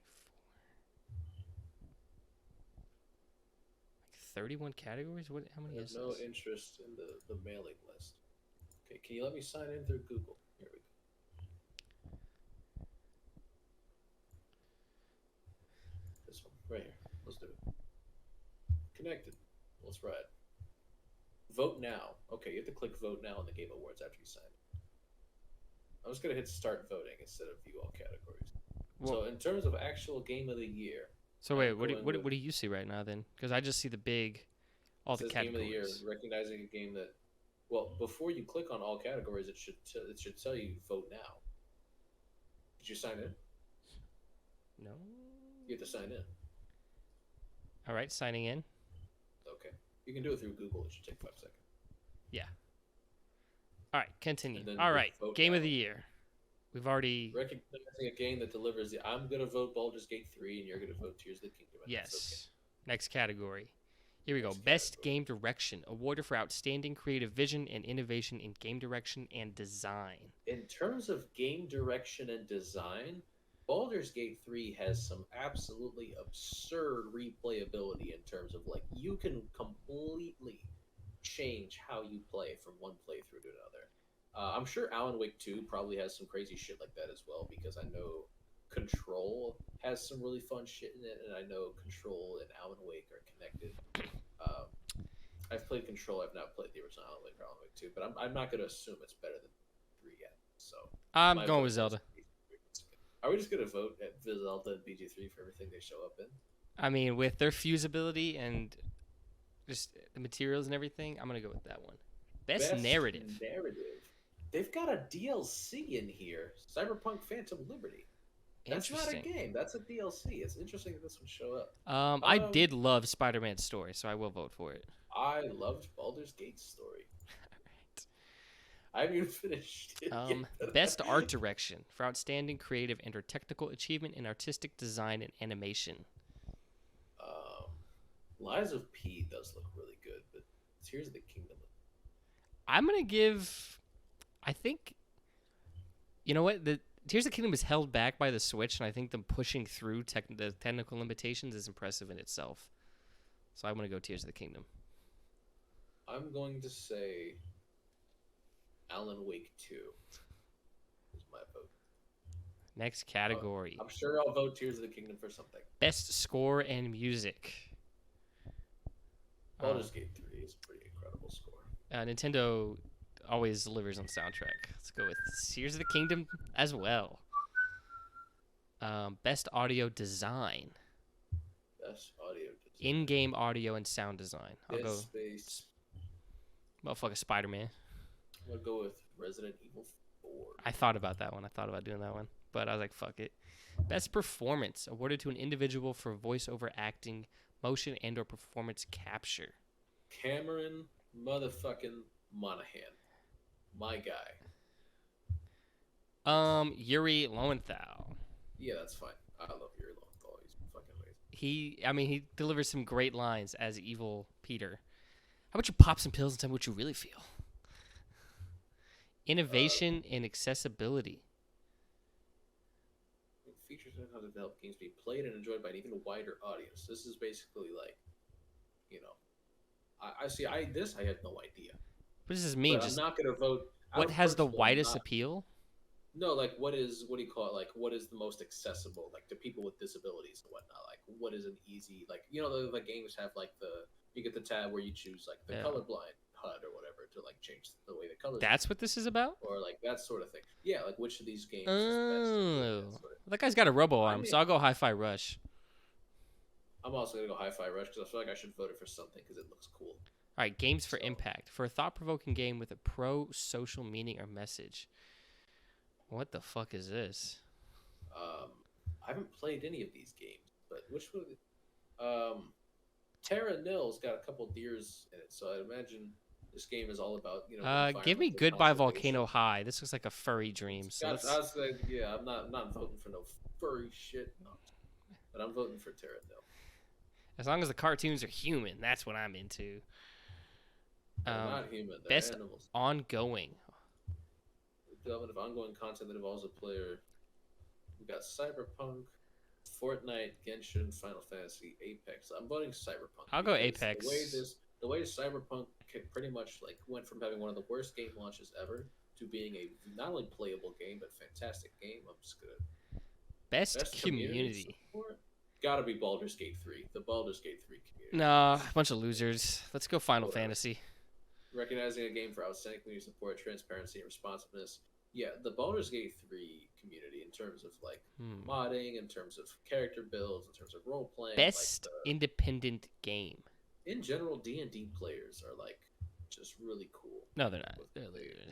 Like 31 categories? What? How many I is have no this? interest in the mailing list. Okay, can you let me sign in through Google? Here we go. This one, right here. Let's do it. Connected. Let's ride. Vote now. Okay, you have to click vote now on the Game Awards after you sign in. I'm just gonna hit start voting instead of view all categories. Well, So in terms of actual Game of the Year, so wait, I'm what going with- do you see right now then? Because I just see the big, all it the says Game of the Year, categories. recognizing a game that, well, before you click on all categories, it should tell you vote now. Did you sign in? No. You have to sign in. All right, signing in. Okay, you can do it through Google. It should take 5 seconds. All right, continue. And then All you right, vote game of now. the year. We've already. Recognizing a game that delivers the I'm gonna vote Baldur's Gate 3 and you're gonna vote Tears of the Kingdom. And that's Yes. Next category. Here we go. Next Best category. game direction, awarded for outstanding creative vision and innovation in game direction and design. Okay. In terms of game direction and design, Baldur's Gate 3 has some absolutely absurd replayability in terms of like you can completely change how you play from one playthrough to another. I'm sure Alan Wake 2 probably has some crazy shit like that as well because I know Control has some really fun shit in it, and I know Control and Alan Wake are connected. I've played Control. I've not played the original Alan Wake or Alan Wake 2, but I'm not going to assume it's better than 3 yet. So I'm my going vote with is Zelda. Are we just going to vote at Zelda and BG3 for everything they show up in? I mean, with their fusibility and just the materials and everything, I'm gonna go with that one. Best narrative. They've got a DLC in here, Cyberpunk Phantom Liberty. That's not a Interesting. game. That's a DLC. It's interesting that this would show up. I did love Spider-Man's story, so I will vote for it. I loved Baldur's Gate's story. I haven't even finished it yet. Best art direction for outstanding creative and or technical achievement in artistic design and animation. Lies of P does look really good, but Tears of the Kingdom. I'm gonna give. I think. You know what? The Tears of the Kingdom is held back by the Switch, and I think them pushing through the technical limitations is impressive in itself. So I'm gonna go Tears of the Kingdom. I'm going to say Alan Wake 2 is my vote. Next category. I'm sure I'll vote Tears of the Kingdom for something. Best score and music. Baldur's Gate 3 is a pretty incredible score. Nintendo always delivers on soundtrack. Let's go with Tears of the Kingdom as well. Best audio design. Best audio design. In-game audio and sound design. I'll go Space. Motherfucker Spider-Man. I'm going to go with Resident Evil 4. I thought about that one. I thought about doing that one. But I was like, fuck it. Best performance awarded to an individual for voiceover acting, motion, and or performance capture. Cameron motherfucking Monaghan. My guy. Yuri Lowenthal. Yeah, that's fine. I love Yuri Lowenthal. He's fucking amazing. He delivers some great lines as evil Peter. How about you pop some pills and tell me what you really feel? Innovation and accessibility. Features and how to help games be played and enjoyed by an even wider audience. This is basically like, I see. I had no idea. What does this mean? But I'm not going to vote. What has the widest appeal? No, like what do you call it? Like what is the most accessible, like to people with disabilities and whatnot? Like what is an easy, like the games have like you get the tab where you choose like the colorblind HUD or whatever to like change the way the colors. That's what this is about? Or like that sort of thing. Yeah, like which of these games is best? That guy's got a robo arm, so I'll go Hi-Fi Rush. I'm also going to go Hi-Fi Rush because I feel like I should vote it for something because it looks cool. All right, games for impact. For a thought-provoking game with a pro-social meaning or message. What the fuck is this? I haven't played any of these games, but which one? Terra Nil's got a couple deers in it, so I imagine this game is all about give me Goodbye Volcano High. This looks like a furry dream. So I'm not voting for no furry shit, no. But I'm voting for Terra Nil. As long as the cartoons are human, that's what I'm into. They're not human. They're best animals. Ongoing. Development of ongoing content that involves a player. We got Cyberpunk, Fortnite, Genshin, Final Fantasy, Apex. I'm voting Cyberpunk. I'll go Apex. The way Cyberpunk pretty much like went from having one of the worst game launches ever to being a not only playable game but fantastic game. I'm just gonna best community. Gotta be Baldur's Gate 3. The Baldur's Gate 3 community. Nah, a bunch of losers. Let's go Final Fantasy. Recognizing a game for outstanding community support, transparency, and responsiveness. Yeah, the Baldur's Gate 3 community in terms of like modding, in terms of character builds, in terms of role playing. Best independent game. In general, D&D players are like just really cool. No, they're not.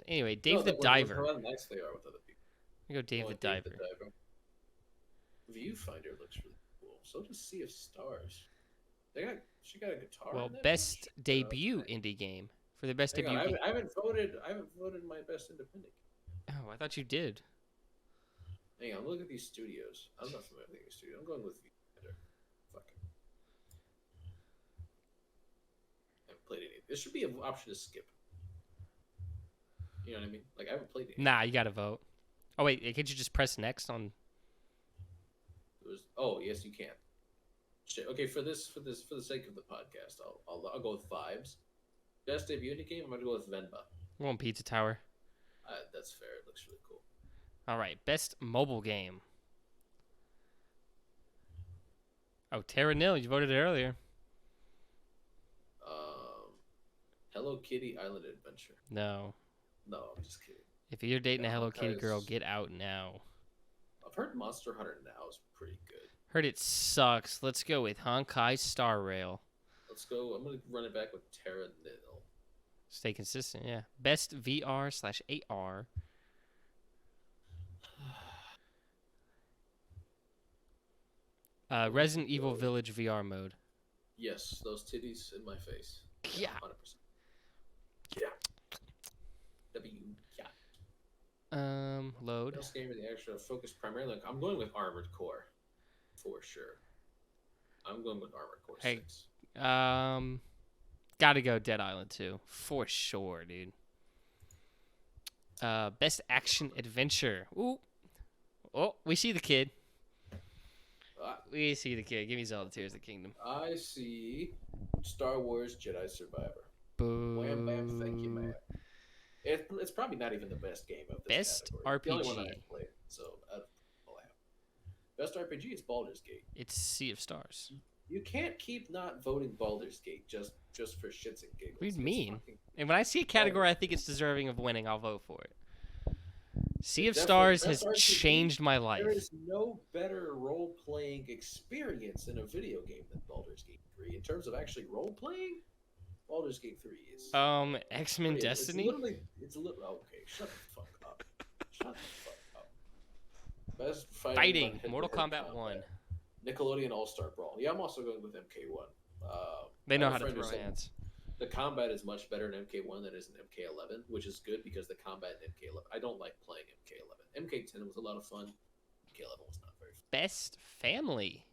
Anyway, Dave the Diver. How nice they are with other people. We go Dave the Diver. Viewfinder looks really cool. So does Sea of Stars. She got a guitar. Well, best debut indie game for the best debut. I haven't voted my best independent. Oh, I thought you did. Hang on, look at these studios. I'm not familiar with these studios. I'm going with Viewfinder. Fuck it. I haven't played any. There should be an option to skip. You know what I mean? Like I haven't played any. Nah, you gotta vote. Oh wait, can't you just press next on? Oh yes, you can. Okay, for the sake of the podcast, I'll go with vibes. Best debut indie game. I'm gonna go with Venba. We're on Pizza Tower. That's fair. It looks really cool. All right, best mobile game. Oh, Terra Nil. You voted it earlier. Hello Kitty Island Adventure. No, I'm just kidding. If you're dating a Hello Kitty girl, get out now. I've heard Monster Hunter Now is pretty good. Heard it sucks. Let's go with Honkai Star Rail. Let's go. I'm gonna run it back with Terra Nil. Stay consistent, yeah. Best VR/AR. Resident Evil Go. Village VR mode. Yes, those titties in my face. Yeah. 100%. Yeah. W. Yeah. Load. Best game of the extra focus primarily. I'm going with Armored Core, for sure. I'm going with Armored Core Hey. 6. Gotta go Dead Island 2. For sure, dude. Best action adventure. Ooh. Oh, we see the kid. We see the kid. Give me Zelda Tears of the Kingdom. I see Star Wars Jedi Survivor. Boo. Wham bam, thank you, man. It's probably not even the best game of this Best category. RPG. The only one that I played. So all I have. Best RPG is Baldur's Gate. It's Sea of Stars. You can't keep not voting Baldur's Gate just for shits and giggles. What do you mean? And when I see a category I think it's deserving of winning, I'll vote for it. Sea of Stars has changed my life. There is no better role-playing experience in a video game than Baldur's Gate 3. In terms of actually role-playing, Baldur's Gate 3 is... X-Men Destiny? It's literally... Okay, shut the fuck up. Shut the fuck up. Best Fighting. Mortal Kombat 1. Nickelodeon All-Star Brawl. Yeah, I'm also going with MK1. They know how to throw hands. The combat is much better in MK1 than it is in MK11, which is good because the combat in MK11... I don't like playing MK11. MK10 was a lot of fun. MK11 was not very fun. Best family.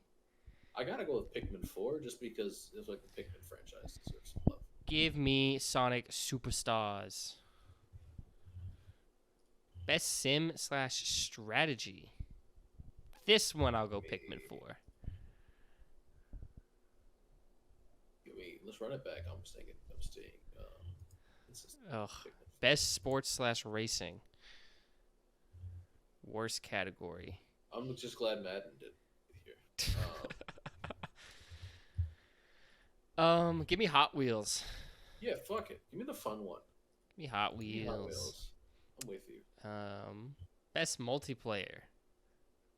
I gotta go with Pikmin 4 just because it's like the Pikmin franchise deserves some love. Give me Sonic Superstars. Best sim/strategy. This one I'll go Pikmin 4. Let's run it back. I'm staying. Best sports/racing. Worst category. I'm just glad Madden did here. Give me Hot Wheels. Yeah, fuck it. Give me the fun one. Give me Hot Wheels. I'm with you. Best multiplayer.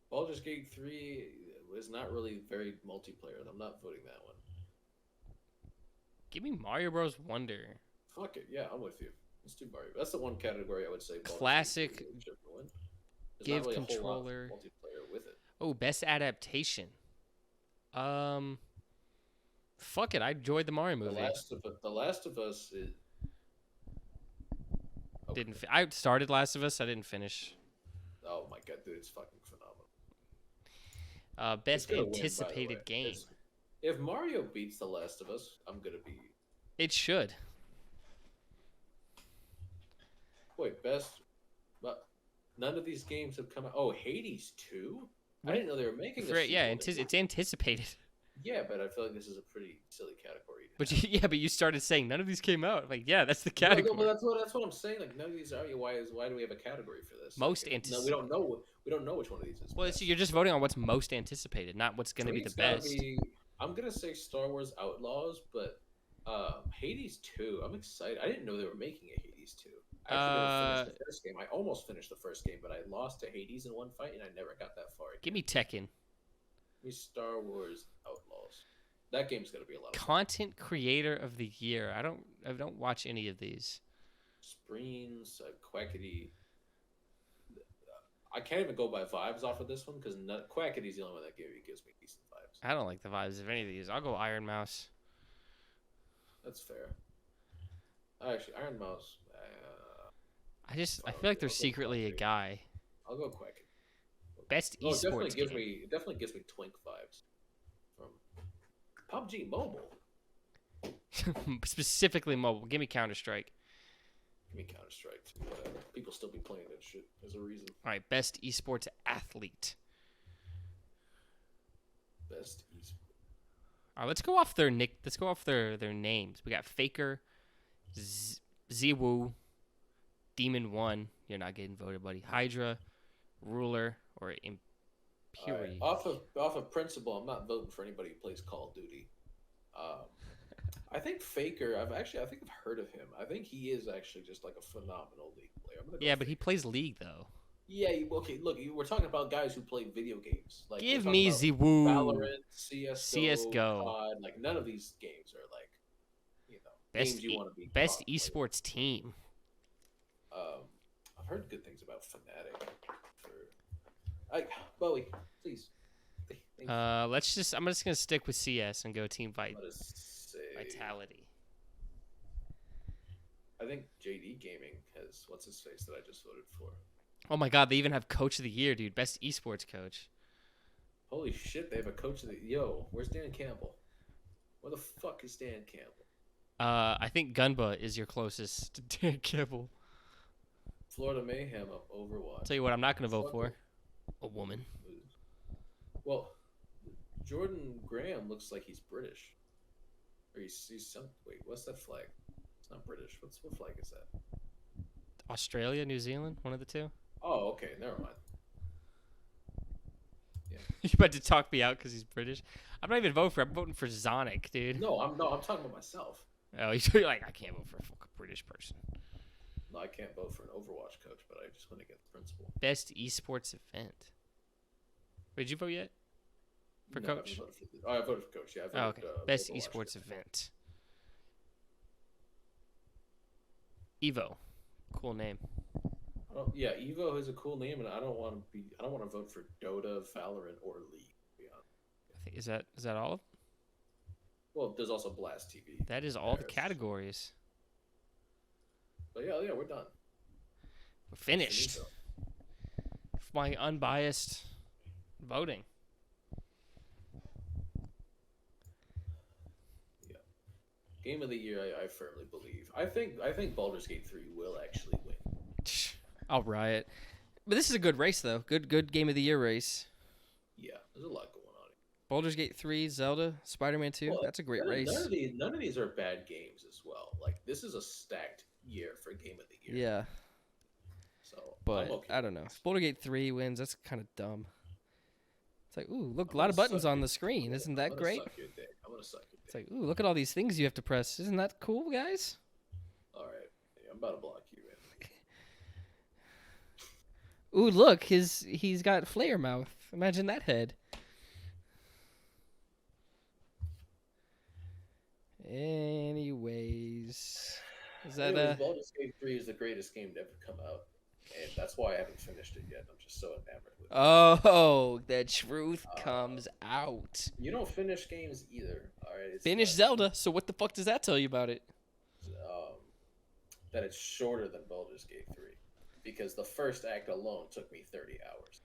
Baldur's Gate 3 is not really very multiplayer. I'm not voting that one. Give me Mario Bros. Wonder. Fuck it. Yeah, I'm with you. Let's do Mario. That's the one category I would say. Classic. Give really controller. Multiplayer with it. Oh, best adaptation. Fuck it. I enjoyed the Mario movie. The Last of Us is. Okay. I started Last of Us. I didn't finish. Oh my god, dude, it's fucking phenomenal. Best anticipated game. If Mario beats The Last of Us, I'm gonna be. It should. Wait, best. But none of these games have come out. Oh, Hades 2? I didn't know they were making this. Yeah, it's anticipated. Yeah, but I feel like this is a pretty silly category. But you started saying none of these came out. Like, yeah, that's the category. No, but that's what I'm saying. Like, none of these are. Why do we have a category for this? Most anticipated. No, we don't know. We don't know which one of these is. Well, you're just voting on what's most anticipated, not what's going to be the best. I'm gonna say Star Wars Outlaws, but Hades 2. I'm excited. I didn't know they were making a Hades 2. I actually finished the first game. I almost finished the first game, but I lost to Hades in one fight, and I never got that far. Give me Tekken. Give me Star Wars Outlaws. That game's gonna be a lot of Content Creator of the Year. I don't watch any of these. Spreens, Quackity. I can't even go by vibes off of this one because Quackity's the only one that gives me decent vibes. I don't like the vibes of any of these. I'll go Iron Mouse. That's fair. Actually, Iron Mouse. I feel like they're secretly a guy. I'll go Quackity. Best esports game. It definitely gives me Twink vibes from PUBG Mobile. Specifically mobile. Give me Counter-Strike. Give me Counter-Strike. Whatever. People still be playing that shit. There's a reason. All right, best esports athlete. Best esports. All right, let's go off their names. We got Faker, Ziwu, Demon 1. You're not getting voted, buddy. Hydra, Ruler, or Imperium. Right. Off of principle, I'm not voting for anybody who plays Call of Duty. I think Faker. I think I've heard of him. I think he is actually just like a phenomenal League player. Yeah, but he plays League though. Yeah. Okay. Look, we're talking about guys who play video games. Like, give me Ziwu. Valorant, CS:GO, CS:GO. Like none of these games are like, best games you want to be. Best esports team. I've heard good things about Fnatic. Bowie, please. I'm just gonna stick with CS and go Team I'm gonna say Vitality. I think JD Gaming has what's his face that I just voted for. Oh my God, they even have Coach of the Year, dude. Best esports coach. Holy shit, they have a coach of the where's Dan Campbell? Where the fuck is Dan Campbell? I think Gunba is your closest to Dan Campbell. Florida Mayhem of Overwatch. Tell you what, I'm not gonna vote for a woman. Well, Jordan Graham looks like he's British. Or he's some. Wait, what's that flag? It's not British. What flag is that? Australia, New Zealand, one of the two. Oh, okay, never mind. Yeah. You about to talk me out because he's British? I'm not even voting for. I'm voting for Zonic, dude. No, I'm talking about myself. Oh, you're like, I can't vote for a fucking British person. No, I can't vote for an Overwatch coach, but I just want to get the principle. Best esports event. Wait, did you vote yet? For coach? I voted for coach. Yeah. I voted, okay. Best Overwatch esports event. Evo. Cool name. Yeah, Evo is a cool name, and I don't want to vote for Dota, Valorant, or League. To be honest. I think, is that all of them? Well, there's also Blast TV. That is all the categories. But yeah, we're done. We're finished. My unbiased voting. Yeah. Game of the year, I firmly believe. I think Baldur's Gate 3 will actually win. I'll riot. But this is a good race, though. Good Game of the Year race. Yeah, there's a lot going on. Baldur's Gate 3, Zelda, Spider-Man 2. Well, that's a great race. None of these are bad games as well. Like, this is a stacked year for Game of the Year. Yeah. So, but okay. I don't know. If Baldur's Gate 3 wins, that's kind of dumb. It's like, ooh, look, a lot of buttons on the screen. Isn't that great? I'm gonna suck your dick. It's like, ooh, look at all these things you have to press. Isn't that cool, guys? All right. Yeah, I'm about to block you, man. Ooh, look, he's got flare mouth. Imagine that head. Anyways, Baldur's Gate 3 is the greatest game to ever come out, and that's why I haven't finished it yet. I'm just so enamored with it. Oh, the truth comes out. You don't finish games either. All right. Finish Zelda. So what the fuck does that tell you about it? That it's shorter than Baldur's Gate 3, because the first act alone took me 30 hours.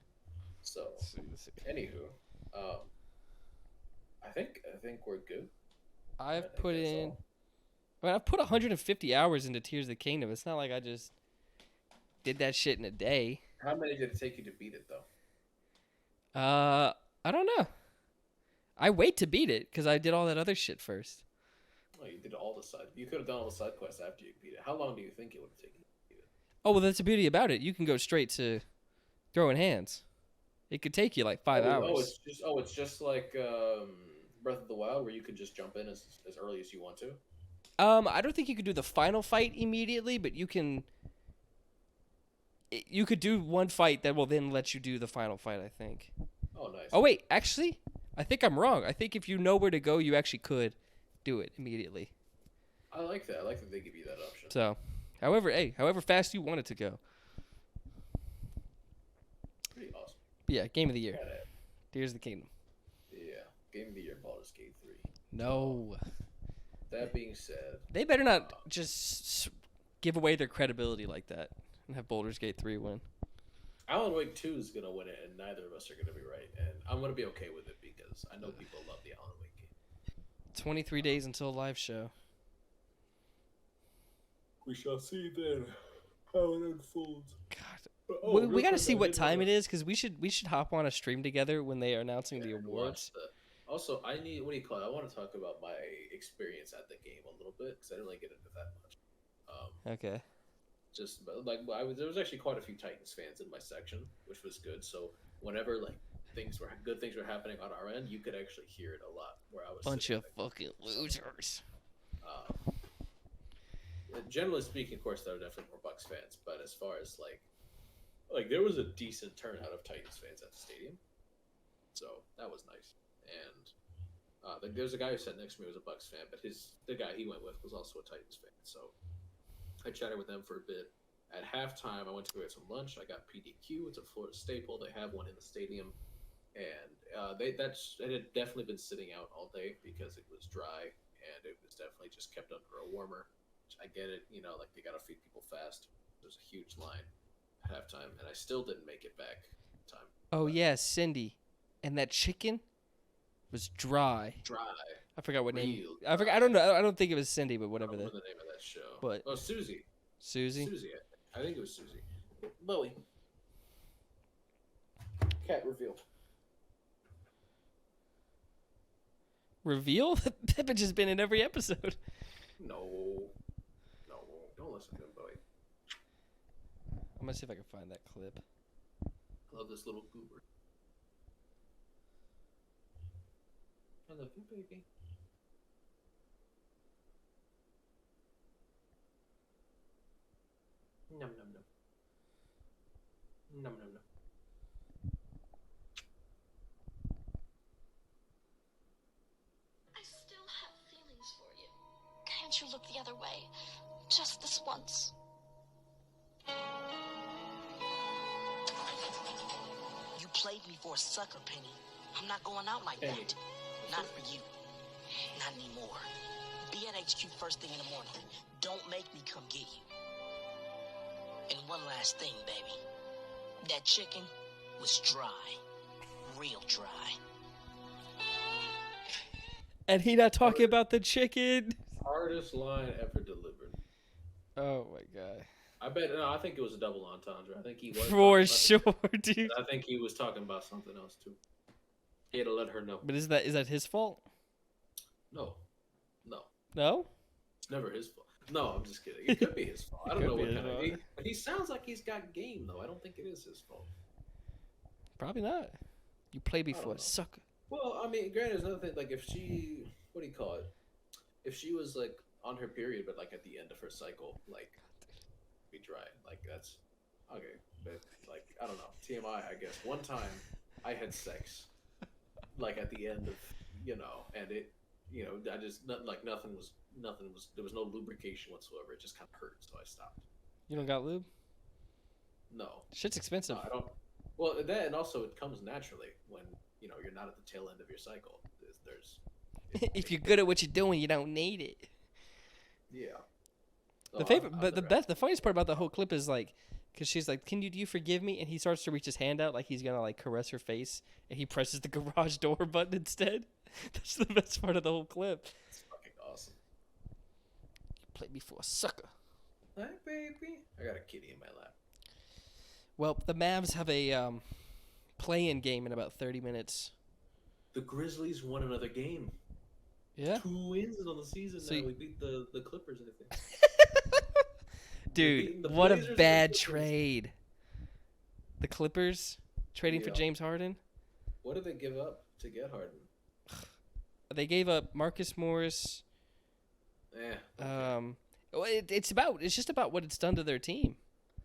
So, anywho, I think we're good. I've put 150 hours into Tears of the Kingdom. It's not like I just did that shit in a day. How many did it take you to beat it, though? I don't know. I wait to beat it because I did all that other shit first. Oh, you did all the side. You could have done all the side quests after you beat it. How long do you think it would have taken you to beat it? Oh, well, that's the beauty about it. You can go straight to throwing hands. It could take you like 5 hours. It's just like Breath of the Wild, where you could just jump in as early as you want to. I don't think you could do the final fight immediately, but you could do one fight that will then let you do the final fight, I think. Oh, nice. Oh, wait, actually, I think I'm wrong. I think if you know where to go, you actually could do it immediately. I like that. I like that they give you that option. So, however fast you want it to go. Pretty awesome. But yeah, Game of the Year. Tears of the Kingdom. Yeah, Game of the Year, Baldur's Gate 3. No. That being said, they better not just give away their credibility like that and have Baldur's Gate 3 win. Alan Wake 2 is going to win it, and neither of us are going to be right. And I'm going to be okay with it because I know people love the Alan Wake game. 23 days until live show. We shall see then how it unfolds. God. We got to see what time it is because we should hop on a stream together when they are announcing the awards. Also, I need, what do you call it? I want to talk about my experience at the game a little bit because I didn't really get into that much. Okay. Just like there was actually quite a few Titans fans in my section, which was good. So whenever like good things were happening on our end, you could actually hear it a lot. Where I was bunch of fucking losers. Generally speaking, of course, there are definitely more Bucks fans, but as far as like there was a decent turnout of Titans fans at the stadium, so that was nice. And there's a guy who sat next to me who was a Bucks fan, but the guy he went with was also a Titans fan. So I chatted with them for a bit. At halftime, I went to go get some lunch. I got PDQ. It's a Florida staple. They have one in the stadium. and it had definitely been sitting out all day because it was dry and it was definitely just kept under a warmer. Which I get it, like they gotta feed people fast. There's a huge line at halftime, and I still didn't make it back in time. Oh But yeah, Cindy, and that chicken was dry. dry, I forgot what name. real I forgot. I dry. don't know. I don't think it was Cindy, but I don't whatever remember the name of that show. But Oh, Susie. Susie. Susie. I think it was Susie. Bowie. Cat reveal. Reveal? That bitch has been in every episode. No. Don't listen to him, Bowie. I'm gonna see if I can find that clip. Love this little goober. I love you, baby. Num num num. Num num num. I still have feelings for you. Can't you look the other way? Just this once. You played me for a sucker, Penny. I'm not going out like Penny. that. Not for you. Not anymore. Be at HQ first thing in the morning. Don't make me come get you. And one last thing, baby. That chicken was dry. Real dry. And he not talking about the chicken. Hardest line ever delivered. Oh my god. I think it was a double entendre. I think he was For talking about sure, dude. I think he was talking about something else too. He had to let her know. But is that his fault? No. No? It's never his fault. No, I'm just kidding. It could be his fault. I don't Could know be what his kind of. fault. But he sounds like he's got game though. I don't think it is his fault. Probably not. You played I don't before, know. sucker. Well, I mean, granted, there's another thing. Like, if she, what do you call it? If she was like on her period, but like at the end of her cycle, like be dry. Like that's okay. But like I don't know. TMI, I guess. One time, I had sex, like at the end of and it, I just nothing was. There was no lubrication whatsoever. It just kind of hurt, so I stopped. You don't got lube? No, Shit's expensive. no, I don't. Well, that and also it comes naturally when you're not at the tail end of your cycle. There's If you're good at what you're doing, you don't need it. yeah. The the funniest part about the whole clip is like, because she's like, do you forgive me? And he starts to reach his hand out like he's gonna like caress her face, and he presses the garage door button instead. That's the best part of the whole clip. It's fucking awesome. You played me for a sucker. Hi, baby. I got a kitty in my lap. Well, the Mavs have a play-in game in about 30 minutes. The Grizzlies won another game. Yeah. 2 wins on the season So now. We beat the Clippers, I think. Dude, the what a Blazers and bad the Clippers. trade. The Clippers trading for Yeah. James Harden. What did they give up to get Harden? They gave up Marcus Morris. Okay. It's just about what it's done to their team.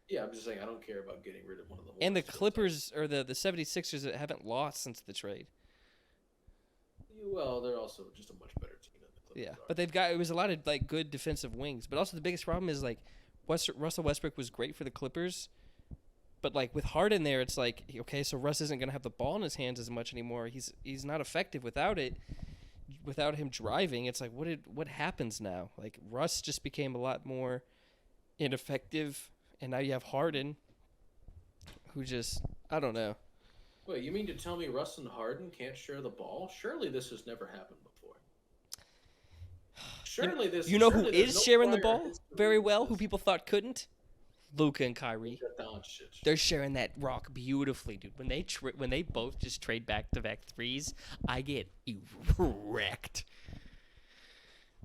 Yeah, I'm just saying I don't care about getting rid of one of the And the worst teams. Clippers or the 76ers that haven't lost since the trade. Well, they're also just a much better team than the Clippers Yeah, are. but it was a lot of like good defensive wings. But also the biggest problem is like Russell Westbrook was great for the Clippers, but like with Harden there, it's like okay, so Russ isn't gonna have the ball in his hands as much anymore. He's not effective without it. Without him driving, it's like what happens now? Like Russ just became a lot more ineffective, and now you have Harden, who just I don't know. Wait, you mean to tell me Russ and Harden can't share the ball? Surely this has never happened before. Surely this. You know who surely there's is no sharing the prior ball history very of well? Who this. people thought couldn't? Luka and Kyrie. Luka Doncic. They're sharing that rock beautifully, dude. When they both just trade back-to-back threes, I get wrecked.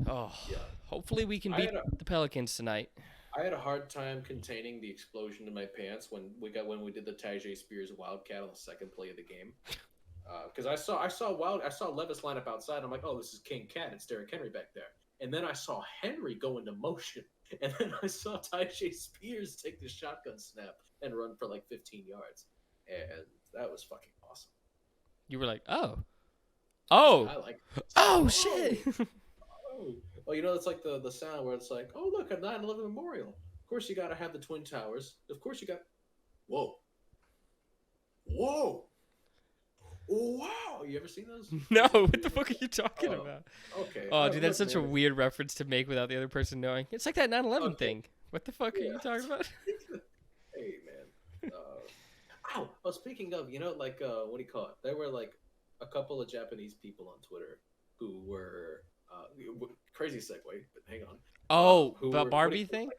Oh, Yeah. hopefully we can I beat had the Pelicans tonight. I had a hard time containing the explosion in my pants when we did the Tajay Spears Wildcat on the second play of the game. Because I saw Levis line up outside. I'm like, oh, this is King Cat. It's Derrick Henry back there. And then I saw Henry go into motion. And then I saw Tajay Spears take the shotgun snap and run for like 15 yards. And that was fucking awesome. You were like, I oh, like oh shit. Oh. Well, it's like the sound where it's like, oh, look, a 9/11 memorial. Of course, you got to have the Twin Towers. Of course, you got. Whoa. Whoa. wow, you ever seen those? No, what the fuck are you talking Oh, about? Okay. Oh, dude, that's Look, such a man, weird reference to make without the other person knowing. It's like that 9/11 Okay. thing. What the fuck are you Yeah. talking about? Hey, man. Ow. Oh, speaking of, like, what do you call it? There were like a couple of Japanese people on Twitter who were crazy segue, but hang on. Oh, Who the were Barbie thing?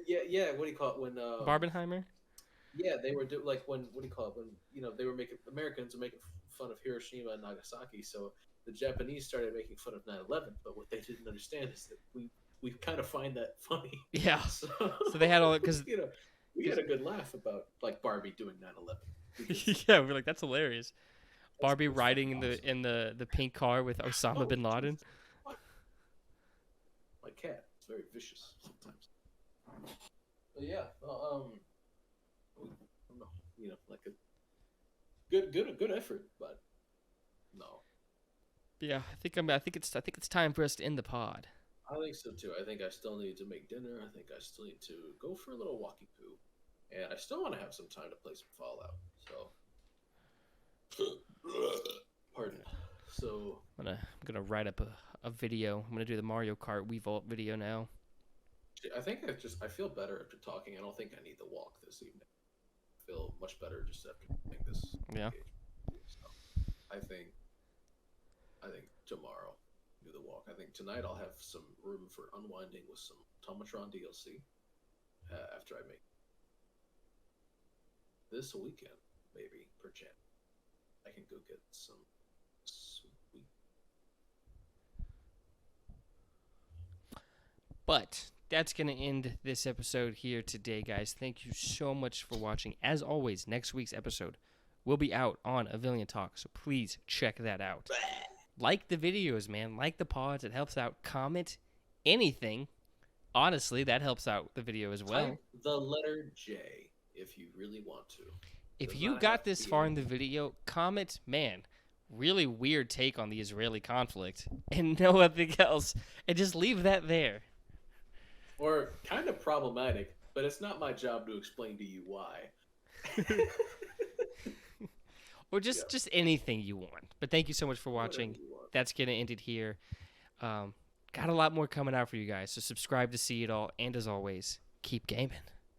yeah. What do you call it when Barbenheimer? Yeah, they were like when what do you call it when they were making Americans were making fun of Hiroshima and Nagasaki, so the Japanese started making fun of 9/11. But what they didn't understand is that we kind of find that funny. Yeah. So, So they had all because we had a good laugh about like Barbie doing 9/11. yeah, we're like that's hilarious. Barbie That's riding in awesome. the pink car with Osama bin Laden. Jesus. What? My cat is very vicious sometimes. But yeah, well, I don't know, like a good effort, but no. Yeah, I think it's time for us to end the pod. I think so too. I think I still need to make dinner. I think I still need to go for a little walkie poo, and I still want to have some time to play some Fallout. So, pardon. So I'm gonna write up a video. I'm gonna do the Mario Kart Wii Vault video now. I think I feel better after talking. I don't think I need the walk this evening. I feel much better just after doing this. Yeah. So I think tomorrow do the walk. I think tonight I'll have some room for unwinding with some Tomatron DLC after I make this weekend, maybe perchance I can go get some sweet. But that's going to end this episode here today, guys. Thank you so much for watching. As always, next week's episode will be out on Avillion Talks, so please check that out. Like the videos, man. Like the pods. It helps out. Comment anything. Honestly, that helps out the video as well. Type the letter J if you really want to. If you got this far in the video, comment, man, really weird take on the Israeli conflict and nothing else, and just leave that there. Or kind of problematic, but it's not my job to explain to you why. Or just anything you want. But thank you so much for watching. That's going to end it here. Got a lot more coming out for you guys, so subscribe to see it all. And as always, keep gaming.